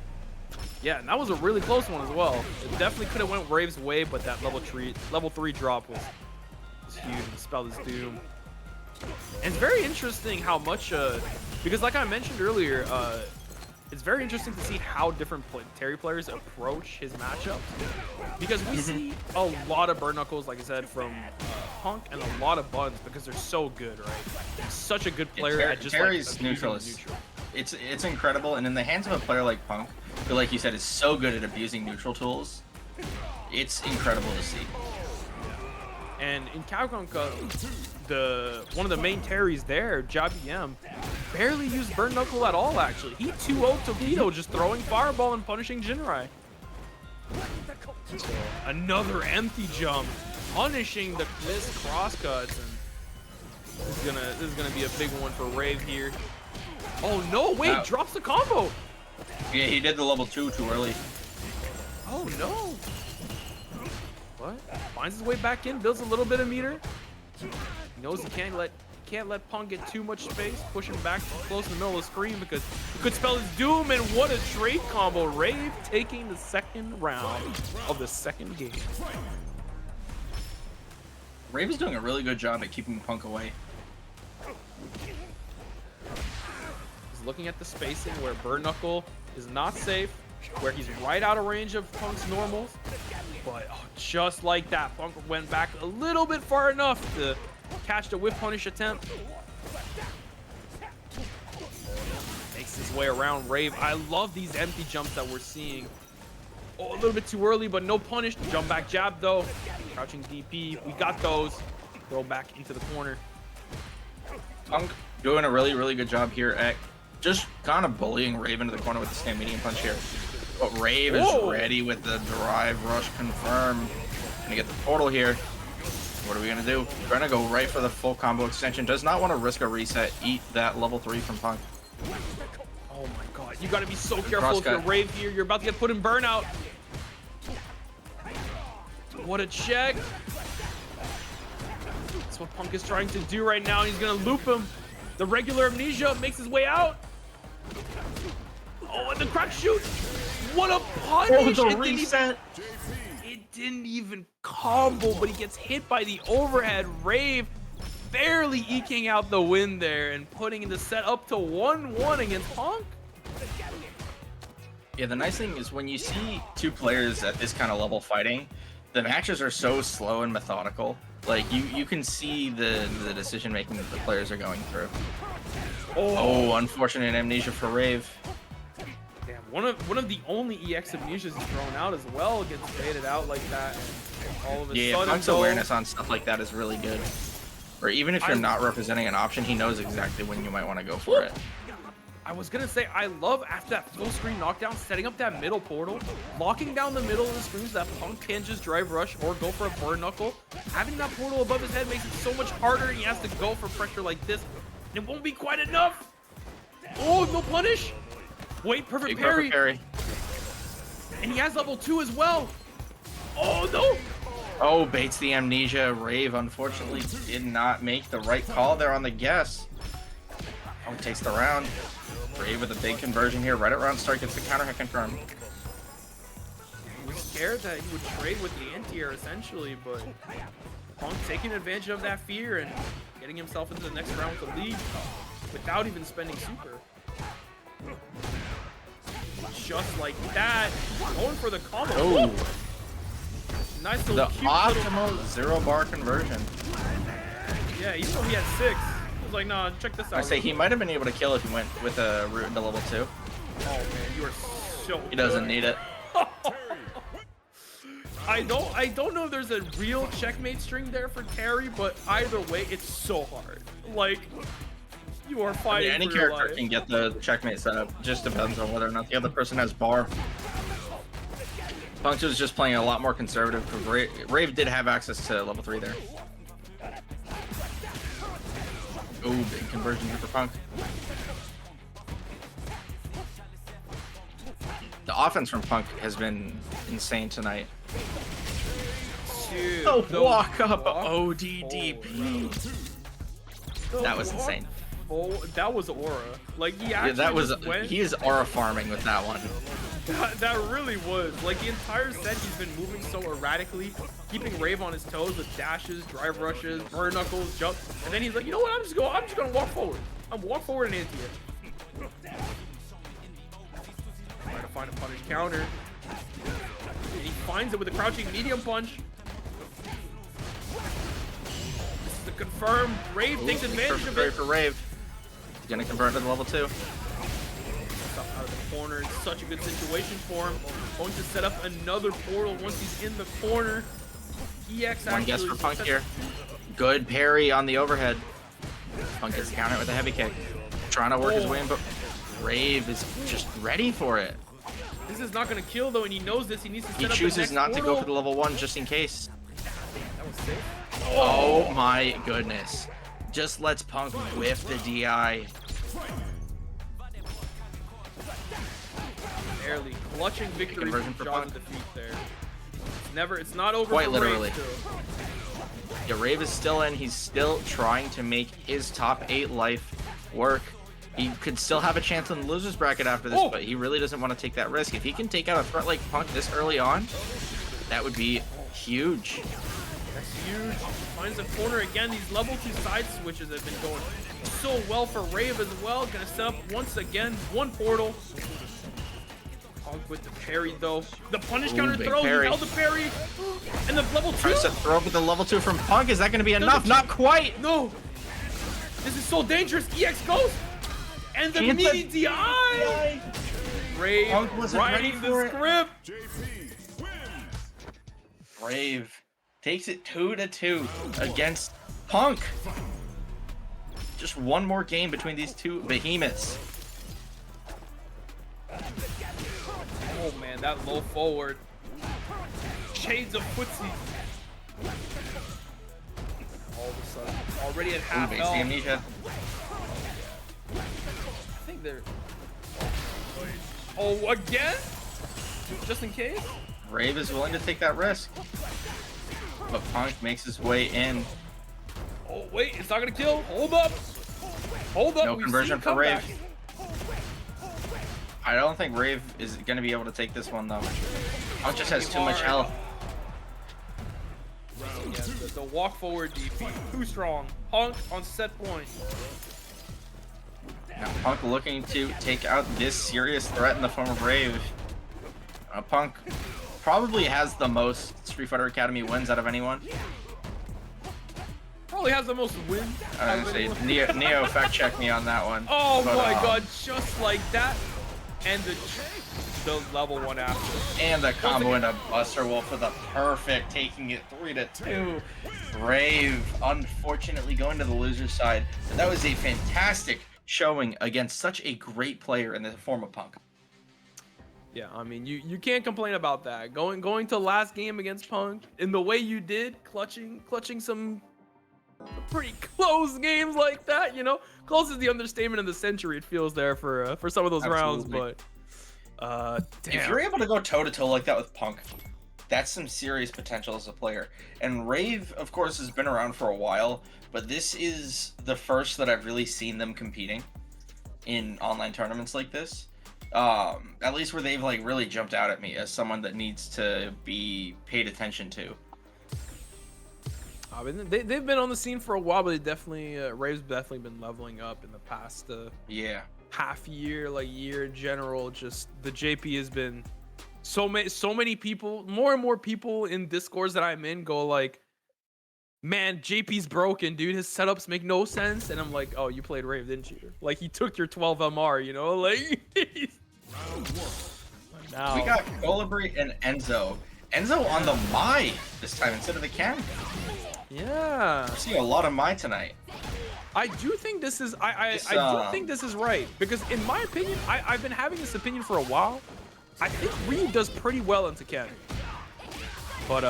Yeah, and that was a really close one as well. It definitely could have went Rave's way, but that level 3 drop was huge and spelled his doom. And it's very interesting how much, because like I mentioned earlier, it's very interesting to see how different Terry players approach his matchups. Because we see a lot of burn knuckles, like I said, from Punk and a lot of buns because they're so good, right? He's such a good player at just Terry's like neutral. It's incredible, and in the hands of a player like Punk, who, like you said, is so good at abusing neutral tools, it's incredible to see. And in Capcom Cup, one of the main Terrys there, JBM, barely used burn knuckle at all. Actually, he 2-0'd Torpedo, just throwing fireball and punishing Jinrai. So, another empty jump, punishing the missed crosscuts, and this is gonna be a big one for Rave here. Oh no! Wait, drops the combo. Yeah, he did the level 2 too early. Oh no! What? Finds his way back in, builds a little bit of meter. He knows he can't let Punk get too much space, push him back close in the middle of the screen because it could spell his doom. And what a trade combo! Rave taking the second round of the second game. Rave is doing a really good job at keeping Punk away. He's looking at the spacing where Burn Knuckle is not safe, where he's right out of range of Punk's normals. But just like that, Punk went back a little bit far enough to catch the whiff punish attempt. Makes his way around Rave. I love these empty jumps that we're seeing. Oh, a little bit too early, but no punish. Jump back jab though. Crouching DP. We got those. Throw back into the corner. Punk doing a really good job here at just kind of bullying Rave into the corner with the stand medium punch here. But Rave is ready with the drive rush confirm. Gonna get the portal here. What are we gonna do? We're gonna go right for the full combo extension. Does not want to risk a reset. Eat that level 3 from Punk. Oh my god, you gotta be so careful if you're Rave here. You're about to get put in burnout. What a check. That's what Punk is trying to do right now. He's gonna loop him. The regular amnesia makes his way out. Oh, and the crack shoot. What a punish. Oh, the It didn't reset. It didn't even combo, but he gets hit by the overhead. Rave barely eking out the win there and putting the set up to 1-1 against Punk. Yeah, the nice thing is when you see two players at this kind of level fighting, the matches are so slow and methodical. Like you can see the decision making that the players are going through. Oh, unfortunate amnesia for Rave. Damn, one of the only EX amnesias is thrown out as well, gets faded out like that. And all of a sudden, Punk's awareness on stuff like that is really good. Or even if you're not representing an option, he knows exactly when you might want to go for it. I was gonna say, I love after that full screen knockdown, setting up that middle portal, locking down the middle of the screen so that Punk can just drive rush or go for a burn knuckle. Having that portal above his head makes it so much harder, and he has to go for pressure like this. And it won't be quite enough. Oh, no punish. Wait, perfect parry. And he has level 2 as well. Oh, no. Oh, baits the amnesia. Rave, unfortunately, did not make the right call there on the guess. Oh, takes the round. Rave with a big conversion here. Right at round start gets the counter hit confirmed. He was scared that he would trade with the anti-air essentially, but Punk taking advantage of that fear and getting himself into the next round with the lead without even spending super. Just like that, going for the combo. Oh, nice the little cute optimal little... 0-bar conversion. Yeah, even though he had 6, he was like, nah, check this out. I say he might have been able to kill if he went with a route into level 2. Oh man, you are so He doesn't need it. I don't know if there's a real checkmate string there for Terry, but either way, it's so hard. Like, you are fighting any for your character life. can get the checkmate setup. Just depends on whether or not the other person has bar. Punk was just playing a lot more conservative because Rave did have access to level 3 there. Oh, big conversion here for Punk. The offense from Punk has been insane tonight. Dude, The walk up ODDP. That was insane. Oh, that was aura. Like he actually He is aura farming with that one. That really was. Like the entire set, he's been moving so erratically, keeping Rave on his toes with dashes, drive rushes, burn knuckles, jump, and then he's like, you know what? I'm just gonna walk forward. I'm walk forward and anti-air. Trying to find a punish counter. And he finds it with a crouching medium punch. This is the confirmed. Rave takes advantage of it. For Rave. He's gonna convert to level 2. Out of the corner. It's such a good situation for him. Going to set up another portal once he's in the corner. EX One guess for Punk here. Good parry on the overhead. Punk gets the counter with a heavy kick. Trying to work his way in, but Rave is just ready for it. This is not going to kill though, and he knows this. He needs to set He up the chooses next not to portal. go for the level 1 just in case. That was safe. Oh my goodness. Just lets Punk whiff the DI. Barely clutching victory Conversion from for Jaws Punk. of defeat there. It's not over Quite for literally. Rave still. Yeah, Rave is still in. He's still trying to make his top 8 life work. He could still have a chance in the loser's bracket after this, but he really doesn't want to take that risk. If he can take out a threat like Punk this early on, that would be huge. That's huge. Finds the corner again. These level 2 side switches have been going so well for Rave as well. Gonna set up once again one portal. Punk with the parry though. The punish counter big throw. parry. He held the parry. And the level 2. Tries to throw up with the level 2 from Punk. Is that going to be enough? Not quite. No. This is so dangerous. EX goes. And the Can't mini DI. Rave Punk wasn't ready writing for the it. script. Brave takes it 2-2 against Punk. Just one more game between these two behemoths. Oh man, that low forward. Shades of footsie. All of a sudden, already at half Baits the health. amnesia. I think they're. Oh, again? Just in case? Rave is willing to take that risk. But Punk makes his way in. Oh, wait, it's not gonna kill. Hold up. Hold up. No We've conversion seen for Rave. comebacks. I don't think Rave is going to be able to take this one, though. Punk just has too much health. Yeah, the walk forward DP, too strong. Punk on set point. Now, Punk looking to take out this serious threat in the form of Rave. Punk probably has the most Street Fighter Academy wins out of anyone. Probably has the most wins. I was gonna say, Neo fact check me on that one. Oh but, my god, just like that. And the level 1 after. And the combo into Buster Wolf for the perfect, taking it 3-2. Rave, unfortunately, going to the loser's side. But that was a fantastic showing against such a great player in the form of Punk. Yeah, I mean, you can't complain about that. Going to last game against Punk in the way you did, clutching some pretty close games like that, you know. Close is the understatement of the century. It feels there for some of those rounds, but damn. If you're able to go toe-to-toe like that with Punk, that's some serious potential as a player. And Rave, of course, has been around for a while, but this is the first that I've really seen them competing in online tournaments like this. At least where they've like really jumped out at me as someone that needs to be paid attention to. I mean, they've been on the scene for a while, but they definitely Rave's definitely been leveling up in the past half year, like year in general. Just the JP has been so many people, more and more people in Discords that I'm in go like, man, JP's broken, dude. His setups make no sense. And I'm like, oh, you played Rave, didn't you? Like, he took your 12 MR, you know? Like, now. We got Colibri and Enzo. Enzo on the Mai this time instead of the Cammy. Yeah. I see a lot of Mai tonight. I do think this is I do think this is right, because in my opinion, I've been having this opinion for a while. I think Ryu does pretty well into Cammy. But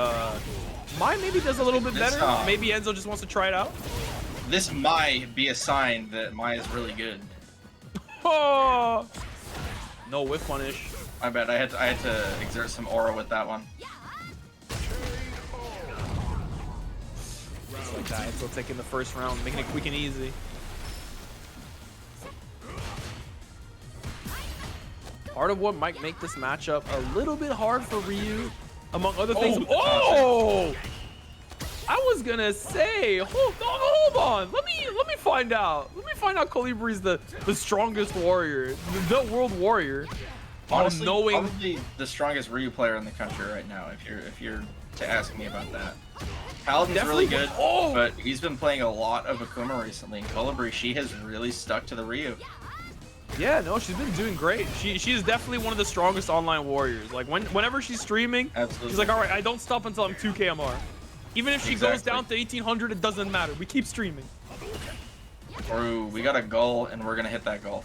Mai maybe does a little bit better. Maybe Enzo just wants to try it out. This might be a sign that Mai is really good. Oh! No whiff punish. I bet I had to exert some aura with that one. Just like that. Enzo taking the first round, making it quick and easy. Part of what might make this matchup a little bit hard for Ryu, among other things. Oh! I was gonna say, hold on. Let me find out. Let me find out Colibri's the strongest warrior, the world warrior. Honestly, knowing probably the strongest Ryu player in the country right now. If you're to ask me about that, Paladin's really good, but he's been playing a lot of Akuma recently. And Colibri, she has really stuck to the Ryu. Yeah, no, she's been doing great. She's definitely one of the strongest online warriors. Like whenever she's streaming, she's like, all right, I don't stop until I'm 2K MR. Even if she goes down to 1800, it doesn't matter. We keep streaming. Ooh, we got a goal, and we're gonna hit that goal.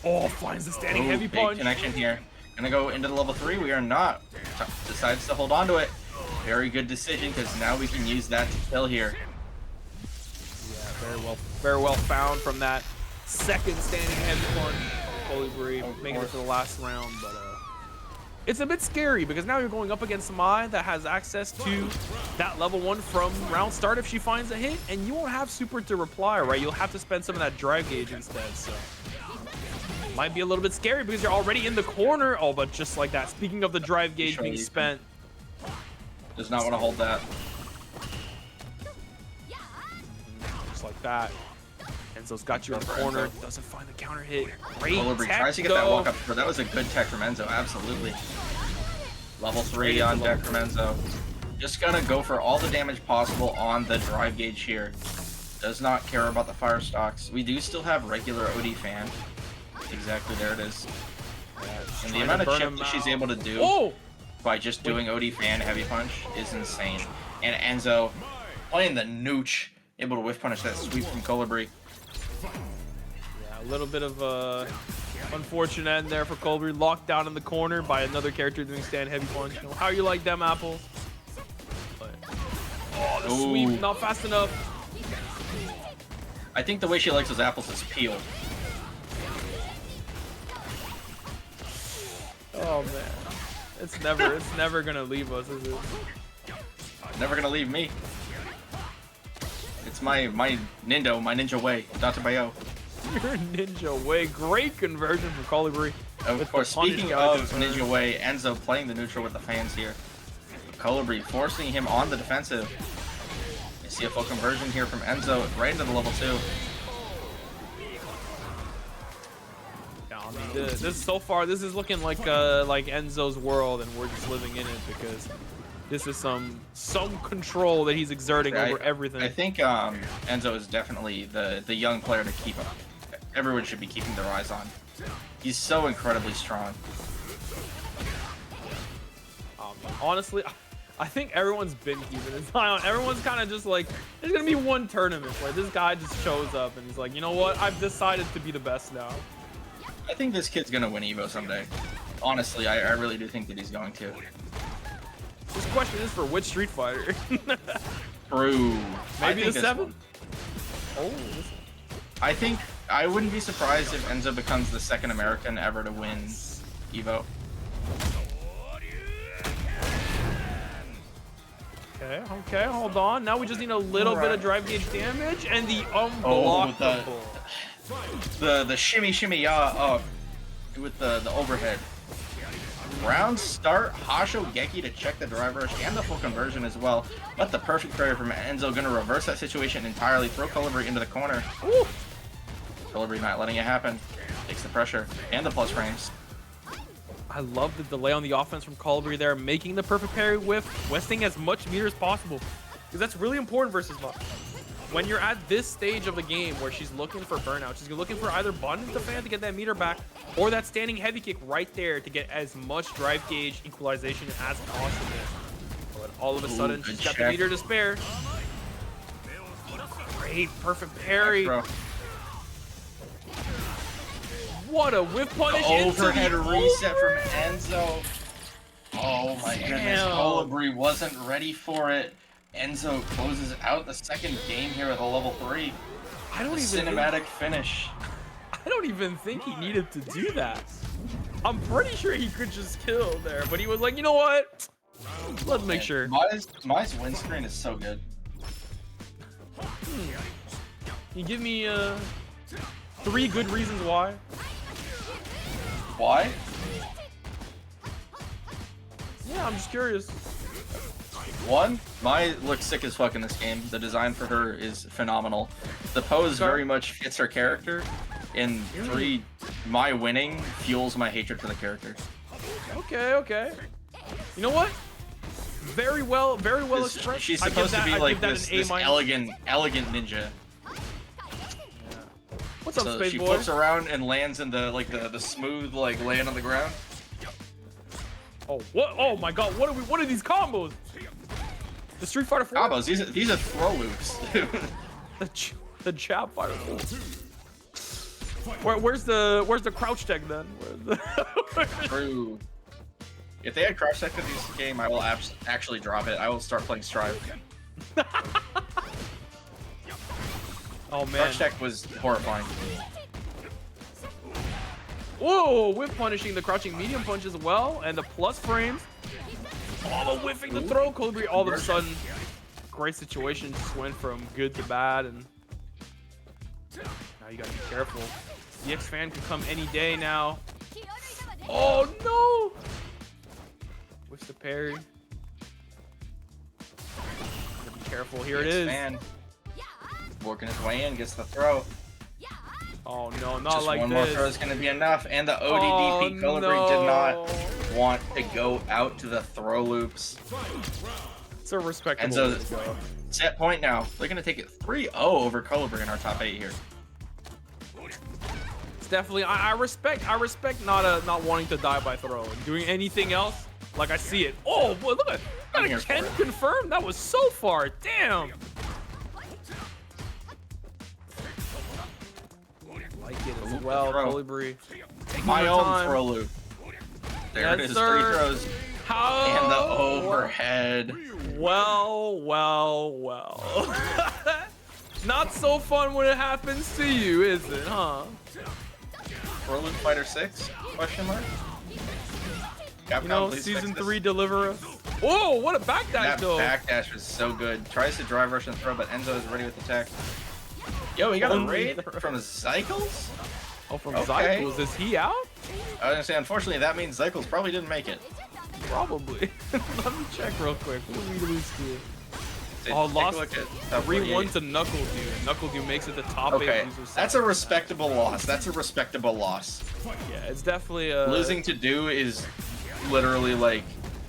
Oh, finds the standing heavy big punch. Connection here. Gonna go into the level 3. We are not. Decides to hold on to it. Very good decision, because now we can use that to kill here. Yeah, very well found from that second standing heavy punch. Colibri making it to the last round, but it's a bit scary because now you're going up against Mai that has access to that level 1 from round start if she finds a hit, and you won't have super to reply, right? You'll have to spend some of that drive gauge instead, so might be a little bit scary because you're already in the corner. Oh, but just like that, speaking of the drive gauge being spent, does not want to hold that. just like that. Enzo's got you in the corner, doesn't find the counter hit. Great Colibri tech, tries to get that walk up. That was a good tech from Enzo, absolutely. Level 3 on deck from Enzo. Just gonna go for all the damage possible on the drive gauge here. Does not care about the fire stocks. We do still have regular OD fan. Exactly, there it is. And the amount of chip that she's able to do by just doing OD fan heavy punch is insane. And Enzo playing the nooch, able to whiff punish that sweep from Colibri. Yeah, a little bit of unfortunate end there for Colibri, locked down in the corner by another character doing stand heavy punch. You know, how you like them apples? But, oh, the sweep not fast enough. I think the way she likes those apples is peeled. Oh man, it's never gonna leave us, is it? Never gonna leave me. It's my Nindo, my ninja way. Dr. Bayo. Your Ninja Way. Great conversion from Colibri. Of course, speaking of Ninja Way, Enzo playing the neutral with the fans here. Colibri forcing him on the defensive. You see a full conversion here from Enzo right into the level 2. Yeah, I mean, this so far, this is looking like Enzo's world, and we're just living in it because this is some control that he's exerting over everything. I think Enzo is definitely the young player to keep up. Everyone should be keeping their eyes on. He's so incredibly strong. Honestly, I think everyone's been keeping his eye on. Everyone's kind of just like, there's gonna be one tournament where this guy just shows up and he's like, you know what? I've decided to be the best now. I think this kid's gonna win Evo someday. Honestly, I really do think that he's going to. This question is for which Street Fighter? True. Maybe the 7th? Oh. I think I wouldn't be surprised if Enzo becomes the second American ever to win Evo. Okay, hold on. Now we just need a little bit of drive gauge damage and the unblockable. The shimmy yeah with the overhead. Round start, Hasho Geki to check the drive rush and the full conversion as well. But the perfect prayer from Enzo, gonna reverse that situation entirely, throw Colibri into the corner. Ooh. Colibri not letting it happen. Takes the pressure and the plus frames. I love the delay on the offense from Colibri there, making the perfect parry with wasting as much meter as possible. Because that's really important versus Mach. When you're at this stage of the game where she's looking for burnout, she's looking for either button to fan to get that meter back, or that standing heavy kick right there to get as much drive gauge equalization as possible. But all of a sudden, she's got the meter to spare. Great, perfect parry. What a whip punish into the overhead reset from Enzo. Oh my goodness, Colibri wasn't ready for it. Enzo closes out the second game here with a level 3. Cinematic finish. I don't even think he needed to do that. I'm pretty sure he could just kill there, but he was like, you know what? Let's make sure. Mai's win screen is so good. Can you give me 3 good reasons why? Why? Yeah, I'm just curious. 1, Mai looks sick as fuck in this game. The design for her is phenomenal. The pose very much fits her character. In 3, Mai winning fuels my hatred for the character. Okay. You know what? Very well expressed. She's supposed to be like this elegant ninja. What's up, Space She Boy? flips around and lands in the smooth land on the ground. Oh, what? Oh my God! What are these combos? The Street Fighter 4 combos. These are throw loops. the Chap Fighter 4. Where's the crouch tech then? True. If they had crouch tech in this game, I will actually drop it. I will start playing Strive. Oh man. Crouch tech was horrifying. Whoa! Whip punishing the crouching medium punch as well, and the plus frames. Oh, whiffing the throw, Colibri. All of a sudden, great situation. Just went from good to bad, and now you gotta be careful. The X fan could come any day now. Oh no! Whiffs the parry. Gotta be careful. Here it is. Fan working his way in, gets the throw. Oh no, not Just like one this. more throw is going to be enough, and the ODDP Colibri did not want to go out to the throw loops. It's a respectable. And so, set point now. They're going to take it 3-0 over Colibri in our top 8 here. It's definitely. I respect not wanting to die by throw. Doing anything else, like I see it. Oh boy, look at that! Ken confirmed. That was so far. Damn. Like it as well, Colibri. My own throw loop. There it is, 3 throws. And the overhead. Well. Not so fun when it happens to you, is it, huh? Throw loop fighter 6? Question mark? You know, season 3 deliver us. Whoa, what a backdash though. That backdash was so good. Tries to drive rush and throw, but Enzo is ready with the tech. Yo, he got a Only raid from Cycles? Oh, from Okay. Cycles. Is he out? I was gonna say, unfortunately, that means Cycles probably didn't make it. Probably. Let me check real quick. Who did we lose to? Oh, Take a lost look at top 3-1 48. to NuckleDu. NuckleDu makes it the top 8 Okay, loser side. that's a respectable loss. That's a respectable loss. Yeah, it's definitely a... Losing to Do is literally like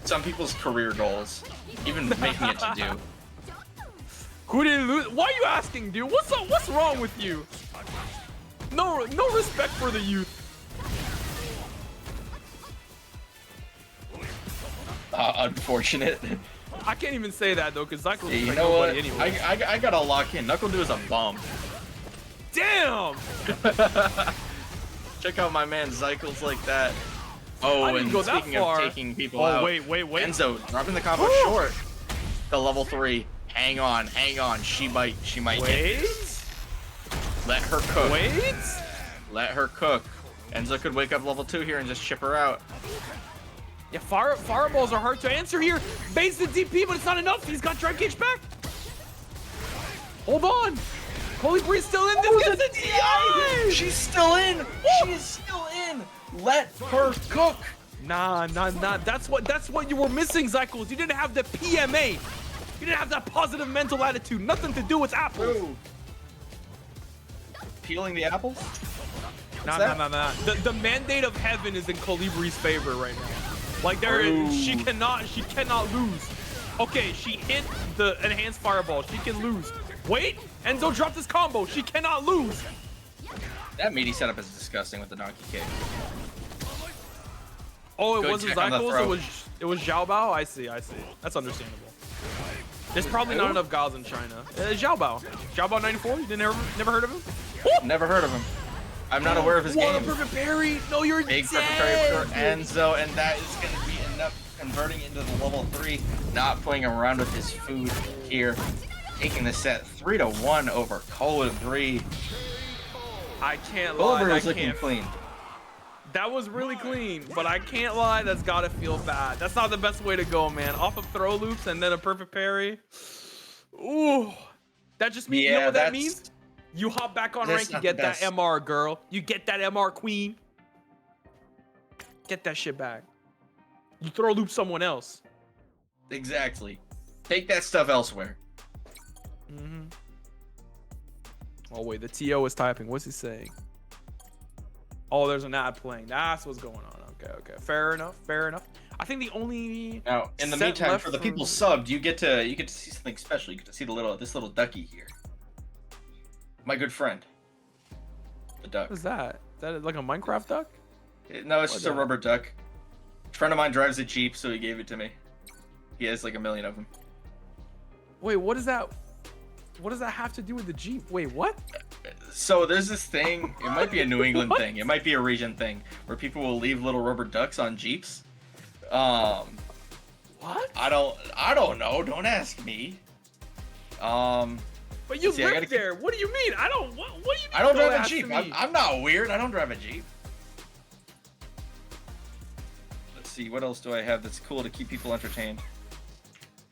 some people's career goals. Even making it to Do. Who didn't lose? Why are you asking, dude? What's up? What's wrong with you? No respect for the youth. Unfortunate. I can't even say that though, because Cycles Yeah, is you like know what? nobody anyway. I gotta lock in. NuckleDu is a bum. Damn! Check out my man Cycles like that. I Oh, didn't and go that speaking far. of taking people Oh, out, wait. Enzo dropping the combo short. The level 3. Hang on. She might get Wait. this. Let her cook. Wait. Let her cook. Enzo could wake up level 2 here and just chip her out. Yeah, fireballs are hard to answer here. Base the DP, but it's not enough. He's got Drive Cage back. Hold on. Colibre's still in. This gets the DI. She's still in. She's still in. Let her cook. Nah. That's what you were missing, Cycles. You didn't have the PMA. You didn't have that positive mental attitude. Nothing to do with apples. Ooh. Peeling the apples? Nah. The mandate of heaven is in Colibre's favor right now. Like Ooh. she cannot lose. Okay, she hit the enhanced fireball. She can lose. Wait, Enzo dropped his combo. She cannot lose. That meaty setup is disgusting with the donkey kick. Oh, it Good wasn't check on the Cycles. throw. It was Xiao Bao. I see. That's understandable. There's probably not enough Guiles in China. Xiao Bao 94. You never heard of him? Never heard of him. I'm not aware of his What a game. perfect parry! No, you're Big dead. perfect parry for Enzo, and that is going to be enough converting into the level 3. Not playing around with his food here. Taking the set 3-1 over Colibri. I can't lie. Colibri I was looking can't. clean. That was really clean, but I can't lie. That's gotta feel bad. That's not the best way to go, man. Off of throw loops and then a perfect parry. Ooh, that just means you know Yeah, what that that's- means? You hop back on that's rank, you not get the that best. MR, girl. You get that MR queen. Get that shit back. You throw loop someone else. Exactly. Take that stuff elsewhere. Oh wait, the TO is typing. What's he saying? Oh, there's an ad playing. That's what's going on. Okay. Fair enough. I think the only Now, in the set meantime, left for the for- people subbed, you get to see something special. You get to see this little ducky here. My good friend, the duck. What is that? Is that like a Minecraft duck? No, it's just a duck? rubber duck. A friend of mine drives a Jeep, so he gave it to me. He has like 1 million of them. Wait, what is that? What does that have to do with the Jeep? Wait, what? So there's this thing. It might be a New England What? thing. It might be a region thing where people will leave little rubber ducks on Jeeps. What? I don't know. Don't ask me. But you See, I gotta live keep- there. What do you mean? I don't. What do you mean? I don't drive a ask Jeep. me? I'm not weird. I don't drive a Jeep. Let's see. What else do I have that's cool to keep people entertained?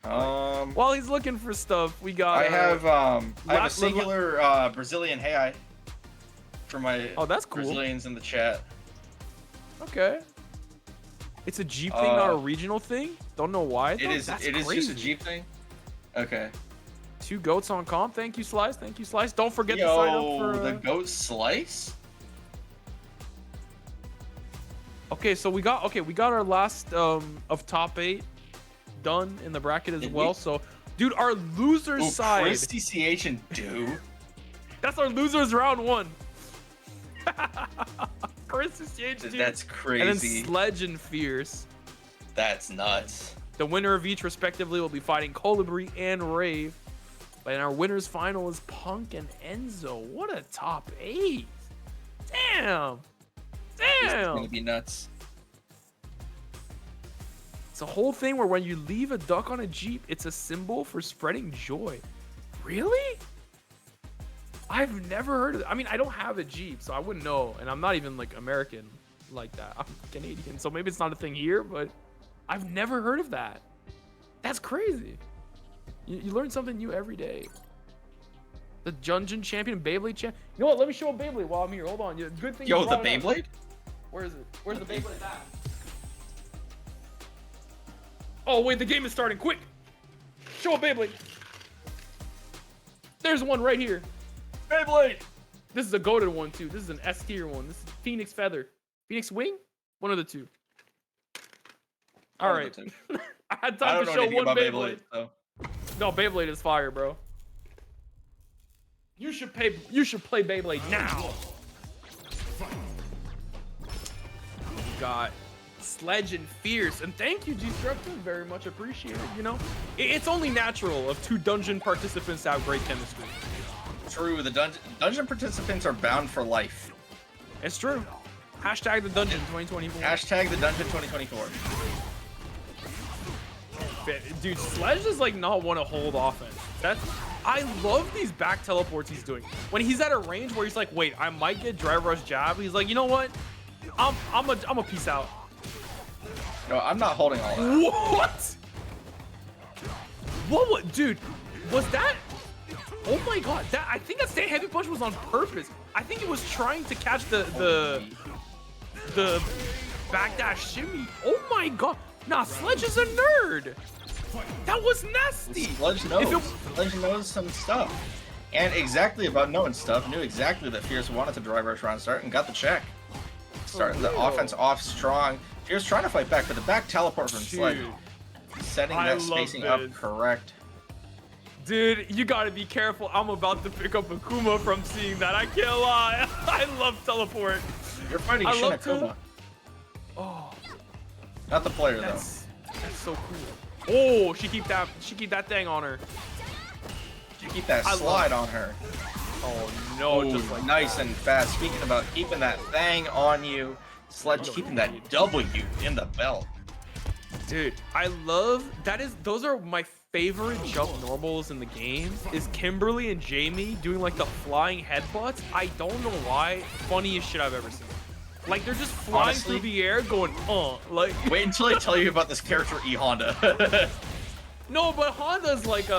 While he's looking for stuff, we got. I have a last- singular Brazilian hey for my Oh, that's cool. Brazilians in the chat. Okay. It's a Jeep thing, not a regional thing. Don't know why. Though. It is That's just a crazy. Jeep thing. Okay. 2 goats on comp. Thank you, Slice. Don't forget to sign up Yo, for. the goat slice. Okay, so we got our last of top 8 done in the bracket as Did well. we? So, dude, our losers Ooh, side. Chris, TCH, and Do. That's our losers round 1. Chris is changed. That's And crazy. then Sledge and Fierce. That's nuts. The winner of each, respectively, will be fighting Colibri and Rave. And our winners final is Punk and Enzo. What a top 8. Damn. This is gonna be nuts. It's a whole thing where when you leave a duck on a Jeep, it's a symbol for spreading joy. Really? I've never heard of it. I mean, I don't have a Jeep, so I wouldn't know. And I'm not even like American like that. I'm Canadian, so maybe it's not a thing here, but I've never heard of that. That's crazy. You learn something new every day. The Dungeon Champion, Beyblade champ. You know what? Let me show a Beyblade while I'm here. Hold on. Good thing. Yo, you the brought it up. Beyblade? Where is it? Where's the Beyblade at? Oh wait, the game is starting. Quick! Show a Beyblade. There's one right here. Beyblade. This is a goated one too. This is an S tier one. This is Phoenix Feather. Phoenix Wing? One of the two. All right. I had time to show one Beyblade. So. No, Beyblade is fire, bro. You should play Beyblade now. You got Sledge and Fierce, and thank you, G-Structure, very much appreciated. You know, it's only natural of two dungeon participants to have great chemistry. True, the dungeon participants are bound for life. It's true. Hashtag the dungeon 2024. Hashtag the dungeon 2024. Dude, Sledge does like not want to hold offense. I love these back teleports he's doing. When he's at a range where he's like, wait, I might get drive rush jab. He's like, you know what? I'm a peace out. No, I'm not holding all that. What? What? Dude, was that? Oh my god! I think that stand heavy punch was on purpose. I think it was trying to catch the backdash shimmy. Oh my god! Nah, Sledge is a nerd. That was nasty. Sledge knows. Sledge knows some stuff. And exactly about knowing stuff, knew exactly that Fierce wanted to drive rush round start and got the check. Starting the offense off strong. Fierce trying to fight back, but the back teleport from Sledge. Setting that spacing up correct. Dude, you gotta be careful. I'm about to pick up Akuma from seeing that. I can't lie. I love teleport. You're fighting Shin Akuma. Oh. Not the player That's so cool. Oh, she keep that thing on her. She keep that slide on her. Oh no, ooh, just like nice that. and fast. Speaking about keeping that thing on you, Sledge keeping that W in the belt. Dude, I love those are my favorite jump normals in the game. Is Kimberly and Jamie doing like the flying headbutts? I don't know why. Funniest shit I've ever seen. Like they're just flying honestly, through the air going, like wait until I tell you about this character E Honda. No, but Honda's like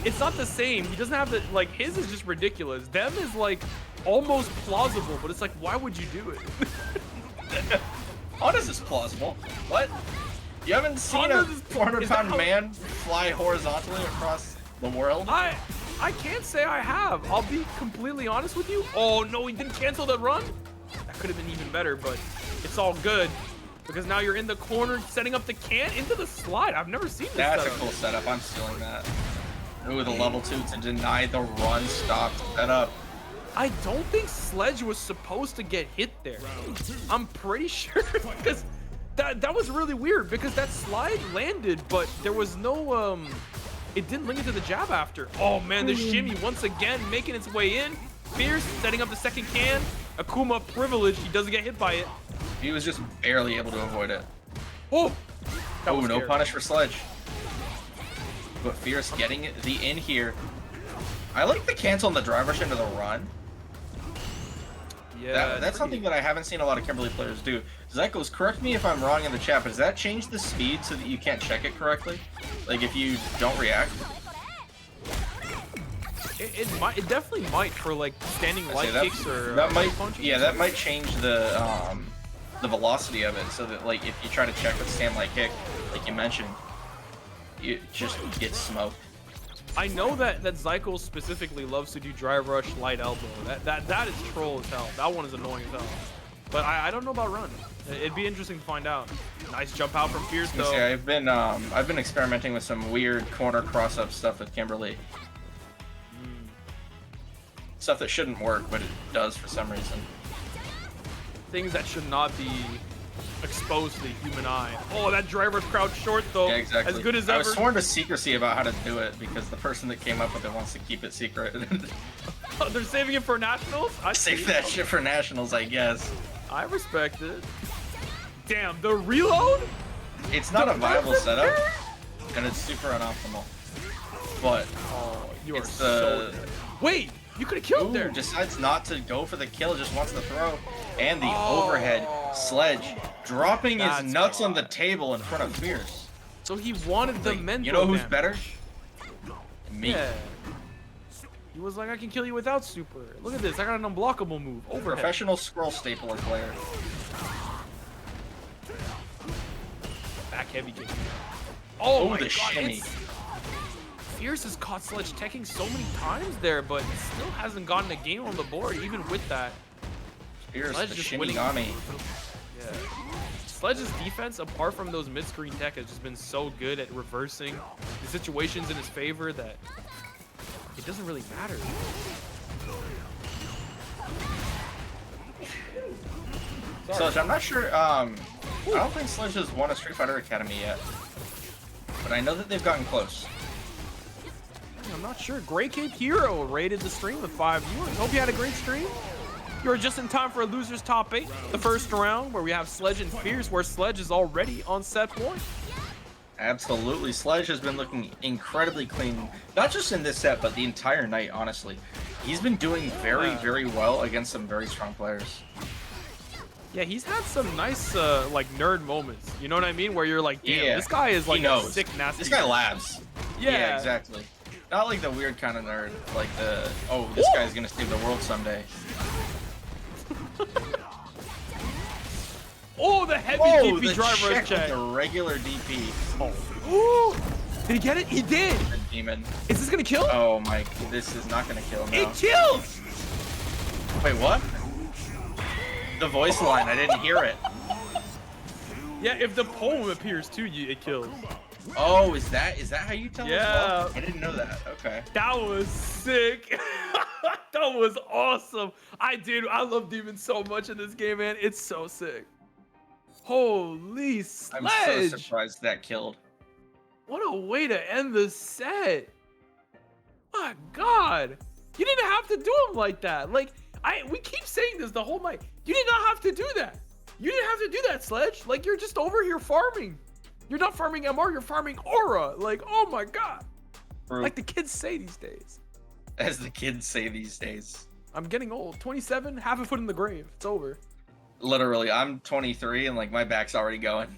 it's not the same. He doesn't have the like his is just ridiculous. Them is like almost plausible, but it's like why would you do it? Honda's is plausible. What? You haven't seen a 400-pound man fly horizontally across the world? I can't say I have. I'll be completely honest with you. Oh no, he didn't cancel the run. That could have been even better, but it's all good because now you're in the corner setting up the can into the slide. I've never seen this. That's a cool setup. I'm stealing that. Ooh, the level 2 to deny the run stopped setup. I don't think Sledge was supposed to get hit there. I'm pretty sure because that was really weird because that slide landed, but there was no it didn't link into the jab after. Oh man, the shimmy once again making its way in. Fierce setting up the second can. Akuma privileged. He doesn't get hit by it. He was just barely able to avoid it. Oh, no punish for Sledge. But Fierce getting the in here. I like the cancel on the driver into the run. Yeah, that's something that I haven't seen a lot of Kimberly players do. Zycos, correct me if I'm wrong in the chat, but does that change the speed so that you can't check it correctly? Like if you don't react? It definitely might for like standing light kicks or that might punches. Yeah, that might change the velocity of it so that like if you try to check with stand light kick, like you mentioned, you just get smoked. I know that Zycos specifically loves to do drive rush light elbow. That is troll as hell. That one is annoying as hell. But I don't know about run. It'd be interesting to find out. Nice jump out from Fierce though. See, I've been experimenting with some weird corner cross up stuff with Kimberly. Stuff that shouldn't work, but it does for some reason. Things that should not be exposed to the human eye. Oh, that driver's crouch short though. Yeah, exactly. As good as I ever. was sworn to secrecy about how to do it because the person that came up with it wants to keep it secret. They're saving it for nationals? I Save that shit for nationals, I guess. I respect it. Damn, the reload? It's not a viable setup, and it's super unoptimal. But you are it's so good. Wait, you could have killed there. Decides not to go for the kill, just wants to throw. And the overhead Sledge dropping his nuts on the table in front of Fierce. So he wanted the mental You know who's damage. better? Me. Yeah. He was like, I can kill you without super. Look at this. I got an unblockable move. Overhead. Professional scroll stapler player. Back heavy kick. Oh my the god. shimmy. Fierce has caught Sledge teching so many times there, but still hasn't gotten a game on the board, even with that. Here's Sledge the just shimmy winning. Cammy. Yeah. Sledge's defense, apart from those mid-screen tech, has just been so good at reversing the situations in his favor that it doesn't really matter. Sledge, I'm not sure. I don't think Sledge has won a Street Fighter Academy yet, but I know that they've gotten close. I'm not sure. Gray Cape Hero rated the stream with 5 viewers. Hope you had a great stream. You're just in time for a loser's top 8, the first round where we have Sledge and Fierce, where Sledge is already on set point. Absolutely. Sledge has been looking incredibly clean, not just in this set, but the entire night, honestly. He's been doing very, very well against some very strong players. Yeah, he's had some nice, like, nerd moments. You know what I mean? Where you're like, damn, Yeah, this guy is like a sick, nasty. This guy labs. Yeah, exactly. Not like the weird kind of nerd, like the, oh, this guy's gonna save the world someday. Oh, the heavy DP the driver check check. with the regular DP. Oh. Did he get it? He did. The demon. Is this gonna kill? Oh my, this is not gonna kill him. It kills. Wait, what? The voice line, I didn't hear it. Yeah, if the poem appears to you, it kills. Oh, is that how you tell? Yeah. As well? I didn't know that. Okay. That was sick. That was awesome. I love Demon so much in this game, man. It's so sick. Holy Sledge. I'm so surprised that killed. What a way to end the set. My God. You didn't have to do him like that. Like, we keep saying this the whole night. You did not have to do that. You didn't have to do that, Sledge. Like, you're just over here farming. You're not farming MR, you're farming aura. Like, oh my God. True. Like the kids say these days. As the kids say these days. I'm getting old. 27, half a foot in the grave. It's over. Literally, I'm 23 and like my back's already going.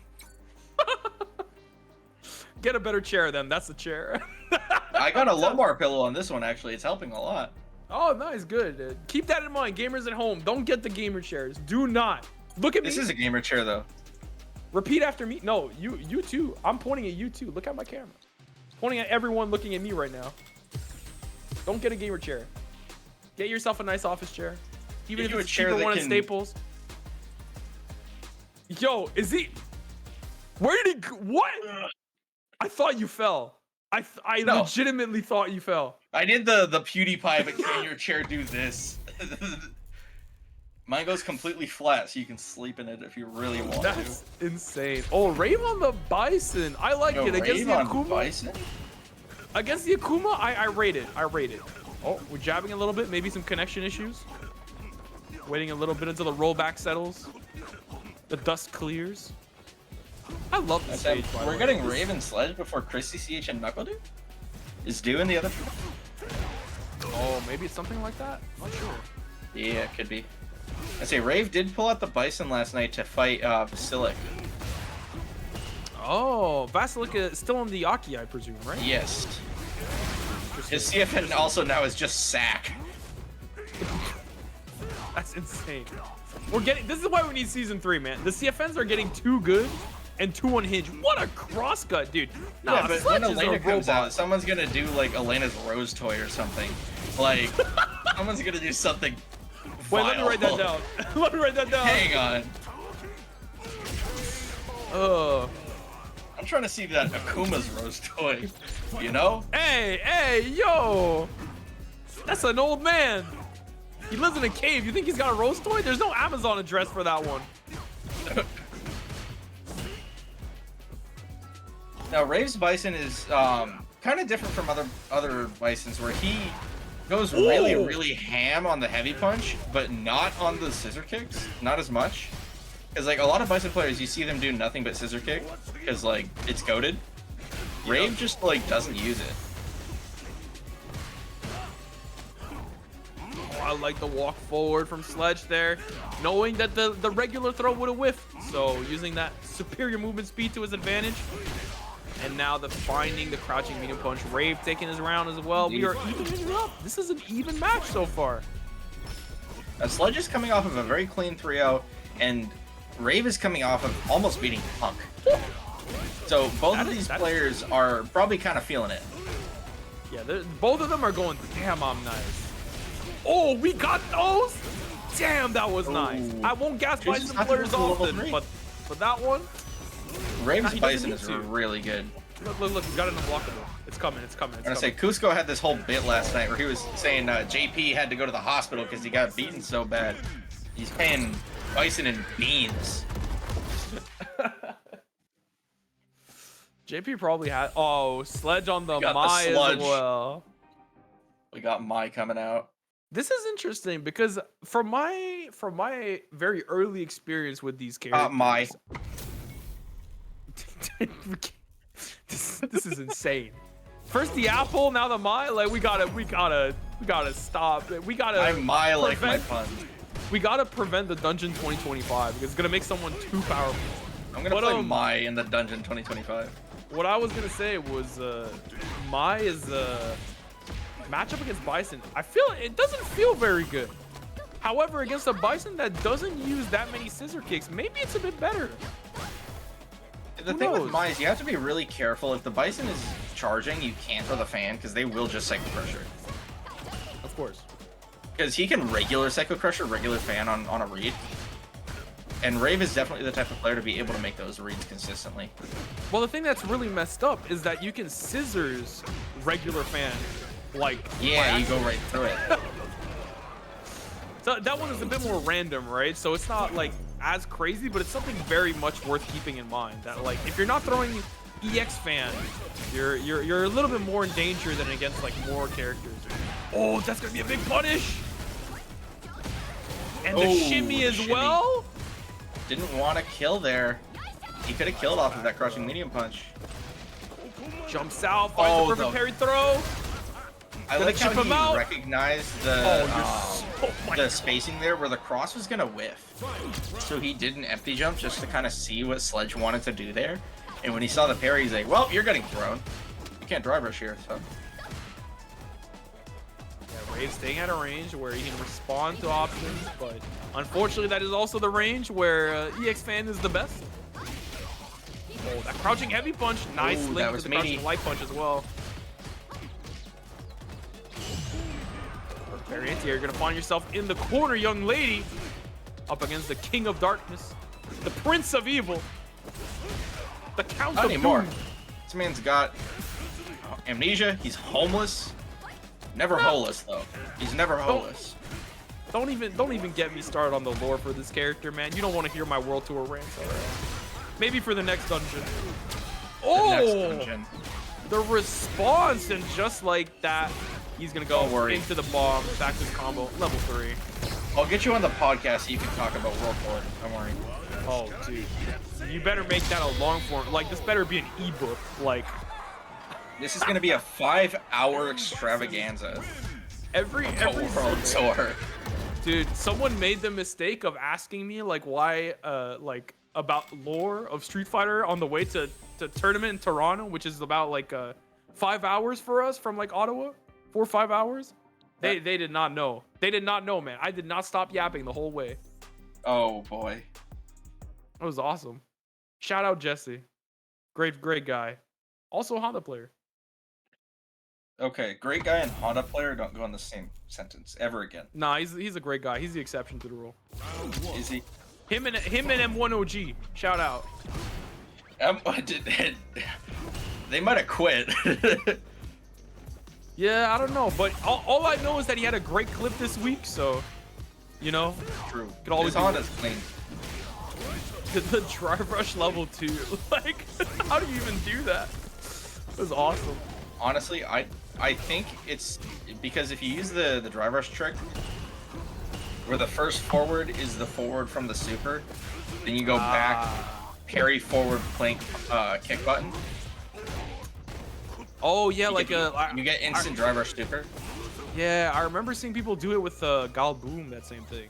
Get a better chair then. That's the chair. I got a lumbar pillow on this one actually. It's helping a lot. Oh, nice. Good. Keep that in mind. Gamers at home, don't get the gamer chairs. Do not. Look at me. This is a gamer chair though. Repeat after me. No, you too. I'm pointing at you too. Look at my camera. Pointing at everyone looking at me right now. Don't get a gamer chair. Get yourself a nice office chair. Even if it's a cheaper one at Staples. Yo, is he? Where did he? What? I thought you fell. I No. legitimately thought you fell. I did the PewDiePie, but can your chair do this? Mine goes completely flat, so you can sleep in it if you really want That's to. insane. Oh, Rave on the Bison. I like it. Against the Akuma. Bison? Against the Akuma, I rate it. I rate it. Oh, we're jabbing a little bit. Maybe some connection issues. Waiting a little bit until the rollback settles. The dust clears. I love this stage. We're getting Raven Sledge before Chrissy, CH, and NuckleDu? Is Dew in the other? Oh, maybe it's something like that? Not sure. Yeah, it could be. I say Rave did pull out the Bison last night to fight Basilic. Oh, Basilic is still on the Aki, I presume, right? Yes. His CFN also now is just Sack. That's insane. We're getting. This is why we need season 3, man. The CFNs are getting too good and too unhinged. What a crosscut, dude. Nah, Yeah, but Sledge when is Elena a comes robot. out, someone's gonna do like Elena's Rose Toy or something. Like, someone's gonna do something. Wait, let me write that down. Let me write that down. Hang on. I'm trying to see that Akuma's Rose Toy. You know? Hey, yo. That's an old man. He lives in a cave. You think he's got a rose toy? There's no Amazon address for that one. Now, Rave's Bison is kind of different from other Bisons, where he goes really, really ham on the heavy punch, but not on the scissor kicks. Not as much. Because, like, a lot of Bison players, you see them do nothing but scissor kick, because, like, it's goated. Rave just, like, doesn't use it. Oh, I like the walk forward from Sledge there, knowing that the regular throw would have whiffed. So using that superior movement speed to his advantage. And now the finding the crouching medium punch. Rave taking his round as well. We are evening it up. This is an even match so far. Sledge is coming off of a very clean 3-0, and Rave is coming off of almost beating Punk. So both of these players are probably kind of feeling it. Yeah, both of them are going, damn, I'm nice. Oh, we got those? Damn, that was nice. I won't gas Bison players often, but for that one, Rave's Bison is really good. Look, we got an unblockable. It's coming. I'm gonna say, Cusco had this whole bit last night where he was saying JP had to go to the hospital because he got beaten so bad. He's paying Bison in beans. JP probably had. Oh, Sledge on the Mai as well. We got Mai coming out. This is interesting because from my very early experience with these characters, Mai. this is insane. First the apple, now the Mai. Like we gotta stop. We gotta. I Mai like my puns. We gotta prevent the dungeon 2025 because it's gonna make someone too powerful. I'm gonna play Mai in the dungeon 2025. What I was gonna say was Mai is matchup against Bison. I feel it doesn't feel very good. However, against a Bison that doesn't use that many scissor kicks, maybe it's a bit better. The thing with Mai is you have to be really careful. If the Bison is charging, you can't throw the fan because they will just Psycho Crusher. Of course. Because he can regular Psycho Crusher, regular fan on a read. And Rave is definitely the type of player to be able to make those reads consistently. Well, the thing that's really messed up is that you can scissors regular fan, like... Yeah, you go right through it. So that one is a bit more random, right? So it's not like as crazy, but it's something very much worth keeping in mind. That like if you're not throwing EX fan, you're a little bit more in danger than against like more characters. Oh, that's gonna be a big punish. And the shimmy as well. Didn't want to kill there. He could have killed off of that crushing medium punch. Jumps out, finds the perfect parry throw. I like how he recognized the spacing there where the cross was gonna whiff. So he did an empty jump just to kind of see what Sledge wanted to do there. And when he saw the parry, he's like, well, you're getting thrown. You can't drive rush here, so. Yeah, Rave staying at a range where he can respond to options, but unfortunately that is also the range where EX fan is the best. Oh, that crouching heavy punch, nice link with the crouching light punch as well. You're gonna find yourself in the corner, young lady, up against the King of Darkness, the Prince of Evil, the Count of Doom. This man's got amnesia. He's homeless. Never holeless though. He's never holeless. Don't even get me started on the lore for this character, man. You don't want to hear my World Tour rant. Maybe for the next dungeon. The response, and just like that. He's gonna go into the bomb, back to the combo, level 3. I'll get you on the podcast so you can talk about World Tour. Don't worry. Oh, dude. You better make that a long form. Like, this better be an ebook. Like, this is gonna be a 5-hour extravaganza. Every World Tour. Dude, someone made the mistake of asking me, like, why, like, about lore of Street Fighter on the way to tournament in Toronto, which is about, like, 5 hours for us from, like, Ottawa. 4 or 5 hours. They did not know. They did not know, man. I did not stop yapping the whole way. Oh boy, it was awesome. Shout out Jesse, great guy. Also a Honda player. Okay, great guy and Honda player don't go in the same sentence ever again. Nah, he's a great guy. He's the exception to the rule. Is he? Him and M1 OG. Shout out. They might have quit. Yeah, I don't know, but all I know is that he had a great clip this week, so, you know. True. Could always Honda's clean. The drive rush level 2. Like, how do you even do that? It was awesome. Honestly, I think it's because if you use the drive rush trick, where the first forward is the forward from the super, then you go back, parry forward plank kick button. Oh yeah, like you get instant drive rush super. Yeah, I remember seeing people do it with Guile Boom, that same thing,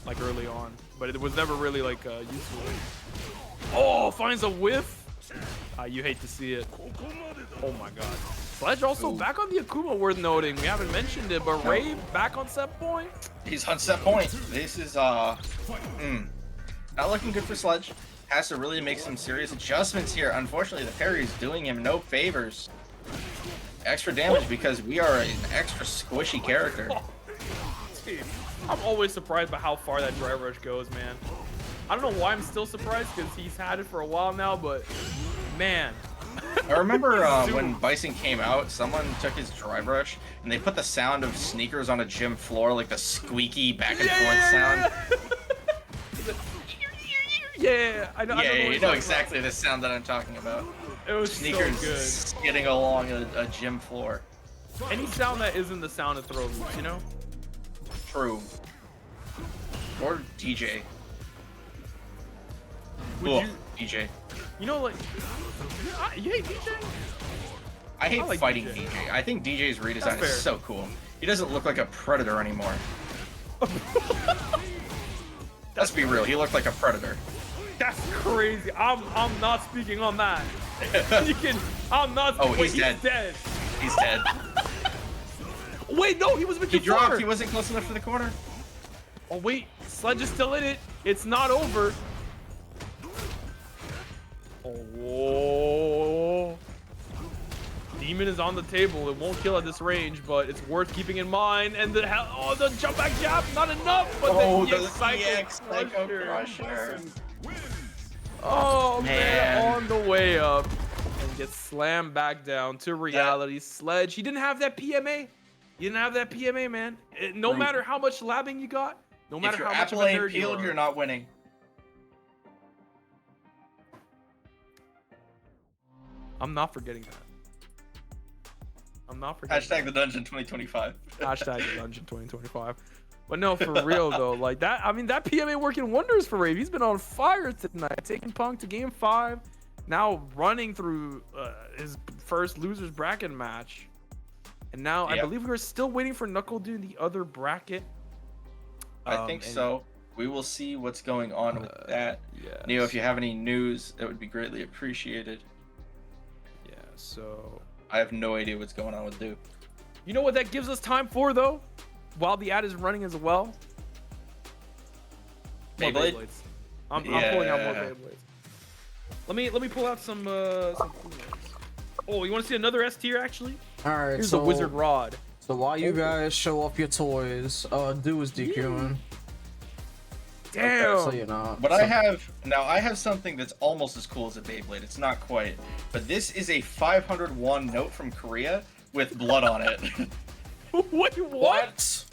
like early on, but it was never really like useful. Oh, finds a whiff. You hate to see it. Oh my god. Sledge also back on the Akuma worth noting. We haven't mentioned it, but Ray back on set point. He's on set point. This is not looking good for Sledge. Has to really make some serious adjustments here. Unfortunately, the parry is doing him no favors. Extra damage because we are an extra squishy character. Dude, I'm always surprised by how far that dry rush goes, man. I don't know why I'm still surprised because he's had it for a while now, but man. I remember when Bison came out, someone took his dry brush and they put the sound of sneakers on a gym floor, like the squeaky back and forth sound. Yeah, I know. Yeah, I know you know exactly the sound that I'm talking about. It was Sneakers so good. skidding along a gym floor. Any sound that isn't the sound of throw loops, you know? True. Or DJ. Would you, DJ. you know, like, you hate DJ? I hate like fighting DJ. DJ. I think DJ's redesign That's fair. is so cool. He doesn't look like a predator anymore. Let's be real. He looked like a predator. That's crazy. I'm not speaking on that. You can. I'm not. Oh, wait, he's dead. He's dead. Wait, no, he was with He the dropped. corner. He wasn't close enough to the corner. Oh wait, Sledge is still in it. It's not over. Oh. Demon is on the table. It won't kill at this range, but it's worth keeping in mind. And the the jump back jab, not enough. But the EX Psycho Crusher. Oh man, on the way up and gets slammed back down to reality. Sledge, he didn't have that PMA. He didn't have that PMA, man. No matter how much labbing you got, no matter how much of a nerd you are, you're not winning. I'm not forgetting that. I'm not forgetting. Hashtag the dungeon 2025. Hashtag the dungeon 2025. But no, for real though, like that. I mean, that PMA working wonders for Rave. He's been on fire tonight, taking Punk to Game 5, now running through his first losers bracket match, and now I believe we're still waiting for NuckleDu in the other bracket. I think so. We will see what's going on with that. Yes. Neo, if you have any news, it would be greatly appreciated. Yeah. So I have no idea what's going on with Du. you know what that gives us time for though, while the ad is running as well. More Beyblade? Beyblades. I'm pulling out more Beyblades. Let me pull out some cool ones. Oh, you want to see another S tier actually? All right, Here's so the Wizard Rod. So while you guys show off your toys, Du is DQing. Damn. Okay, so you're not. But I have something that's almost as cool as a Beyblade. It's not quite, but this is a 501 note from Korea with blood on it. Wait, what?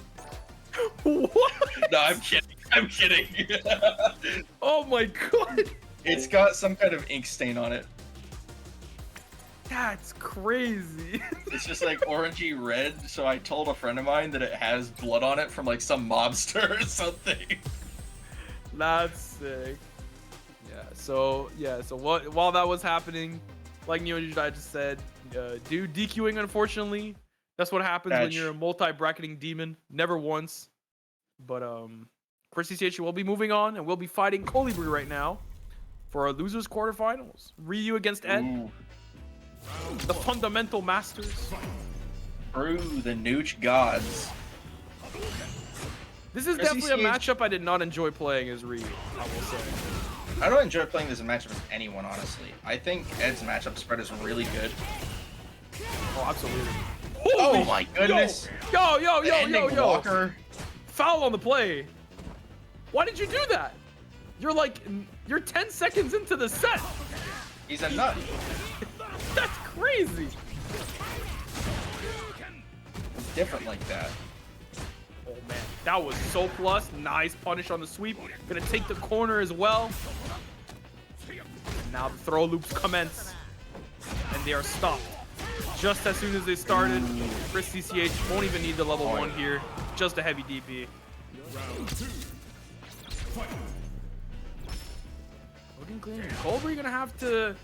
What? No, I'm kidding. I'm kidding. Oh my god. It's got some kind of ink stain on it. That's crazy. It's just like orangey red. So I told a friend of mine that it has blood on it from like some mobster or something. That's sick. So while that was happening, like I just said, dude, DQing, unfortunately. That's what happens when you're a multi-bracketing demon. Never once. But Chris CCH will be moving on, and we'll be fighting Colibri right now for our losers quarterfinals. Ryu against Ed. Ooh. The fundamental masters. Through the Nooch gods. This is definitely a matchup I did not enjoy playing as Ryu, I will say. I don't enjoy playing this matchup with anyone, honestly. I think Ed's matchup spread is really good. Oh, absolutely. Oh my goodness. Yo. Walker. Foul on the play. Why did you do that? You're 10 seconds into the set. He's a nut. That's crazy. It's different like that. Oh man, that was so plus. Nice punish on the sweep. Gonna take the corner as well. And now the throw loops commence. And they are stopped. Just as soon as they started, Chris CCH won't even need the level 1 here. Just a heavy DP. Looking clean. Colby gonna have to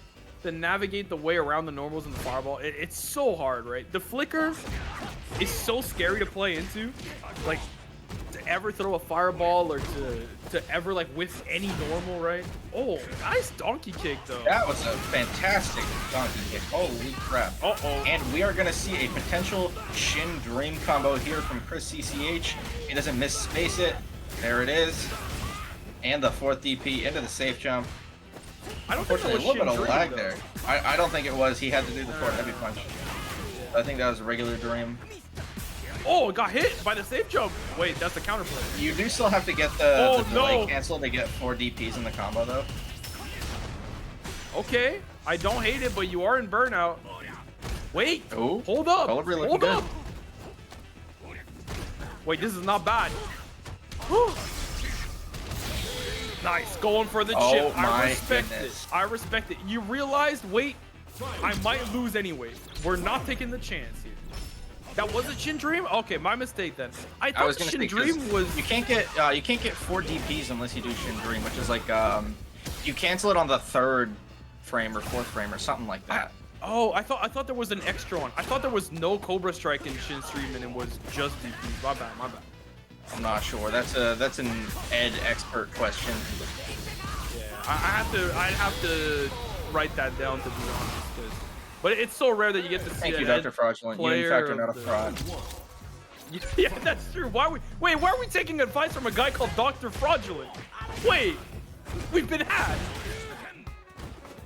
navigate the way around the normals and the fireball. It's so hard, right? The flicker is so scary to play into. Like, ever throw a fireball or to ever like whiff any normal, right? Oh, nice donkey kick though. That was a fantastic donkey kick. Holy crap. Uh-oh. And we are going to see a potential Shin Dream combo here from Chris CCH. He doesn't misspace it. There it is. And the 4th DP into the safe jump. I don't think that Unfortunately, was a little bit of Shin lag Dream, there. I don't think it was. He had to do the forward heavy punch. I think that was a regular Dream. Oh, it got hit by the safe jump. Wait, that's the counter play. You do still have to get the delay no. cancel to get 4 DPs in the combo, though. Okay, I don't hate it, but you are in burnout. Wait, Ooh, hold up, Colibri looking hold good. up. Wait, this is not bad. Whew. Nice, going for the Oh chip. I my respect goodness. it. I respect it. You realized, wait, I might lose anyway. We're not taking the chance here. That was a Shin Dream? Okay, my mistake then. I thought was gonna Shin say, 'cause Dream was. You can't get 4 DPs unless you do Shin Dream, which is like you cancel it on the 3rd frame or 4th frame or something like that. Oh, I thought there was an extra one. I thought there was no Cobra Strike in Shin Stream and it was just DPs. My bad, my bad. I'm not sure. That's an Ed expert question. Yeah, I'd have to write that down to be honest. 'Cause, but it's so rare that you get to see Thank you, an Dr. Ed Fraudulent. You in player fact are not a of the- fraud. Yeah, that's true. Why are we taking advice from a guy called Dr. Fraudulent? Wait, we've been had.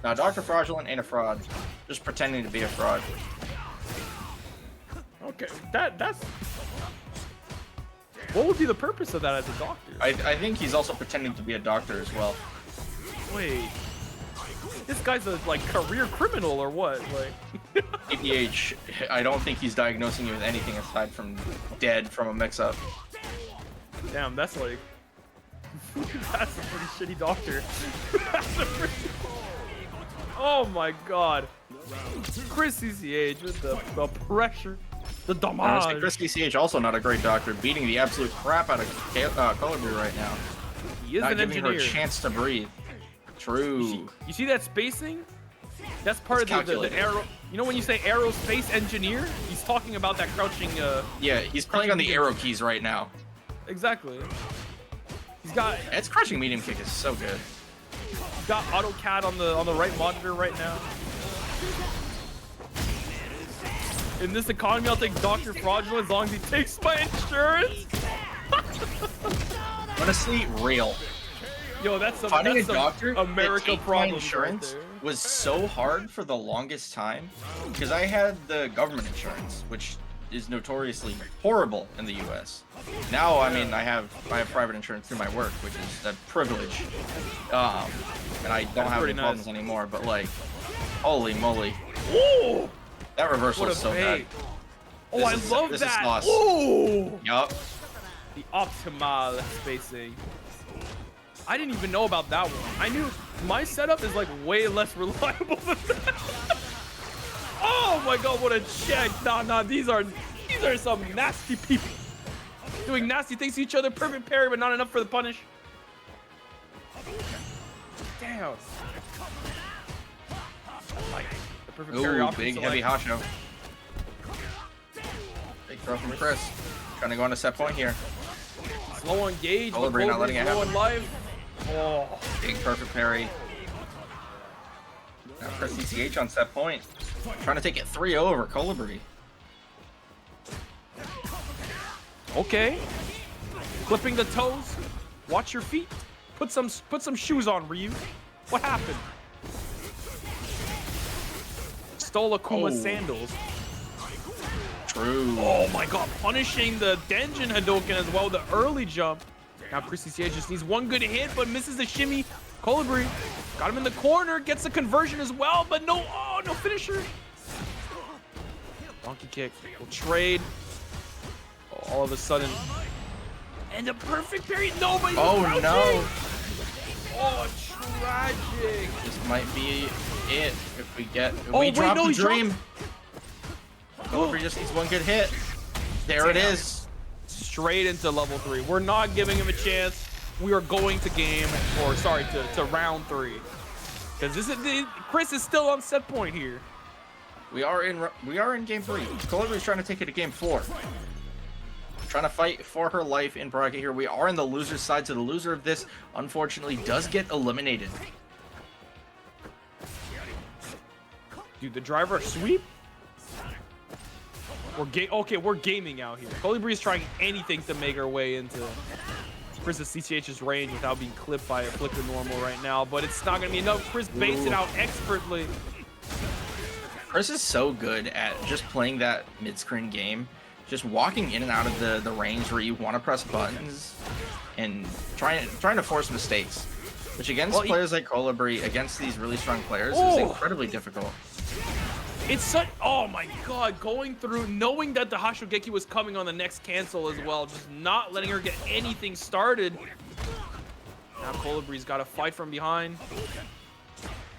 Now, Dr. Fraudulent ain't a fraud. Just pretending to be a fraud. Okay, that's. What would be the purpose of that as a doctor? I think he's also pretending to be a doctor as well. Wait, this guy's a like career criminal or what? Like. EPH, I don't think he's diagnosing you with anything aside from dead from a mix-up. Damn, that's like. That's a pretty shitty doctor. That's a pretty... Oh my god. Chris CCH with the pressure. The Honestly, damage. Chris DCH also not a great doctor, beating the absolute crap out of Colibri right now. He is Not an giving engineer. her a chance to breathe. True. You see that spacing? That's part It's of the calculated. aero. You know when you say aerospace engineer, he's talking about that crouching. Yeah, he's playing on the arrow keys right now. Exactly. He's got Ed's crushing medium kick is so good. AutoCAD on the right monitor right now. In this economy, I'll take Dr. Fraudulent as long as he takes my insurance. Honestly, real. Yo, that's some, Finding that's a some doctor that America takes my problem insurance right there. was so hard for the longest time because I had the government insurance, which is notoriously horrible in the U.S. Now, I mean, I have private insurance through my work, which is a privilege, and I don't have any pretty problems nice. anymore. But like, holy moly, Ooh, that reversal what a is so bad. bait. Oh, I love this is that. sauce. Ooh, Yup. the optimal spacing. I didn't even know about that one. I knew my setup is like way less reliable than that. Oh my god, what a check. Nah, these are some nasty people. Doing nasty things to each other. Perfect parry, but not enough for the punish. Damn. Like, the perfect parry Ooh, option big select. heavy Hasho. Big throw from Chris. Trying to go on a set point here. Slow engage, but Colibri not letting it low happen. in life. Oh. Big perfect parry. Now Chris CCH on set point. Trying to take it 3-0 over Colibri. Okay. Clipping the toes. Watch your feet. Put some shoes on, Ryu. What happened? Stole Akuma sandals. True. Oh my god, punishing the Denjin Hadouken as well, the early jump. Now Chris CCH just needs one good hit, but misses the shimmy. Colibri got him in the corner, gets the conversion as well, but no finisher. Donkey kick, will trade. All of a sudden. And the perfect parry, nobody. Oh no. Oh, tragic. This might be it if we get. Oh, we wait, drop no, the he dropped- dream. Colibri just needs one good hit. There it Damn. is. Straight into level 3. We're not giving him a chance. We are going to to round 3. Because Chris is still on set point here. We are in game 3. Colibri's trying to take it to game 4. trying to fight for her life in bracket here. We are in the loser's side, so the loser of this, unfortunately, does get eliminated. Dude, the driver sweep? We're gaming out here. Colibri is trying anything to make her way into Chris's CCH's range without being clipped by a flicker normal right now, but it's not gonna be enough. Chris baits it out expertly. Chris is so good at just playing that mid-screen game, just walking in and out of the range where you want to press buttons and trying to force mistakes, which against players like Colibri, against these really strong players, is incredibly difficult. It's such, oh my god, going through, knowing that the Hashogeki was coming on the next cancel as well, just not letting her get anything started. Now Colibri's got to fight from behind.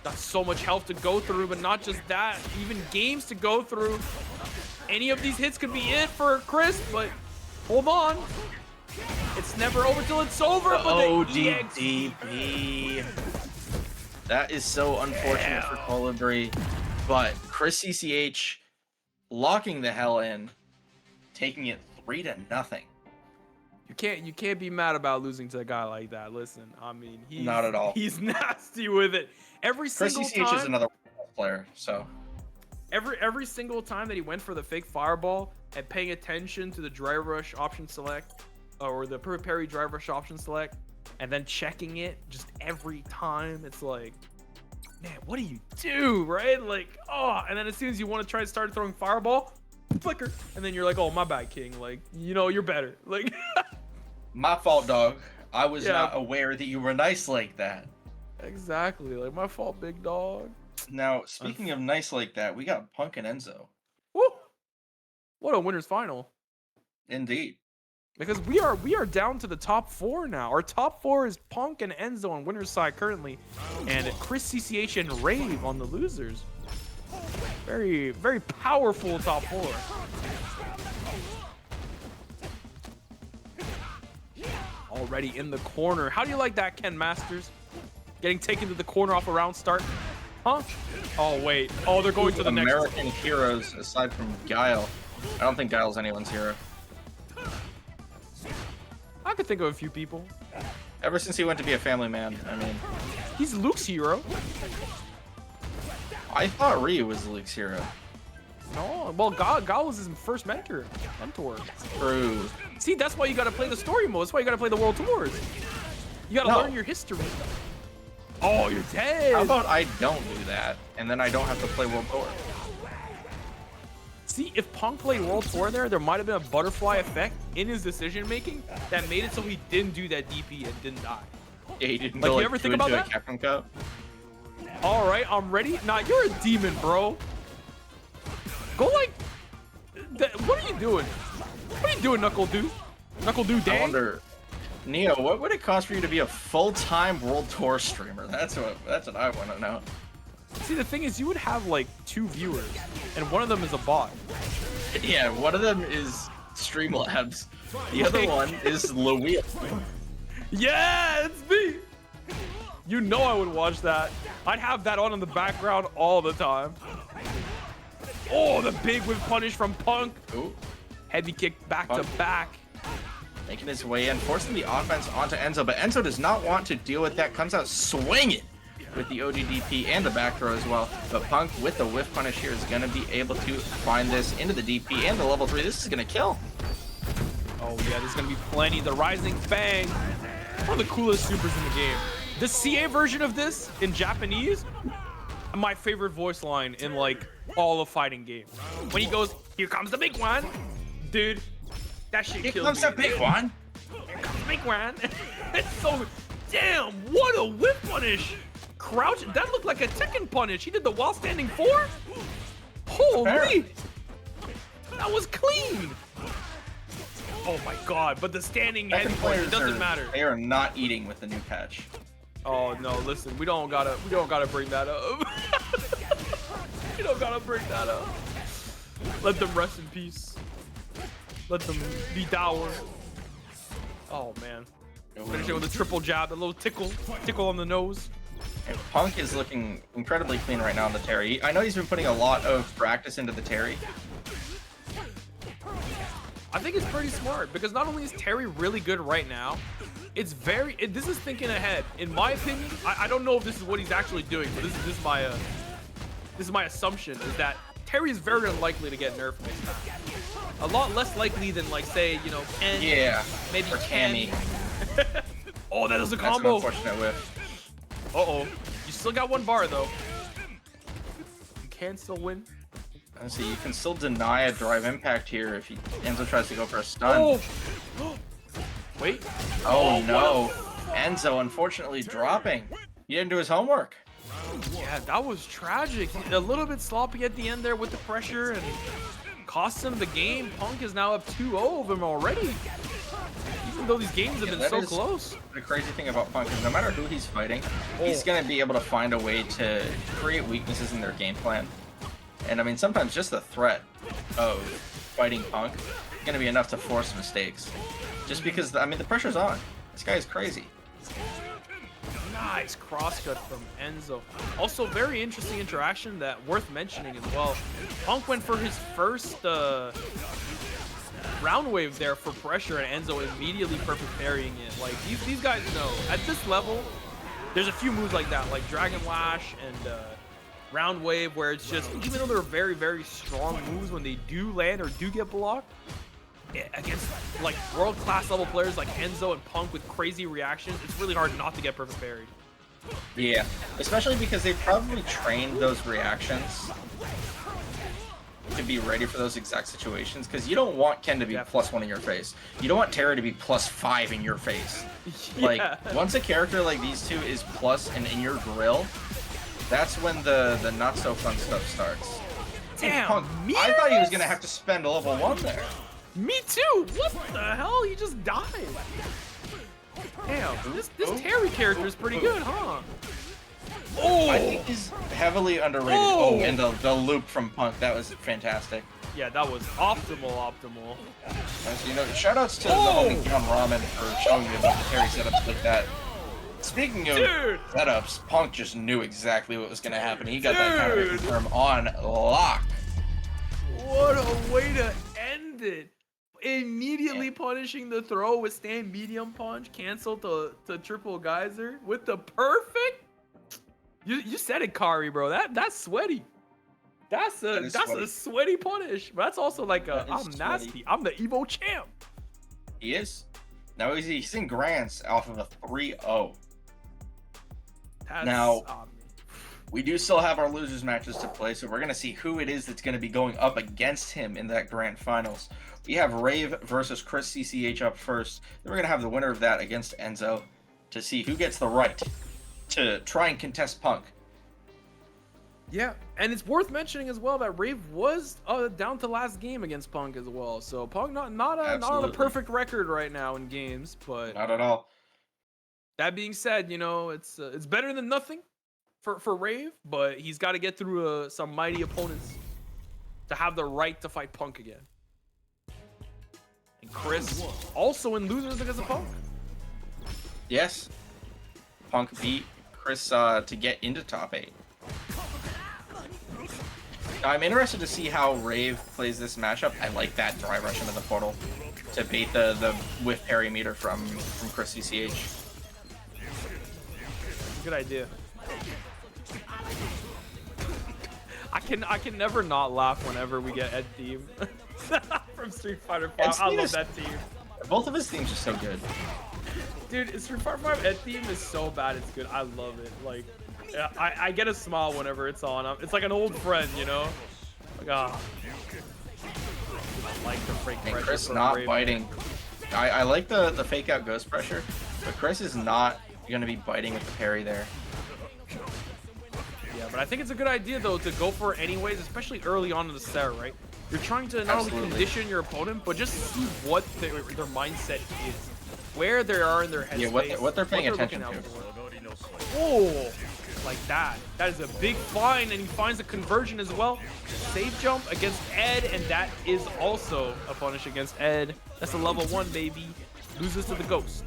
Got so much health to go through, but not just that, even games to go through. Any of these hits could be it for Chris, but hold on. It's never over till it's over. The ODDP. That is so unfortunate for Colibri. But Chris CCH locking the hell in, taking it 3-0. You can't be mad about losing to a guy like that. Listen, I mean, he's not at all. He's nasty with it. Every single Chris CCH time, is another player, so every single time that he went for the fake fireball and paying attention to the drive rush option select or the parry drive rush option select, and then checking it just every time, it's like, man, what do you do, right? Like, oh, and then as soon as you want to try to start throwing fireball, flicker, and then you're like, oh, my bad, King. Like, you know, you're better. Like, my fault, dog. I was not aware that you were nice like that. Exactly, like my fault, big dog. Now, speaking of nice like that, we got Punk and Enzo. Woo! What a winner's final. Indeed. Because we are down to the top 4 now. Our top 4 is Punk and Enzo on winner's side currently, and Chris CCH and Rave on the losers. Very, very powerful top 4. Already in the corner. How do you like that, Ken Masters? Getting taken to the corner off a round start. Huh? Oh, wait. Oh, they're going to the next. American heroes aside from Guile. I don't think Guile's anyone's hero. I could think of a few people. Ever since he went to be a family man, I mean. He's Luke's hero. I thought Ryu was Luke's hero. No, well, Guile was his first mentor. True. See, that's why you gotta play the story mode. That's why you gotta play the World Tours. You gotta learn your history. Oh, you're dead. How about I don't do that, and then I don't have to play World Tour? See, if Punk played World Tour there might have been a butterfly effect in his decision making that made it so he didn't do that DP and didn't die. Yeah, he didn't like, go you ever think about that? Captain Cup? All right, I'm ready. Nah, you're a demon, bro. Go like, what are you doing? What are you doing, NuckleDu? NuckleDu dang? I wonder, Neo, what would it cost for you to be a full-time World Tour streamer? That's what I want to know. See, the thing is, you would have like 2 viewers, and one of them is a bot. Yeah, one of them is Streamlabs. The other one is Louis. Yeah, it's me. You know I would watch that. I'd have that on in the background all the time. Oh, the big whip punish from Punk. Ooh. Heavy kick back to back. Making his way in, forcing the offense onto Enzo, but Enzo does not want to deal with that. Comes out swinging with the ODDP and the back throw as well. But Punk with the whiff punish here is going to be able to find this into the DP and the level 3. This is going to kill. Oh yeah, there's going to be plenty. The Rising Bang. One of the coolest supers in the game. The CA version of this in Japanese, my favorite voice line in like all of fighting games. When he goes, "Here comes the big one," dude, that shit kills me. Here comes the big one. Here comes the big one. It's so, damn, what a whip punish. Crouch, that looked like a Tekken punish. He did the while standing 4. Holy, that was clean. Oh my god, but the standing head punch, it doesn't matter. They are not eating with the new patch. Oh no, listen, we don't gotta bring that up. We don't gotta bring that up. Let them rest in peace. Let them be dour. Oh man. Finishing with a triple jab, a little tickle on the nose. And Punk is looking incredibly clean right now on the Terry. I know he's been putting a lot of practice into the Terry. I think it's pretty smart because not only is Terry really good right now, it's this is thinking ahead. In my opinion, I don't know if this is what he's actually doing, but this is my assumption is that Terry is very unlikely to get nerfed next time. A lot less likely than like say, you know, Ken. Yeah. Maybe or Cammy. Oh, that was a That's an combo. unfortunate whiff. Uh-oh. You still got one bar though. You can still win. Honestly, you can still deny a drive impact here if Enzo tries to go for a stun. Oh. Wait. Oh no. Enzo unfortunately dropping. He didn't do his homework. Yeah, that was tragic. A little bit sloppy at the end there with the pressure and cost him the game. Punk is now up 2-0 of him already. Even though these games have been so close. The crazy thing about Punk is no matter who he's fighting, he's going to be able to find a way to create weaknesses in their game plan. And I mean, sometimes just the threat of fighting Punk is going to be enough to force mistakes. Just because, I mean, the pressure's on. This guy is crazy. Nice crosscut from Enzo. Also, very interesting interaction that worth mentioning as well. Punk went for his first round wave there for pressure, and Enzo immediately perfect parrying it. Like these guys know at this level, there's a few moves like that, like Dragon Lash and round wave, where it's just even though they're very, very strong moves, when they do land or do get blocked against like world-class level players like Enzo and Punk with crazy reactions, it's really hard not to get perfect parried. Yeah, especially because they probably trained those reactions to be ready for those exact situations, because you don't want Ken to be +1 in your face. You don't want Terry to be +5 in your face. Like, once a character like these two is plus and in your grill, that's when the not so fun stuff starts. Damn, Punk, I thought he was gonna have to spend a level 1 there. Me too. What the hell? He just died. Damn, this Terry character is pretty good, huh? Oh, I think he's heavily underrated. Oh, and the loop from Punk, that was fantastic. Yeah, that was optimal. You know, shoutouts to the homie John Ramen for showing me about the Terry setups like that. Speaking of setups, Punk just knew exactly what was going to happen. He got that counter confirm on lock. What a way to end it. Immediately punishing the throw with stand medium punch, cancel to triple geyser with the perfect. You said it, Kari, bro. That's sweaty. That's a sweaty punish. But that's also like I'm nasty. I'm the Evo champ. He is. Now he's in Grands off of a 3-0. Now, we do still have our losers matches to play, so we're going to see who it is that's going to be going up against him in that grand finals. We have Rave versus Chris CCH up first. Then we're going to have the winner of that against Enzo to see who gets the right to try and contest Punk. Yeah, and it's worth mentioning as well that Rave was down to last game against Punk as well. So Punk not on a perfect record right now in games, but not at all. That being said, you know, it's better than nothing for Rave, but he's got to get through some mighty opponents to have the right to fight Punk again. And Chris also in losers because of Punk. Yes, Punk beat Chris to get into top 8. Now, I'm interested to see how Rave plays this matchup. I like that dry rush into the portal to bait the whiff parry meter from Chris CCH. Good idea. I can never not laugh whenever we get Ed Theme from Street Fighter 5. I love that theme. Both of his themes are so good. Dude, Street Fighter 5 Ed Theme is so bad it's good. I love it. Like, I get a smile whenever it's on. It's like an old friend, you know? Like, I like the fake pressure. Chris not biting. I like the fake out ghost pressure, but Chris is not going to be biting with the parry there. Yeah, but I think it's a good idea though to go for it anyways, especially early on in the set, right? You're trying to not only condition your opponent, but just see what their mindset is, where they are in their headspace. Yeah, what they're paying attention to. Oh, like that. That is a big find, and he finds a conversion as well. Safe jump against Ed, and that is also a punish against Ed. That's a level 1, baby. Loses to the ghost.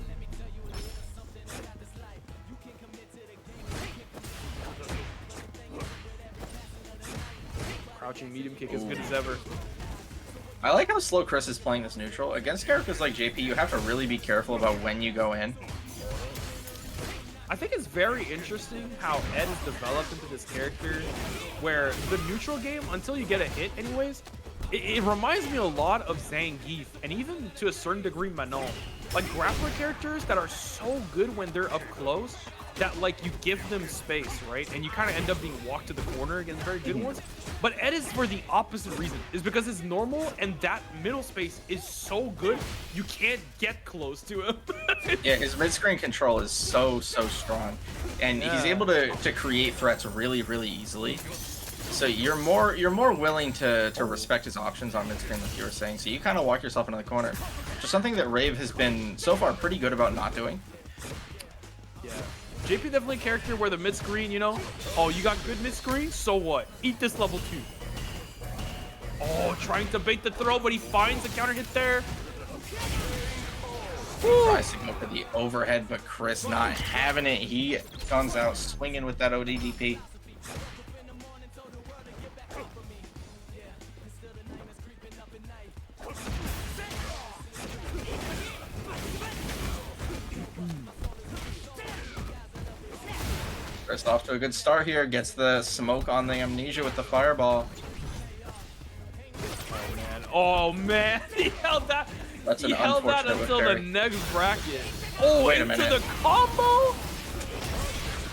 Crouching medium kick as good as ever. I like how slow Chris is playing this neutral. Against characters like JP, you have to really be careful about when you go in. I think it's very interesting how Ed has developed into this character where the neutral game, until you get a hit anyways, it reminds me a lot of Zangief and even to a certain degree Manon. Like grappler characters that are so good when they're up close that like you give them space, right? And you kind of end up being walked to the corner against very good ones. But Ed is for the opposite reason, is because it's normal and that middle space is so good, you can't get close to him. Yeah, his mid-screen control is so strong. And he's able to create threats really easily. So you're more willing to respect his options on mid-screen like you were saying. So you kind of walk yourself into the corner. Which is something that Rave has been so far pretty good about not doing. Yeah. JP definitely a character where the mid-screen, you know, oh, you got good mid-screen, so what? Eat this level 2. Oh, trying to bait the throw, but he finds the counter hit there. Tries to go for the overhead, but Chris not having it. He comes out swinging with that ODDP. Chris off to a good start here, gets the smoke on the amnesia with the fireball. Oh man, he held that. That's an he held that unfortunate until the carry. next bracket. Oh, Wait a into minute. the combo.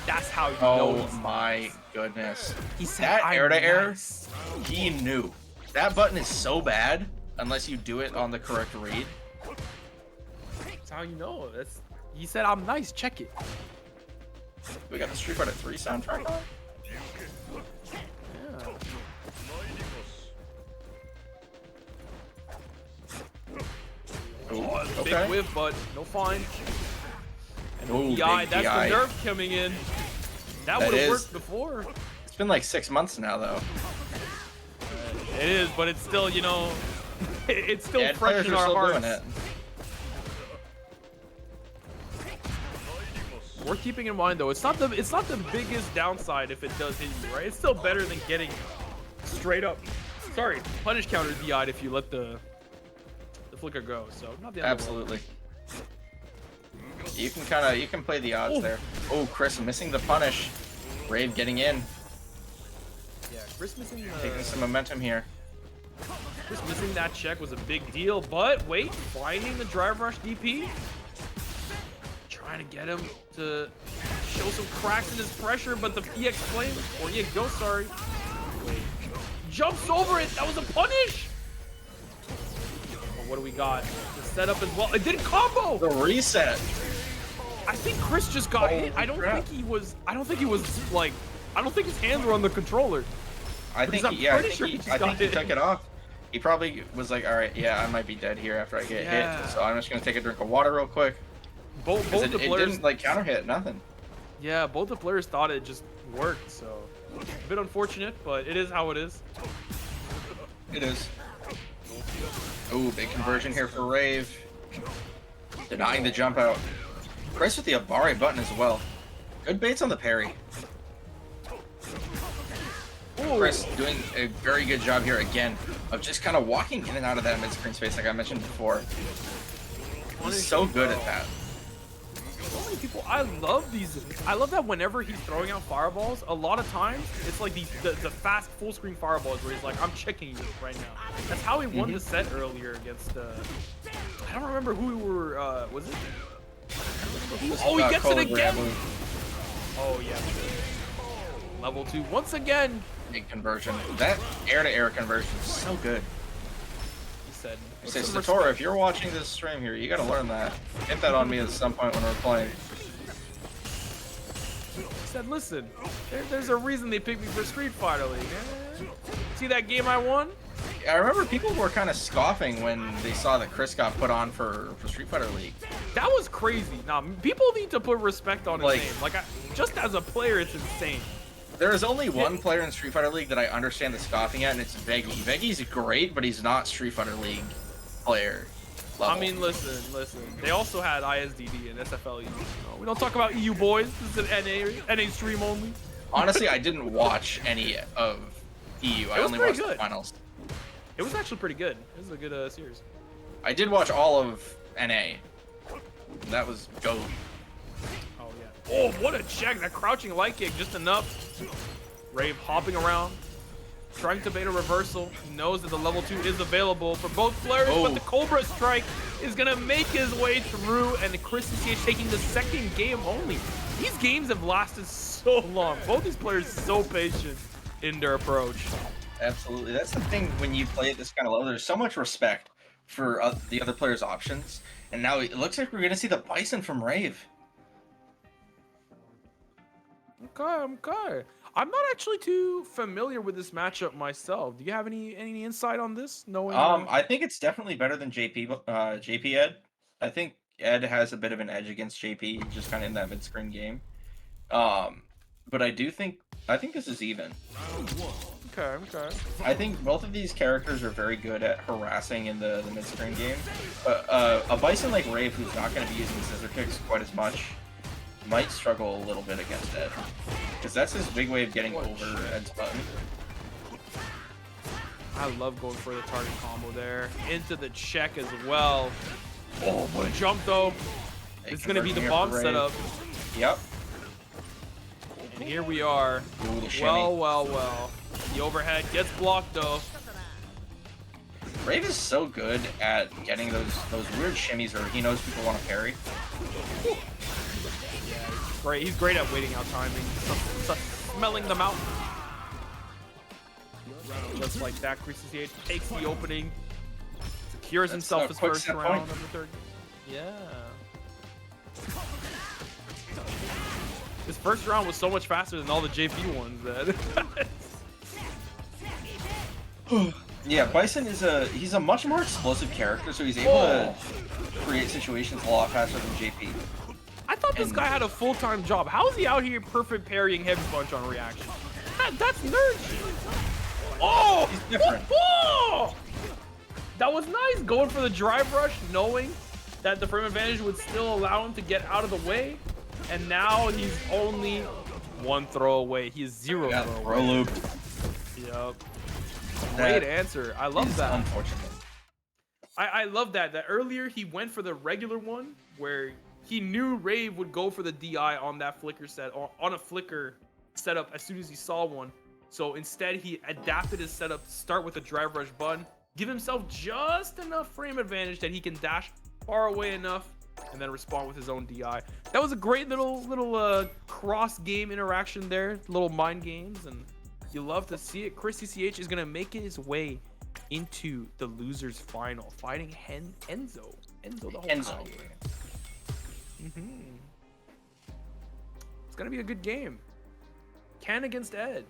That's how you know. Oh my goodness. He said, That "I'm air to air, nice." he knew. That button is so bad unless you do it on the correct read. That's how you know. That's. He said, "I'm nice. Check it." We got the Street Fighter 3 soundtrack on. Yeah. Ooh, Big okay. whiff, but no fine. And Ooh, DI, big that's DI. the nerf coming in. That That would have is. worked before. It's been like 6 months now, though. It is, but it's still, you know, it's still Yeah, fresh players in are our still hearts. doing it. We're keeping in mind though, it's not the biggest downside if it does hit you, right? It's still better than getting straight up, sorry, punish counter DI'd if you let the flicker go. So not the end of the world. Absolutely. You can play the odds there. Oh, Chris missing the punish. Rave getting in, Yeah, Chris missing taking some momentum here. Chris missing that check was a big deal, but wait, finding the drive rush DP, trying to get him to show some cracks in his pressure, but the EX flame or EX ghost, sorry, jumps over it. That was a punish. What do we got? The setup as well. It didn't combo. The reset. I think Chris just got hit. I don't crap. think he was like. I don't think his hands were on the controller. I Because think I'm yeah, I pretty think, sure he, he just I think got he hit. took it off. He probably was like, all right, yeah, I might be dead here after I get Yeah. hit. So I'm just gonna take a drink of water real quick. Both 'Cause the it players. didn't like counter hit, nothing. Yeah, both the players thought it just worked. So a bit unfortunate, but it is how it is. It is. Ooh, big conversion here for Rave. Denying the jump out. Chris with the Abare button as well. Good baits on the parry. Ooh. Chris doing a very good job here again of just kind of walking in and out of that mid-screen space like I mentioned before. He's so good at that. So many people. I love these. I love that whenever he's throwing out fireballs, a lot of times it's like the fast full screen fireballs where he's like, I'm checking you right now. That's how he won the set earlier against. I don't remember who we were. Was it? Oh, he gets it again. Oh yeah. Level 2 once again. Big conversion. That air-to-air conversion is so good. He said. I say, Satora, if you're watching this stream here, you gotta learn that. Hit that on me at some point when we're playing. He said, listen, there's a reason they picked me for Street Fighter League. See that game I won? I remember people were kind of scoffing when they saw that Chris got put on for Street Fighter League. That was crazy. Now, people need to put respect on his Like- name. Like, just as a player, it's insane. There is only one player in Street Fighter League that I understand the scoffing at, and it's Veggie. Veggie's great, but he's not Street Fighter League player level. I mean, listen. They also had ISDD and SFL. We don't talk about EU boys. This is an NA stream only. Honestly, I didn't watch any of EU. I was only pretty watched the good. finals. It was actually pretty good. It was a good series. I did watch all of NA. That was gold. Oh yeah. Oh, what a check! That crouching light kick, just enough. Rave hopping around, trying to bait a reversal. He knows that the level 2 is available for both players, but the Cobra strike is gonna make his way through, and Chris is taking the second game only. These games have lasted so long. Both these players so patient in their approach. Absolutely. That's the thing when you play at this kind of level. There's so much respect for the other players' options. And now it looks like we're going to see the Bison from Rave. Okay. I'm not actually too familiar with this matchup myself. Do you have any insight on this? Knowing I think it's definitely better than JP Ed. I think Ed has a bit of an edge against JP, just kind of in that mid-screen game. But I think this is even. Okay. I think both of these characters are very good at harassing in the mid-screen game. A Bison like Rave, who's not going to be using scissor kicks quite as much, might struggle a little bit against Ed. Because that's his big way of getting over Ed's button. I love going for the target combo there. Into the check as well. Oh, what a jump though. It's going to be the bomb setup. Yep. And here we are. Ooh, the shimmy. Well. The overhead gets blocked though. Rave is so good at getting those weird shimmies where he knows people want to parry. Yeah, he's great at waiting out timing, smelling them out. Just like that, Chris CH takes the opening, secures himself his first round of the third. Yeah. His first round was so much faster than all the JP ones. Yeah, Bison he's a much more explosive character, so he's able to create situations a lot faster than JP. I thought this guy had a full-time job. How is he out here perfect parrying heavy punch on reaction? That's nerd shit. Oh! He's different. Oh! That was nice, going for the drive rush, knowing that the frame advantage would still allow him to get out of the way. And now he's only one throw away. He is zero throw away. Loop. Yep. Great answer. I love that. Unfortunate. I love that earlier he went for the regular one where he knew Rave would go for the DI on that flicker set, or on a flicker setup as soon as he saw one. So instead he adapted his setup to start with a drive rush button, give himself just enough frame advantage that he can dash far away enough and then respond with his own DI. That was a great little cross game interaction there, little mind games, and you love to see it. Chris CCH is gonna make his way into the losers final, fighting Enzo the whole time. It's gonna be a good game. Ken against Ed.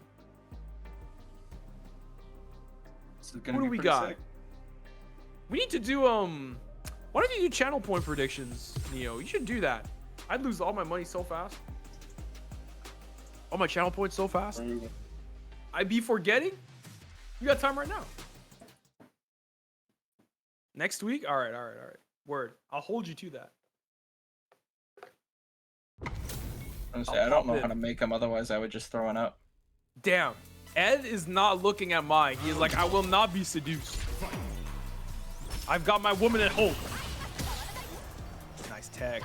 Who do we got? Sick. We need to do why don't you do channel point predictions, Neo? You should do that. I'd lose all my money so fast. All my channel points so fast. I'd be forgetting. You got time right now. Next week? All right. Word. I'll hold you to that. Honestly, I don't know how to make them, otherwise I would just throw one up. Damn. Ed is not looking at mine. He is like, I will not be seduced. I've got my woman at home. Nice tag.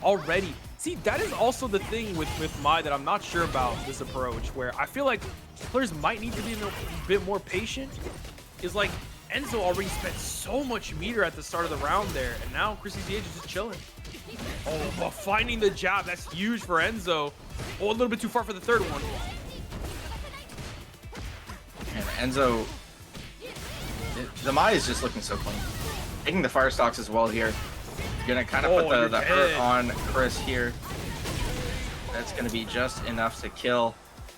Already. See, that is also the thing with Mai that I'm not sure about this approach, where I feel like players might need to be a bit more patient. Is like, Enzo already spent so much meter at the start of the round there, and now Chris CH is just chilling. Oh, but finding the jab, that's huge for Enzo. Oh, a little bit too far for the third one. And Enzo, the Mai is just looking so clean. Taking the fire stocks as well here. Gonna kind of put the hurt on Chris here. That's gonna be just enough to kill.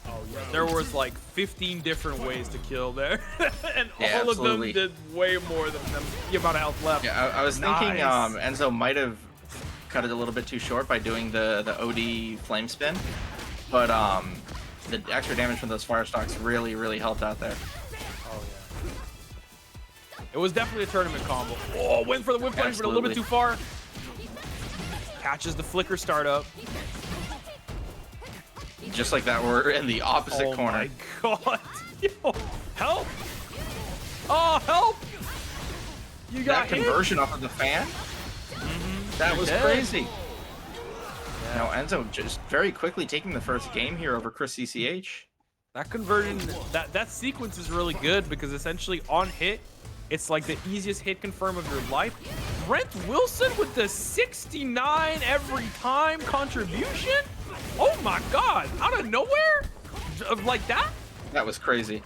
Oh yeah, there was like 15 different ways to kill there, and yeah, all absolutely. of them did way more than the amount of health left. Yeah, I was thinking Enzo might have cut it a little bit too short by doing the OD flame spin, but the extra damage from those fire stocks really helped out there. Oh yeah. It was definitely a tournament combo. Oh, went for the whip punch, but a little bit too far. Catches the flicker startup. Just like that, we're in the opposite corner. Oh my god. Yo, help. Oh, help! You got That conversion off of the fan? That was crazy. Now Enzo just very quickly taking the first game here over Chris CCH. That conversion, that sequence is really good because essentially on hit, it's like the easiest hit confirm of your life. Brent Wilson with the 69 every time contribution? Oh my God, out of nowhere? Like that? That was crazy.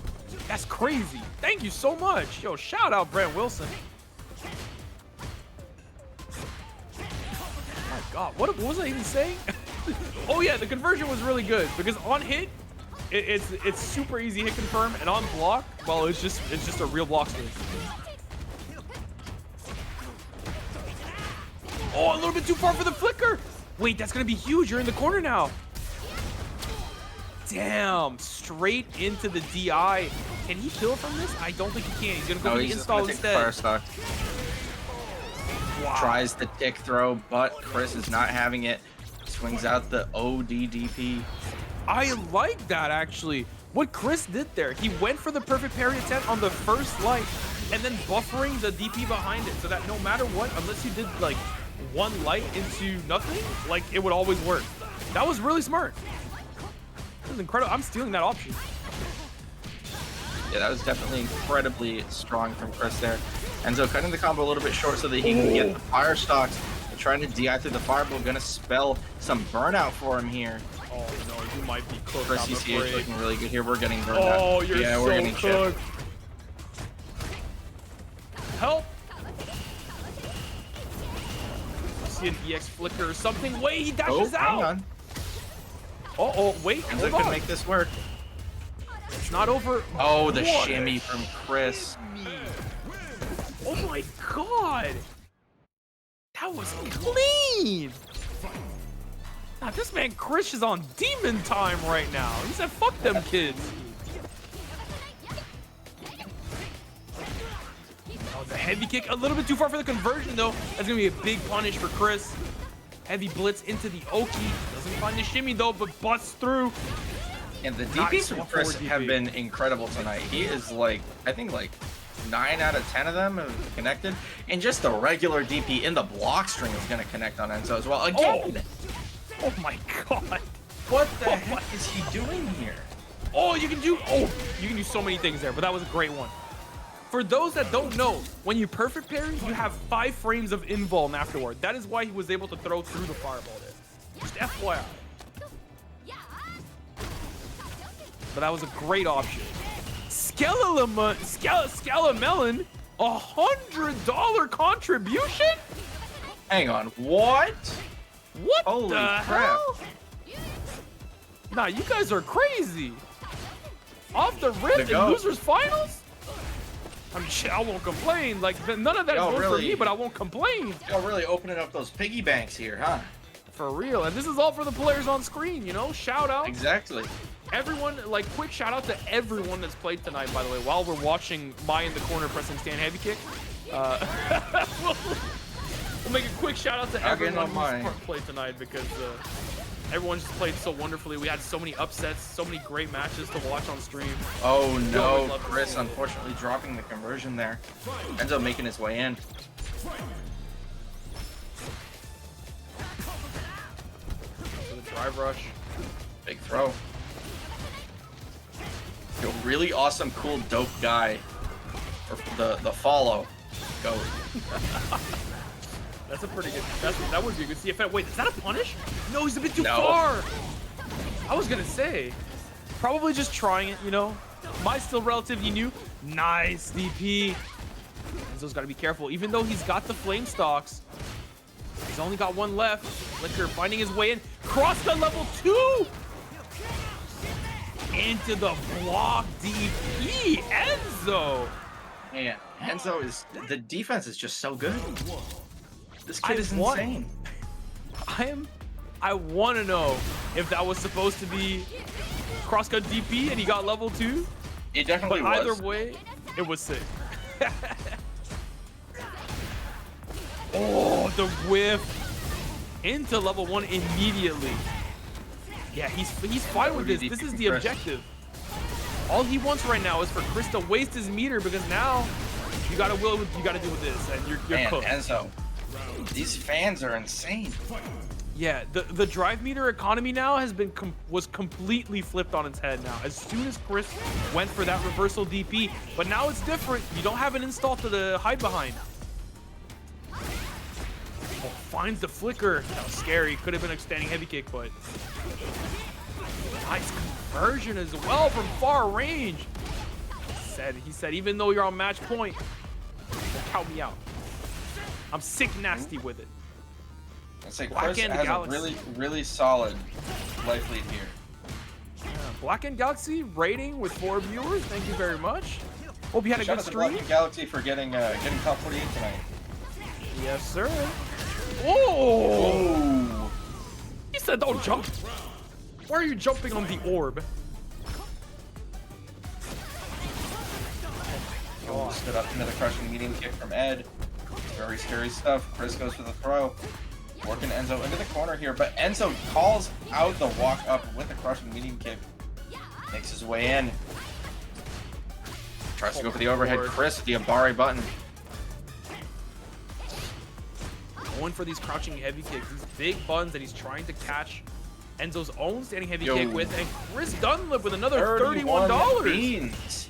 That's crazy. Thank you so much. Yo, shout out Brent Wilson. Oh my God, what was I even saying? Oh yeah, the conversion was really good because on hit, it's super easy hit confirm, and on block, well, it's just a real block switch. Oh, a little bit too far for the flicker. Wait, that's gonna be huge. You're in the corner now. Damn, straight into the DI. Can he kill from this? I don't think he can. He's gonna go to the install instead. Fire stock. Wow. Tries the tick throw, but Chris is not having it. Swings out the ODDP. I like that, actually. What Chris did there, he went for the perfect parry attempt on the first light and then buffering the DP behind it so that no matter what, unless you did like one light into nothing, like it would always work. That was really smart. That was incredible. I'm stealing that option. Yeah, that was definitely incredibly strong from Chris there. Enzo cutting the combo a little bit short so that he can get the fire stocks and trying to DI through the fireball. Gonna spell some burnout for him here. Oh no, you might be cooked. Chris CCH looking really good here. We're getting burned out. Oh, you're yeah, so we're getting cooked. Help! See an EX flicker or something. Wait, he dashes out. Hang on. Oh, wait, Enzo hold can on. make this work. It's not over. Oh, the What shimmy a from Chris. Oh my God. That was clean. Now, this man Chris is on demon time right now. He said, fuck them kids. Oh, the heavy kick, a little bit too far for the conversion, though. That's going to be a big punish for Chris. Heavy blitz into the Oki. Doesn't find the shimmy, though, but busts through. And the DPs from Chris have been incredible tonight. He is like, I think like 9 out of 10 of them have connected. And just the regular DP in the block string is going to connect on Enzo as well. Again. Oh my God. What the heck is he doing here? Oh, you can do so many things there, but that was a great one. For those that don't know, when you perfect parry, you have 5 frames of invuln afterward. That is why he was able to throw through the fireball there. Just FYI. But that was a great option. Skelemelon, $100 contribution? Hang on, what? What Holy the crap. hell? Nah, you guys are crazy. Off the rip in losers finals? I mean, shit, I won't complain. Like, none of that is good for me, but I won't complain. Y'all really opening up those piggy banks here, huh? For real. And this is all for the players on screen, you know? Shout out. Exactly. Everyone, like, quick shout out to everyone that's played tonight, by the way, while we're watching my in the corner pressing stand heavy kick. We'll make a quick shout out to everyone who's played tonight because everyone just played so wonderfully. We had so many upsets, so many great matches to watch on stream. Oh no, Chris unfortunately dropping the conversion there. Enzo making his way in. For the drive rush. Big throw. A really awesome, cool, dope guy. Or the follow. Go. That's a pretty good. That would be a good CFN. Wait, is that a punish? No, he's a bit too far. I was gonna say, probably just trying it. You know, my still relatively new. Nice DP. Enzo's got to be careful. Even though he's got the flame stocks, he's only got one left. Flicker finding his way in. Cross the level 2. Into the block DP. Enzo. Man, Enzo is, the defense is just so good. This kid is insane. I want to know if that was supposed to be crosscut DP and he got level 2. It definitely was. Either way, it was sick. Oh, the whiff into level 1 immediately. Yeah, he's fine with this. This is the objective. All he wants right now is for Chris to waste his meter, because now you gotta deal with this, and you're Man, cooked. Enzo, these fans are insane. Yeah, the drive meter economy now was completely flipped on its head now. As soon as Chris went for that reversal DP, but now it's different. You don't have an install to hide behind. Oh, finds the flicker. That was scary. Could have been a standing heavy kick, but nice conversion as well from far range. He said, even though you're on match point, don't count me out. I'm sick nasty with it. I'd say Chris has a really solid life lead here. Yeah, Black and Galaxy rating with 4 viewers. Thank you very much. Hope you had a good stream. Shout out to Black and Galaxy for getting top 48 tonight. Yes, sir. Oh! He said don't jump. Why are you jumping on the orb? Oh, stood up into the crushing medium kick from Ed. Very scary stuff. Chris goes for the throw. Working Enzo into the corner here, but Enzo calls out the walk up with the crushing medium kick. Makes his way in. Tries to go for the overhead. Chris with the Abari button. Going for these crouching heavy kicks, these big buttons that he's trying to catch Enzo's own standing heavy kick with, and Chris Dunlip with another $31. Beans.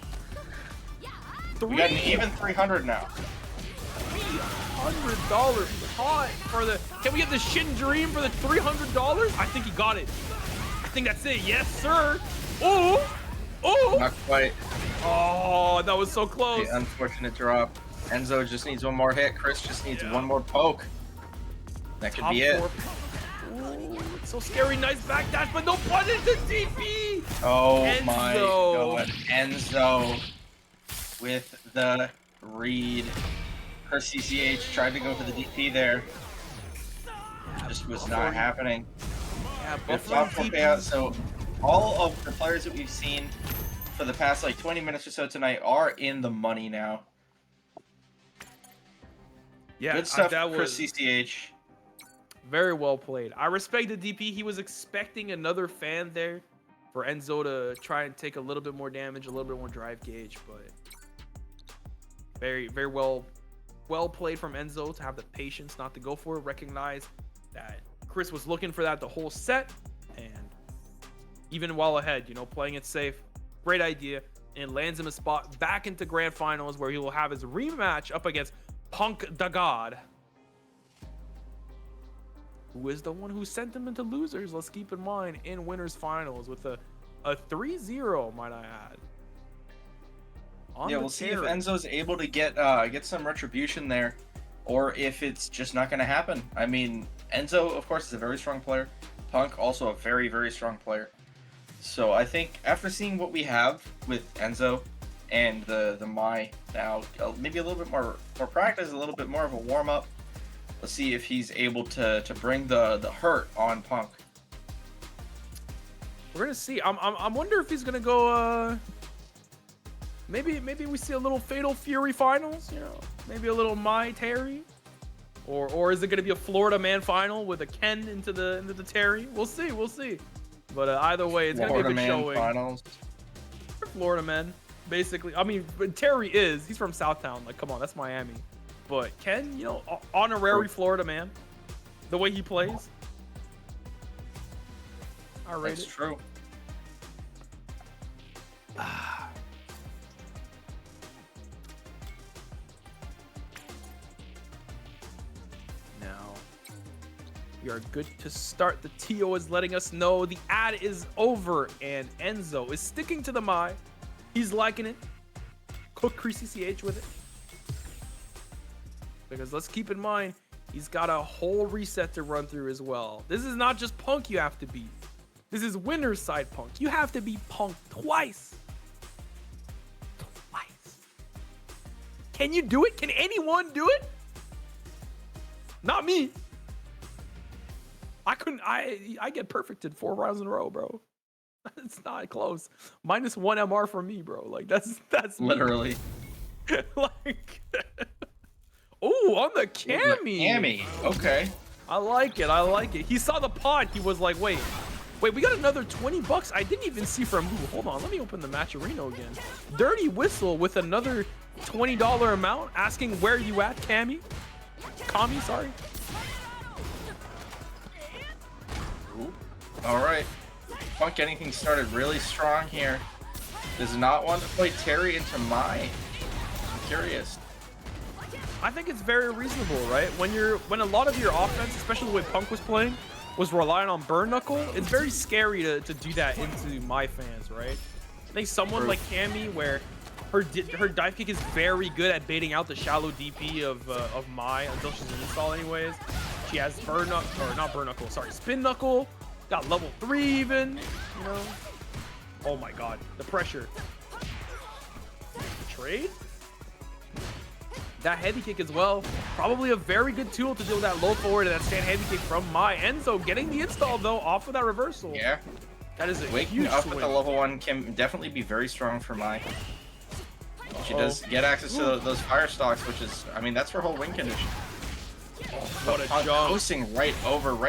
We got an even 300 now. $300 pot for the. Can we get the Shin Dream for the $300? I think he got it. I think that's it. Yes, sir. Oh, oh. Not quite. Oh, that was so close. The unfortunate drop. Enzo just needs one more hit. Chris just needs one more poke. That could be it. Ooh, it's so scary. Nice backdash, but no punish the DP. Oh Enzo. my god. Enzo with the read. Her CCH tried to go for the DP there. Just was not happening. Yeah, With top 4 payout, so all of the players that we've seen for the past like 20 minutes or so tonight are in the money now. Yeah, good stuff that for was CCH. very well played. I respect the DP. He was expecting another fan there for Enzo to try and take a little bit more damage, a little bit more drive gauge, but very well played from Enzo to have the patience not to go for it. Recognize that Chris was looking for that the whole set, and even while ahead, you know, playing it safe. Great idea, and lands him a spot back into grand finals where he will have his rematch up against Punk the God, who is the one who sent him into losers. Let's keep in mind in winners finals with a 3-0, might I add. Yeah, we'll see if Enzo's able to get some retribution there, or if it's just not going to happen. I mean, Enzo, of course, is a very strong player. Punk, also a very, very strong player. So I think after seeing what we have with Enzo and the Mai now, maybe a little bit more practice, a little bit more of a warm-up, let's see if he's able to bring the hurt on Punk. We're gonna see. I wonder if he's gonna go. Maybe we see a little Fatal Fury finals. You know, maybe a little Mai Terry, or is it gonna be a Florida Man final with a Ken into the Terry? We'll see. But either way, it's gonna be a good showing. Finals. Florida Man, basically. I mean, but Terry he's from Southtown. Like, come on, that's Miami. But Ken, you know, honorary Florida Man, the way he plays. I rate That's it. true. Now, we are good to start. The TO is letting us know the ad is over, and Enzo is sticking to the Mai. He's liking it. Cook CCH with it. Because let's keep in mind, he's got a whole reset to run through as well. This is not just Punk you have to beat. This is winner's side Punk. You have to beat Punk twice. Can you do it? Can anyone do it? Not me. I couldn't. I get perfected 4 rounds in a row, bro. It's not close. -1 MR from me, bro. Like that's literally. Like, oh, on the Cammy. Cammy. Okay. I like it. He saw the pod. He was like, wait, Wait, we got another 20 bucks. I didn't even see from who. Hold on, let me open the Matcherino again. Dirty Whistle with another $20 amount asking where you at, Cammy? Cammy, sorry. Ooh. All right. Punk getting things started really strong here. Does not want to play Terry into mine. I'm curious. I think it's very reasonable, right? When a lot of your offense, especially the way Punk was playing, was relying on Burn Knuckle, it's very scary to do that into my fans, right? I think someone like Cammy, where her dive kick is very good at baiting out the shallow DP of Mai until she's in install anyways. She has Burn Knuckle, or not Burn Knuckle, sorry, Spin Knuckle, got level 3 even, you know? Oh my god, the pressure. Trade? That heavy kick as well. Probably a very good tool to deal with that low forward and that stand heavy kick from Mai. Enzo getting the install though off of that reversal. Yeah. That is a Waking huge up swing. with the level 1 can definitely be very strong for Mai. She does get access to those fire stocks, which is, I mean, that's her whole win condition. What a Punk jump. coasting right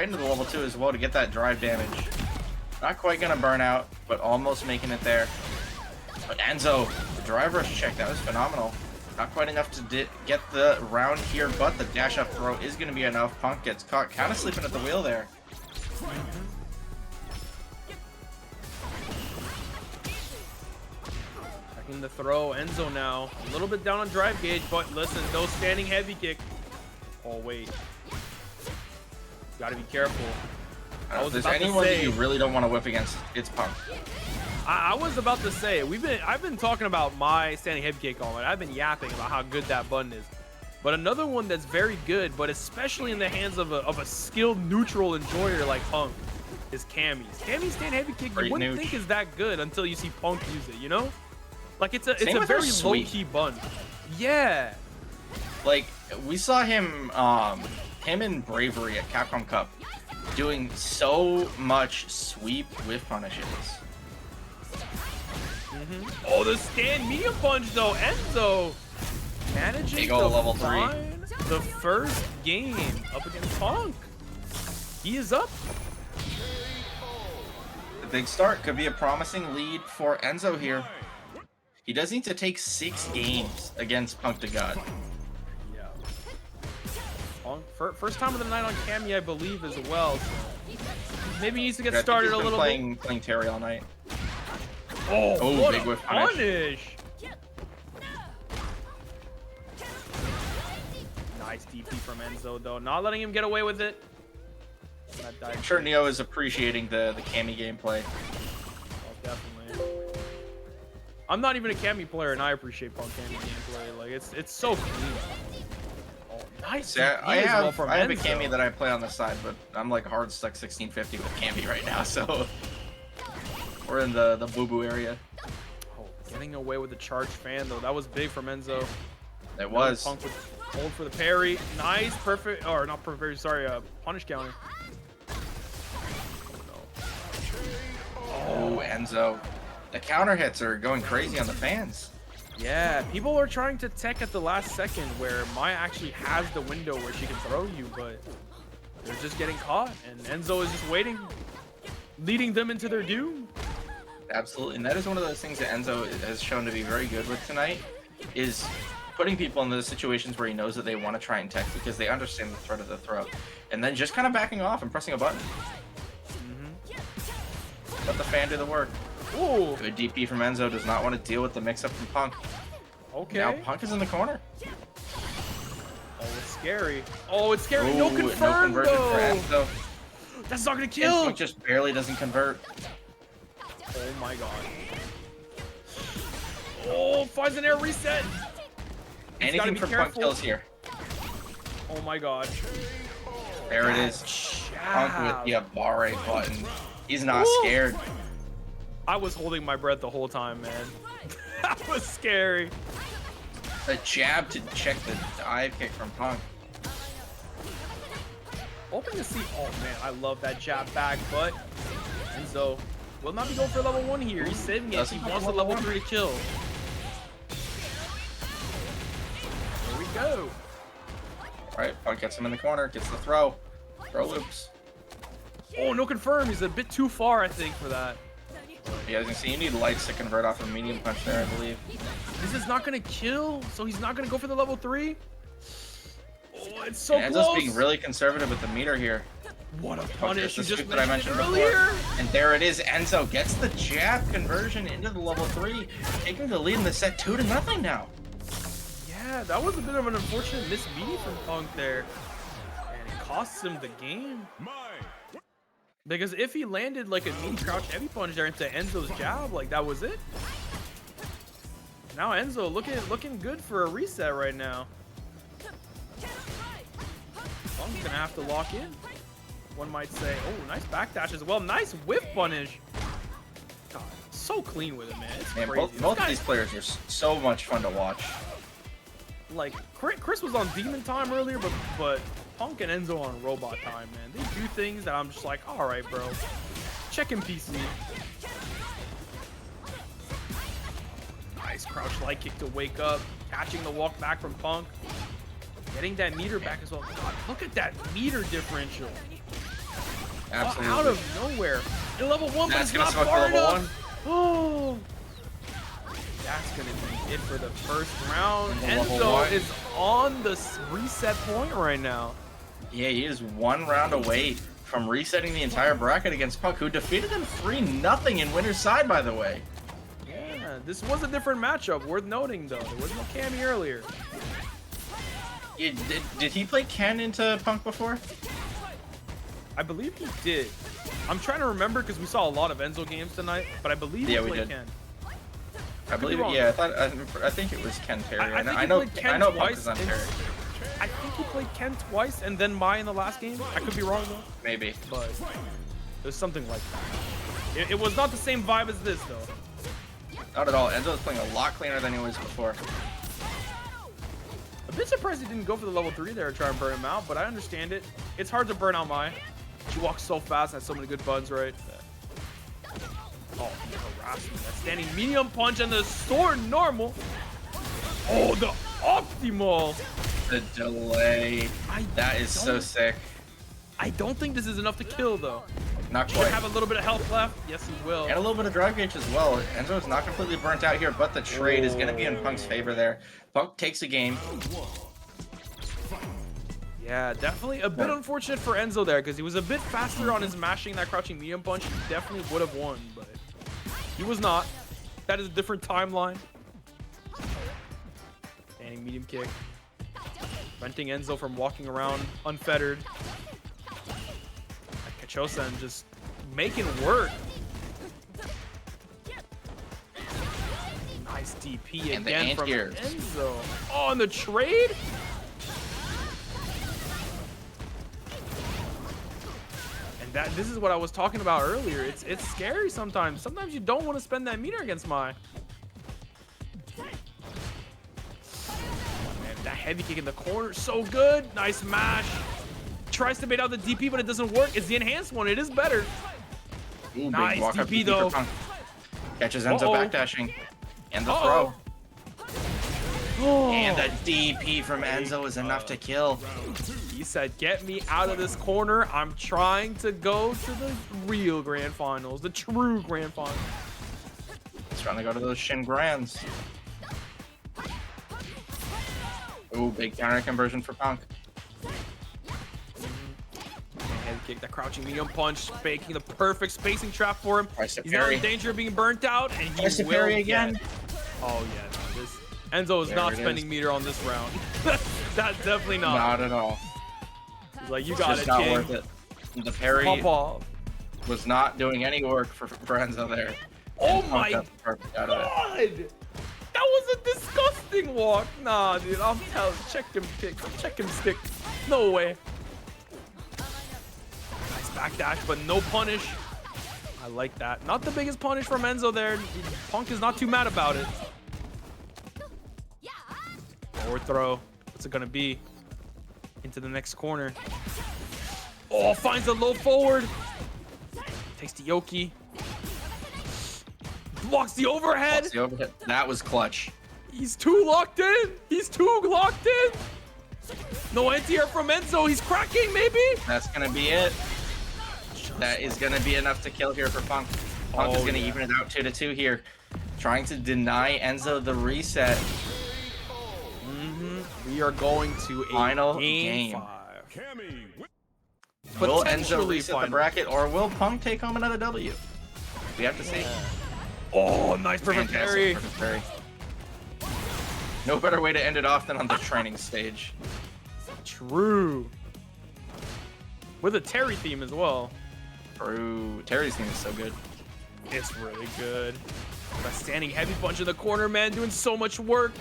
into the level 2 as well to get that drive damage. Not quite gonna burn out, but almost making it there. But Enzo, the drive rush check, that was phenomenal. Not quite enough to get the round here, but the dash up throw is going to be enough. Punk gets caught kind of sleeping at the wheel there. Checking the throw. Enzo now. A little bit down on drive gauge, but listen, no standing heavy kick. Oh, wait. Gotta be careful. If there's anyone that you really don't want to whip against, it's Punk. I was about to say, I've been talking about my standing heavy kick all night. I've been yapping about how good that button is. But another one that's very good, but especially in the hands of a skilled neutral enjoyer like Punk, is Cammy's. Cammy's stand heavy kick, you wouldn't think is that good until you see Punk use it, you know? Like it's a very low-key button. Yeah. Like we saw him in Bravery at Capcom Cup doing so much sweep with punishes. Oh, the stand medium punch though. Enzo managing to level find the first game up against Punk. He is up. The big start could be a promising lead for Enzo here. He does need to take 6 games against Punk to God. Yeah. Punk, first time of the night on Cammy, I believe, as well. So maybe he needs to get started a little bit. Playing Terry all night. Oh, what big a whiff punish. Nice DP from Enzo, though. Not letting him get away with it. I'm sure Neo is appreciating the Cammy gameplay. Oh, definitely. I'm not even a Cammy player, and I appreciate Punk Cammy gameplay. Like, it's so clean. Oh, nice. Yeah, I have a Enzo. Cammy that I play on the side, but I'm like hard stuck 1650 with Cammy right now, so... We're in the boo-boo area. Oh, getting away with the charge fan, though. That was big from Enzo. It was. Punk would hold for the parry. Nice, perfect, or not perfect, sorry, punish counter. Oh, Enzo. The counter hits are going crazy on the fans. Yeah, people are trying to tech at the last second where Maya actually has the window where she can throw you, but they're just getting caught, and Enzo is just waiting, leading them into their doom. Absolutely, and that is one of those things that Enzo has shown to be very good with tonight, is putting people in those situations where he knows that they want to try and tech because they understand the threat of the throw, and then just kind of backing off and pressing a button. Let the fan do the work. Ooh. Good DP from Enzo, does not want to deal with the mix-up from Punk. Okay. Now Punk is in the corner. Oh, it's scary. Oh, it's scary. Ooh, No confirm, conversion for though. Enzo. That's not gonna And kill. Punk just barely doesn't convert. Oh my god. Oh, finds an air reset. Anything for Punk kills here. Oh my god. There it is. Punk with the barre button. He's not scared. I was holding my breath the whole time, man. That was scary. The jab to check the dive kick from Punk. Hoping to see. Oh man, I love that jab back, but Enzo will not be going for level 1 here. He's saving it. He wants the level 3 to kill. There we go. Alright, Punk gets him in the corner, gets the throw. Throw loops. Oh, no confirm. He's a bit too far, I think, for that. Yeah, I was gonna say you need lights to convert off a medium punch there, I believe. This is not gonna kill, so he's not gonna go for the level 3. Oh, it's so And close. Enzo's being really conservative with the meter here. What a punish! You The just sweep that I mentioned mentioned it earlier. before. And there it is. Enzo gets the jab conversion into the level 3, taking the lead in the set 2-0 now. Yeah, that was a bit of an unfortunate miss meaty from Punk there, and it costs him the game. Because if he landed like a meaty crouch heavy punch there into Enzo's jab, like that was it. Now Enzo looking good for a reset right now. Punk's gonna have to lock in. One might say, oh, nice backdash as well. Nice whip punish. God, so clean with it, man. It's Man, crazy. both of these players are so much fun to watch. Like Chris was on demon time earlier, but Punk and Enzo on robot time, man. They do things that I'm just like, all right, bro. Check him PC. Nice crouch light kick to wake up, catching the walk back from Punk, getting that meter back as well. God, look at that meter differential. Absolutely. Out of nowhere. In level 1, but That's it's gonna not smoke far level enough. Oh. That's gonna be it for the first round. Level Enzo 1. is on the reset point right now. Yeah, he is 1 round away from resetting the entire bracket against Punk, who defeated him 3-0 in winner's side, by the way. Yeah, this was a different matchup. Worth noting, though. There was no Cammy earlier. Yeah, did he play Ken into Punk before? I believe he did. I'm trying to remember because we saw a lot of Enzo games tonight, but I believe he Yeah, we played did. Ken. I believe, wrong. yeah, I think it was Ken Terry. I think I he know, played Ken I know Punk twice is on in- Terry. I think he played Ken twice and then Mai in the last game. I could be wrong, though. Maybe. But it was something like that. It was not the same vibe as this, though. Not at all. Enzo's playing a lot cleaner than he was before. A bit surprised he didn't go for the level 3 there and try and burn him out, but I understand it. It's hard to burn out Mai. She walks so fast and has so many good buns, right? Oh, harassment. That standing medium punch and the sword normal. Oh, the optimal. The delay. That is so sick. I don't think this is enough to kill, though. Not Should quite. have a little bit of health left. Yes, he will. And a little bit of drive gauge as well. Enzo's not completely burnt out here, but the trade is going to be in Punk's favor there. Punk takes a game. Yeah, definitely a bit unfortunate for Enzo there because he was a bit faster on his mashing that crouching medium punch. He definitely would have won, but he was not. That is a different timeline. Standing medium kick. Preventing Enzo from walking around unfettered. Kachosa just making work. Nice DP And the again from anti-airs. Enzo. Oh, and the trade? This is what I was talking about earlier. It's scary sometimes. Sometimes you don't want to spend that meter against Mai. Oh, man, that heavy kick in the corner, so good. Nice mash. Tries to bait out the DP, but it doesn't work. It's the enhanced one. It is better. Ooh, Nice big walk up DP DP though. for Punk. Catches Enzo backdashing. And the Uh-oh. throw. And the DP from Enzo is enough to kill. He said, get me out of this corner. I'm trying to go to the real grand finals, the true grand finals. He's trying to go to those Shin Grands. Ooh, big counter conversion for Punk. Head kick, that crouching medium punch, faking the perfect spacing trap for him. Tries to He's now parry. in danger of being burnt out, and he Tries to will parry get- again. Oh yeah, no, this Enzo is There not it spending is. meter on this round. That's definitely not. Not at all. He's like, you got Just it, not King. worth it. The parry Pop off. was not doing any work for Enzo there. Oh And Punk my got the perfect out of it. God! That was a disgusting walk. Nah, dude, I'm telling. Check him kick. Check him stick. No way. Nice backdash, but no punish. I like that. Not the biggest punish from Enzo there. Punk is not too mad about it. Forward throw. What's it gonna be? Into the next corner. Oh, finds a low forward. Takes the Yoki. Blocks the overhead. That's the overhead. That was clutch. He's too locked in. He's too locked in. No anti-air from Enzo. He's cracking, maybe. That's gonna be it. Just That is going to be enough to kill here for Punk. Punk is going to even it out 2-2 here. Trying to deny Enzo the reset. We are going to a Final game game. 5. Will Enzo Potentially reset the final. bracket, or will Punk take home another W? We have to see. Oh, nice perfect parry. Perfect parry. No better way to end it off than on the training stage. True. With a Terry theme as well. True. Terry's theme is so good. It's really good. A standing heavy punch in the corner, man, doing so much work.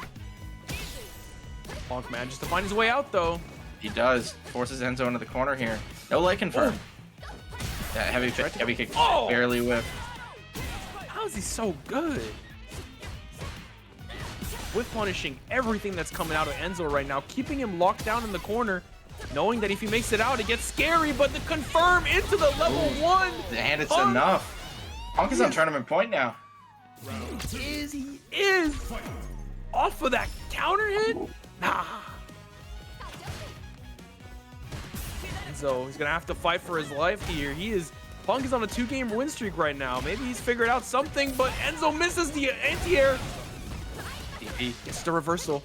Punk manages to find his way out, though. He does. Forces Enzo into the corner here. No light confirm. That heavy kick barely whipped. How is he so good? With punishing everything that's coming out of Enzo right now, keeping him locked down in the corner, knowing that if he makes it out, it gets scary, but the confirm into the level 1. And it's enough. Punk is on tournament point now. He is. Off of that counter hit? Nah. Enzo, he's gonna have to fight for his life here. Punk is on a 2-game win streak right now. Maybe he's figured out something, but Enzo misses the anti-air. DP. It's the reversal.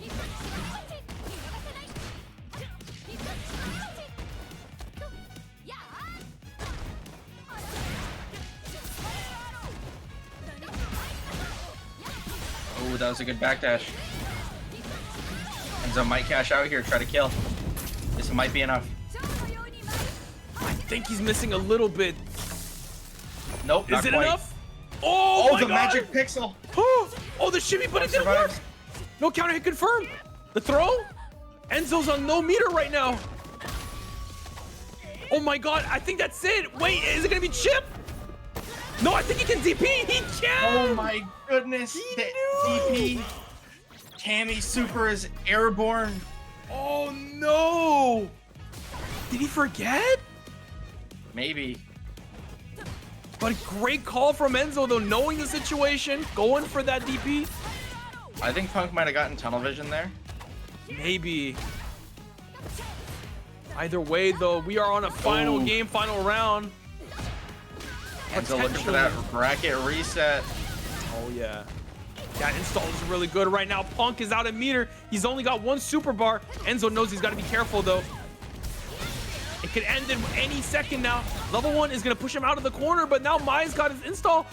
Oh, that was a good backdash. Enzo might cash out here, try to kill. This might be enough. I think he's missing a little bit. Nope, not Is it quite. enough? Oh, my the God. magic pixel. Oh, the shimmy, but it didn't work. No counter hit confirmed. The throw? Enzo's on no meter right now. Oh my God, I think that's it. Wait, is it gonna be Chip? No, I think he can DP. He can. Oh my goodness. The DP. Cammy super is airborne. Oh no. Did he forget? Maybe. But great call from Enzo though, knowing the situation, going for that DP. I think Punk might have gotten tunnel vision there. Maybe. Either way though, we are on a final game, final round. Enzo looking for that bracket reset. Oh yeah. That install is really good right now. Punk is out of meter. He's only got 1 super bar. Enzo knows he's got to be careful though. It could end in any second now. Level 1 is going to push him out of the corner, but now Mai's got his install.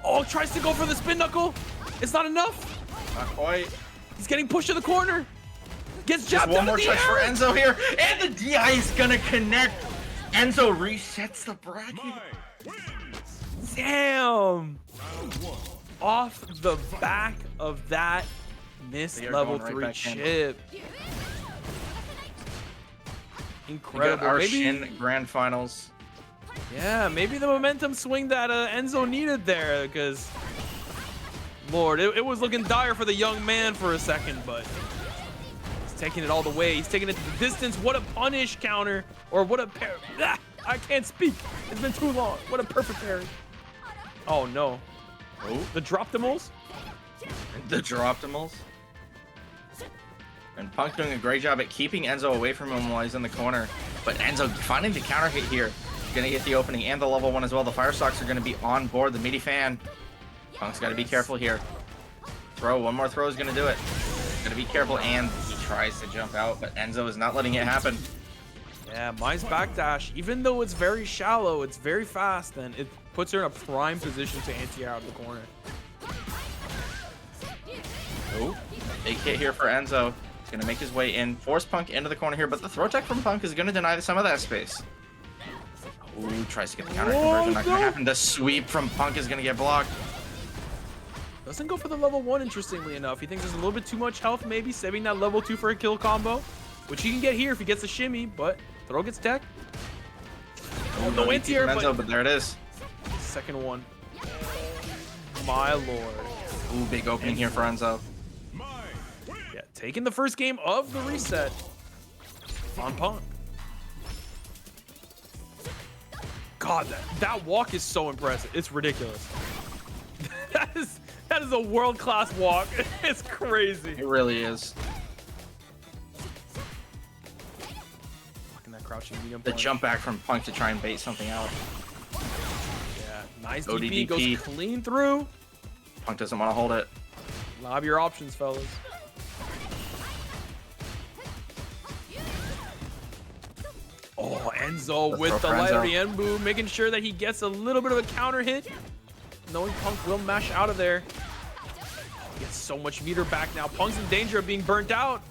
Oh, tries to go for the spin knuckle. It's not enough. Not quite. He's getting pushed to the corner. Gets Just jabbed one out more of the touch for air. Enzo here, and the DI is gonna connect. Enzo resets the bracket. Damn. Off the back of that missed They are level going 3 right back in. chip. We Incredible. got our Maybe, Shin Grand Finals. yeah, maybe the momentum swing that Enzo needed there, because Lord, it was looking dire for the young man for a second, but he's taking it all the way. He's taking it to the distance. What a punish counter, or what a pair. Ah, I can't speak. It's been too long. What a perfect parry. Oh no. Oh, The drop-timals? the Droptimals. And Punk doing a great job at keeping Enzo away from him while he's in the corner. But Enzo finding the counter hit here. Gonna get the opening and the level 1 as well. The Fire Stocks are gonna be on board. The meaty fan. Punk's gotta be careful here. One more throw is gonna do it. Gotta be careful, and he tries to jump out, but Enzo is not letting it happen. Yeah, Mai's backdash, even though it's very shallow, it's very fast, and it puts her in a prime position to anti-air out of the corner. Oh, big hit here for Enzo. He's gonna make his way in, force Punk into the corner here, but the throw tech from Punk is gonna deny some of that space. Ooh, tries to get the counter conversion, not gonna happen. The sweep from Punk is gonna get blocked. Doesn't go for the level 1, interestingly enough. He thinks there's a little bit too much health, maybe saving that level 2 for a kill combo, which he can get here if he gets a shimmy, but throw gets tech. Oh, no anti-air, Enzo, but there it is. second one. My lord. Ooh, big opening here for Enzo. Yeah, taking the first game of the reset on Punk. God, that walk is so impressive. It's ridiculous. That is a world-class walk. It's crazy. It really is. Blocking that crouching medium The punch. jump back from Punk to try and bait something out. Yeah, nice ODDP. DP, goes clean through. Punk doesn't want to hold it. Lob your options, fellas. Oh, Enzo with the light of the end boom, making sure that he gets a little bit of a counter hit. Knowing Punk will mash out of there. Gets so much meter back now. Punk's in danger of being burnt out.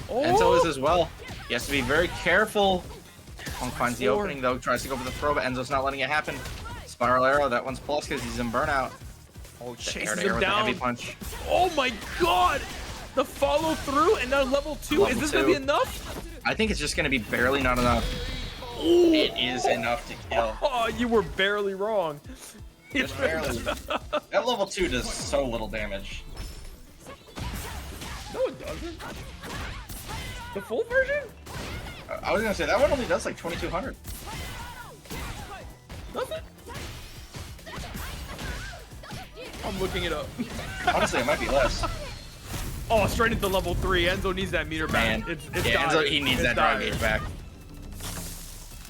Enzo is as well. He has to be very careful. Punk finds the opening though, tries to go for the throw, but Enzo's not letting it happen. Spiral arrow, that one's plus because he's in burnout. Oh, chases Air to him air with the down. heavy punch. Oh my god! The follow through and now level 2. Is this gonna be enough? I think it's just gonna be barely not enough. Ooh. It is enough to kill. Oh, you were barely wrong. Just barely. That level 2 does so little damage. No, it doesn't. The full version? I was gonna say that one only does like 2200. Does it? I'm looking it up. Honestly, it might be less. Oh, straight into level 3. Enzo needs that meter back. Man, It's yeah, Enzo, dire. he needs It's that drive dire. gauge back.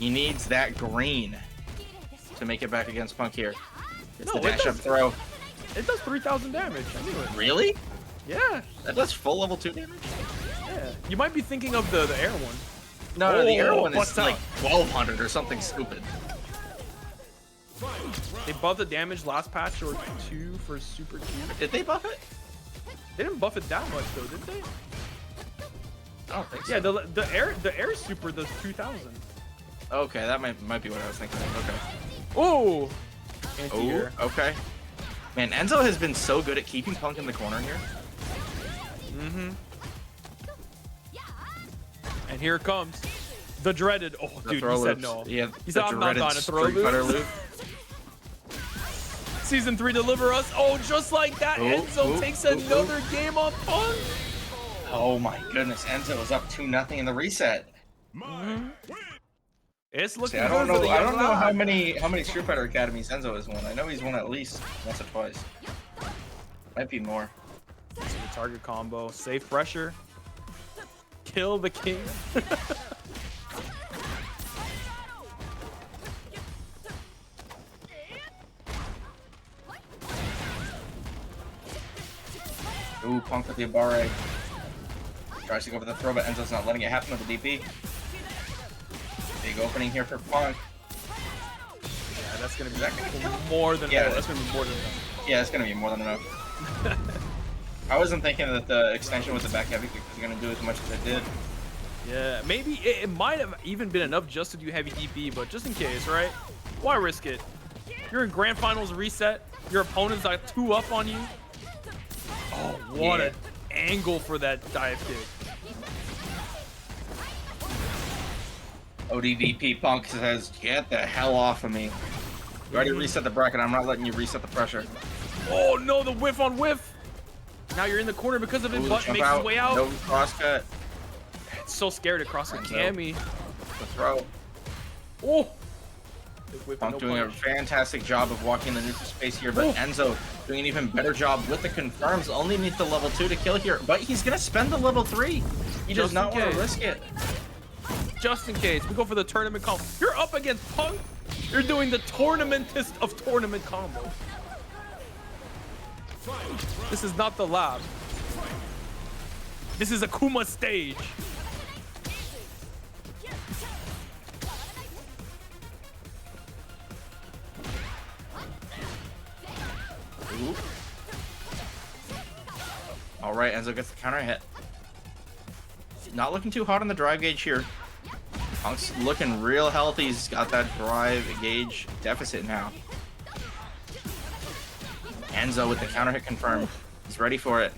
He needs that green to make it back against Punk here. It's No, the it dash up does- throw. It does 3,000 damage. I knew it. Really? Yeah, That does full level 2 damage? yeah. You might be thinking of the air one. No, the air Oh, one is bust out. like 1200 or something stupid. They buffed the damage last patch or 2 for super 2. Did they buff it? They didn't buff it that much though, did they? I don't think so. Yeah, the air super does 2,000. Okay, that might be what I was thinking of. Okay. Oh, Oh, anti-air. okay. Man, Enzo has been so good at keeping Punk in the corner here. Mm-hmm. And here it comes. The dreaded. Oh, The dude, throw he said loops. no. Yeah, He said, I'm not dreaded going to throw Street Fighter loop. loop. Season 3 deliver us. Oh, just like that, Oh, Enzo oh, takes oh, another game on Punk. Oh my goodness, Enzo is up 2-0 in the reset. It's looking See, I don't good for the know. I young don't know how lad. many Street Fighter Academies Enzo has won. I know he's won at least once or twice. Might be more. So the target combo, safe pressure, kill the king. Ooh, Punk with the Abare. Tries to go for the throw, but Enzo's not letting it happen with the DP. Big opening here for Punk. Yeah, that's gonna be that gonna kill? more than Yeah, that's gonna be more than enough. Yeah, it's gonna be more than enough. I wasn't thinking that the extension with the back heavy kick was gonna do as much as it did. Yeah, maybe it might have even been enough just to do heavy DP, but just in case, right? Why risk it? You're in grand finals reset. Your opponent's like 2 up on you. Oh, what Yeah. an angle for that dive kick. ODVP Punk says, get the hell off of me. You already reset the bracket. I'm not letting you reset the pressure. Oh no, the whiff on whiff. Now you're in the corner because of it, Ooh, but jump makes his way out. No crosscut. So scared to cross with Enzo. Cammy. The throw. Oh. Big whip, Punk no doing a punish. fantastic job of walking the neutral space here, but Ooh. Enzo doing an even better job with the confirms. Only needs the level 2 to kill here, but he's gonna spend the level 3. He does Just not in want to case. risk it. Just in case, we go for the tournament combo. You're up against Punk. You're doing the tournamentist of tournament combo. This is not the lab. This is a Kuma stage. Ooh. All right, Enzo gets the counter hit. Not looking too hot on the drive gauge here. Punk's looking real healthy. He's got that drive gauge deficit now. Enzo with the counter hit confirmed. He's ready for it.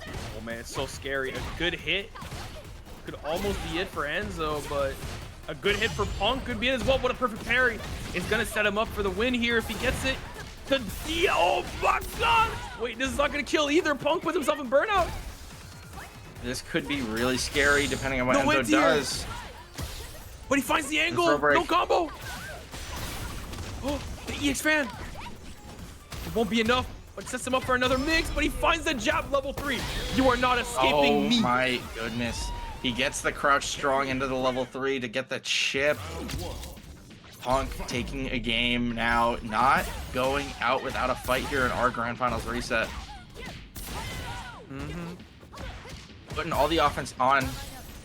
Oh man, it's so scary. A good hit could almost be it for Enzo, but a good hit for Punk could be it as well. What a perfect parry. It's gonna set him up for the win here if he gets it. The D, oh my god! Wait, this is not gonna kill either. Punk puts himself in burnout. This could be really scary depending on what No, Enzo it's here. does. But he finds the angle. throw break. No combo. Oh, the EX fan. It won't be enough, but sets him up for another mix. But he finds the jab level 3. You are not escaping Oh me. my goodness. He gets the crouch strong into the level 3 to get the chip. Punk taking a game now, not going out without a fight here in our Grand Finals reset. Putting all the offense on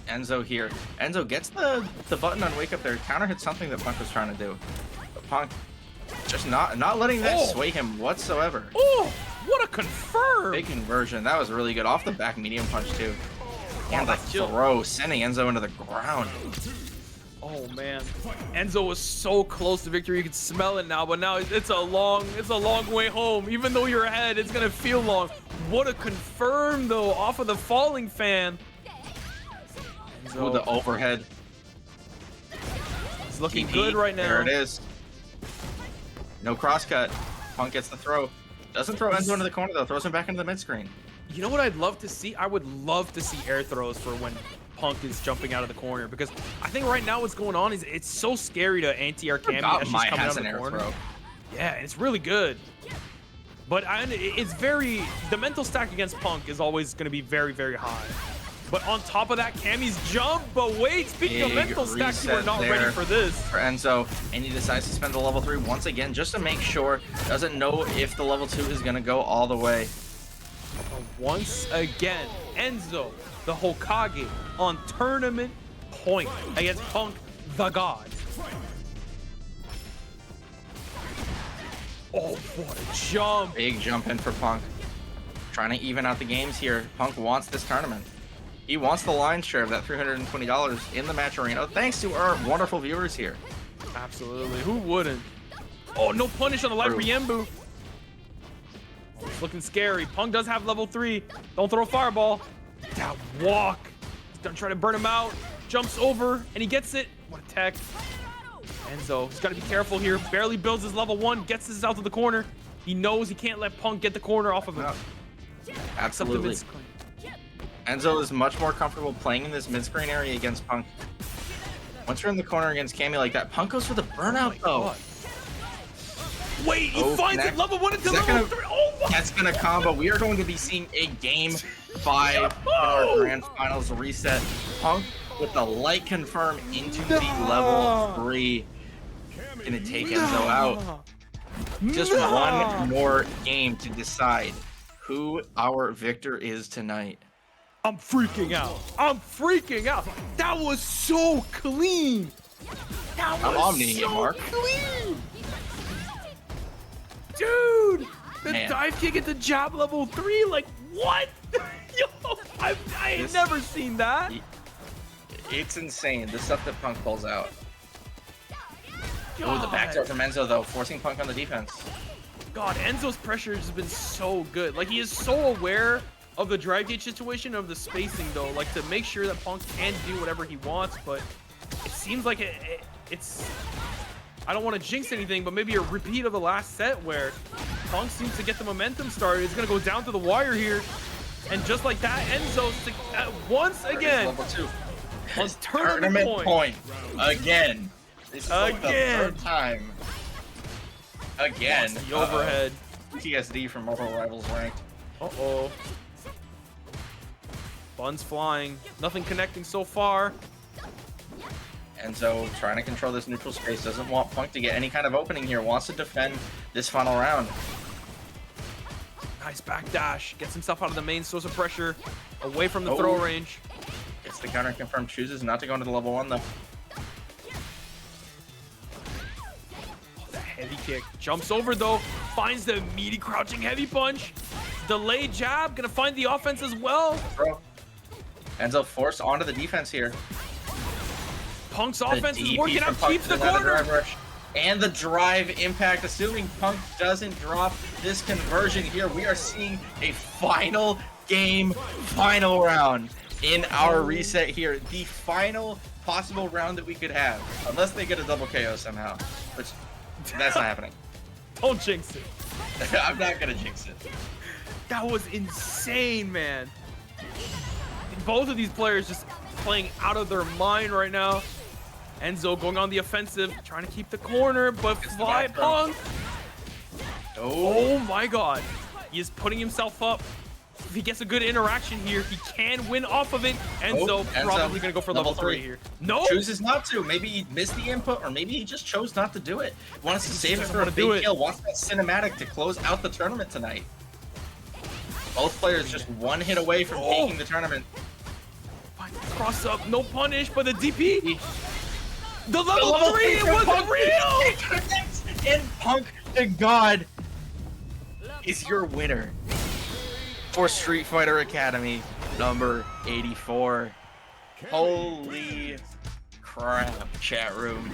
Enzo here. Enzo gets the button on wake up there. Counter hits something that Punk was trying to do. But Punk just not letting that sway him whatsoever. Oh, what a confirm! Big conversion. That was really good. Off the back medium punch too. And the throw, sending Enzo into the ground. Oh man, Enzo was so close to victory. You can smell it now, but now it's a long way home. Even though you're ahead, it's gonna feel long. What a confirm though, off of the falling fan. Enzo. Ooh, the overhead. It's looking good right now. There it is. No crosscut. Punk gets the throw. Doesn't throw Enzo into the corner though. Throws him back into the mid screen. You know what I'd love to see? I would love to see air throws for when Punk is jumping out of the corner, because I think right now what's going on is it's so scary to anti-air Cammy as she's coming out of the corner. Throw. Yeah, it's really good. But it's very, the mental stack against Punk is always going to be very, very high. But on top of that, Cammy's jump. But wait, speaking of mental stacks, you are not ready for this. For Enzo, and he decides to spend the level 3 once again just to make sure. Doesn't know if the level 2 is going to go all the way. Once again, Enzo, the Hokage, on tournament point against Punk, the God. Oh, what a jump. Big jump in for Punk. Trying to even out the games here. Punk wants this tournament. He wants the lion's share of that $320 in the match arena, thanks to our wonderful viewers here. Absolutely. Who wouldn't? Oh, no punish on the light Riembu. Oh, it's looking scary. Punk does have level 3. Don't throw a fireball. That walk. He's gonna try to burn him out. Jumps over, and he gets it. What a tech. Enzo, he's got to be careful here. Barely builds his level 1, gets this out to the corner. He knows he can't let Punk get the corner off of him. Absolutely. Enzo is much more comfortable playing in this mid-screen area against Punk. Once you're in the corner against Cammy like that, Punk goes for the burnout though. God. Wait, he finds it level 1 into level 3. Oh my! That's gonna combo. We are going to be seeing a game 5 in our Grand Finals reset. Punk with the light confirm into the level 3. Gonna take Enzo out. Just one more game to decide who our victor is tonight. I'm freaking out. I'm freaking out. That was so clean. That was so clean. Dude, the dive kick at the jab level 3, like what? Yo, I ain't never seen that. It's insane, the stuff that Punk pulls out. Oh, the back throw from Enzo though, forcing Punk on the defense. God, Enzo's pressure has been so good. Like, he is so aware of the drive gauge situation, of the spacing though, like to make sure that Punk can do whatever he wants, but it seems like it's, I don't want to jinx anything, but maybe a repeat of the last set where Punk seems to get the momentum started. It's going to go down to the wire here. And just like that, Enzo once again level 2. On tournament point. Again. This is like the 3rd time. Again. The overhead. TSD from Mortal Rivals ranked. Uh-oh. Buns flying. Nothing connecting so far. Enzo trying to control this neutral space. Doesn't want Punk to get any kind of opening here. Wants to defend this final round. Nice backdash. Gets himself out of the main source of pressure. Away from the throw range. Gets the counter confirmed. Chooses not to go into the level 1 though. The heavy kick. Jumps over though. Finds the meaty crouching heavy punch. Delayed jab. Gonna find the offense as well. Bro. Enzo forced onto the defense here. Punk's offense is working out. Keeps the corner. And the drive impact, assuming Punk doesn't drop this conversion here. We are seeing a final game, final round in our reset here. The final possible round that we could have, unless they get a double KO somehow, which that's not happening. Don't jinx it. I'm not gonna jinx it. That was insane, man. Both of these players just playing out of their mind right now. Enzo going on the offensive, trying to keep the corner, but fly Punk. Oh my God. He is putting himself up If he gets a good interaction here, he can win off of it. Enzo probably gonna go for level 3 here. No, chooses not to. Maybe he missed the input, or maybe he just chose not to do it. Wants to save it for a wanna do big it. kill. Wants that cinematic to close out the tournament tonight. Both players just one hit away from taking the tournament. Cross up, no punish, but the DP. The level 3, it wasn't real! And Punk to God is your winner for Street Fighter Academy number 84. Holy crap, chat room.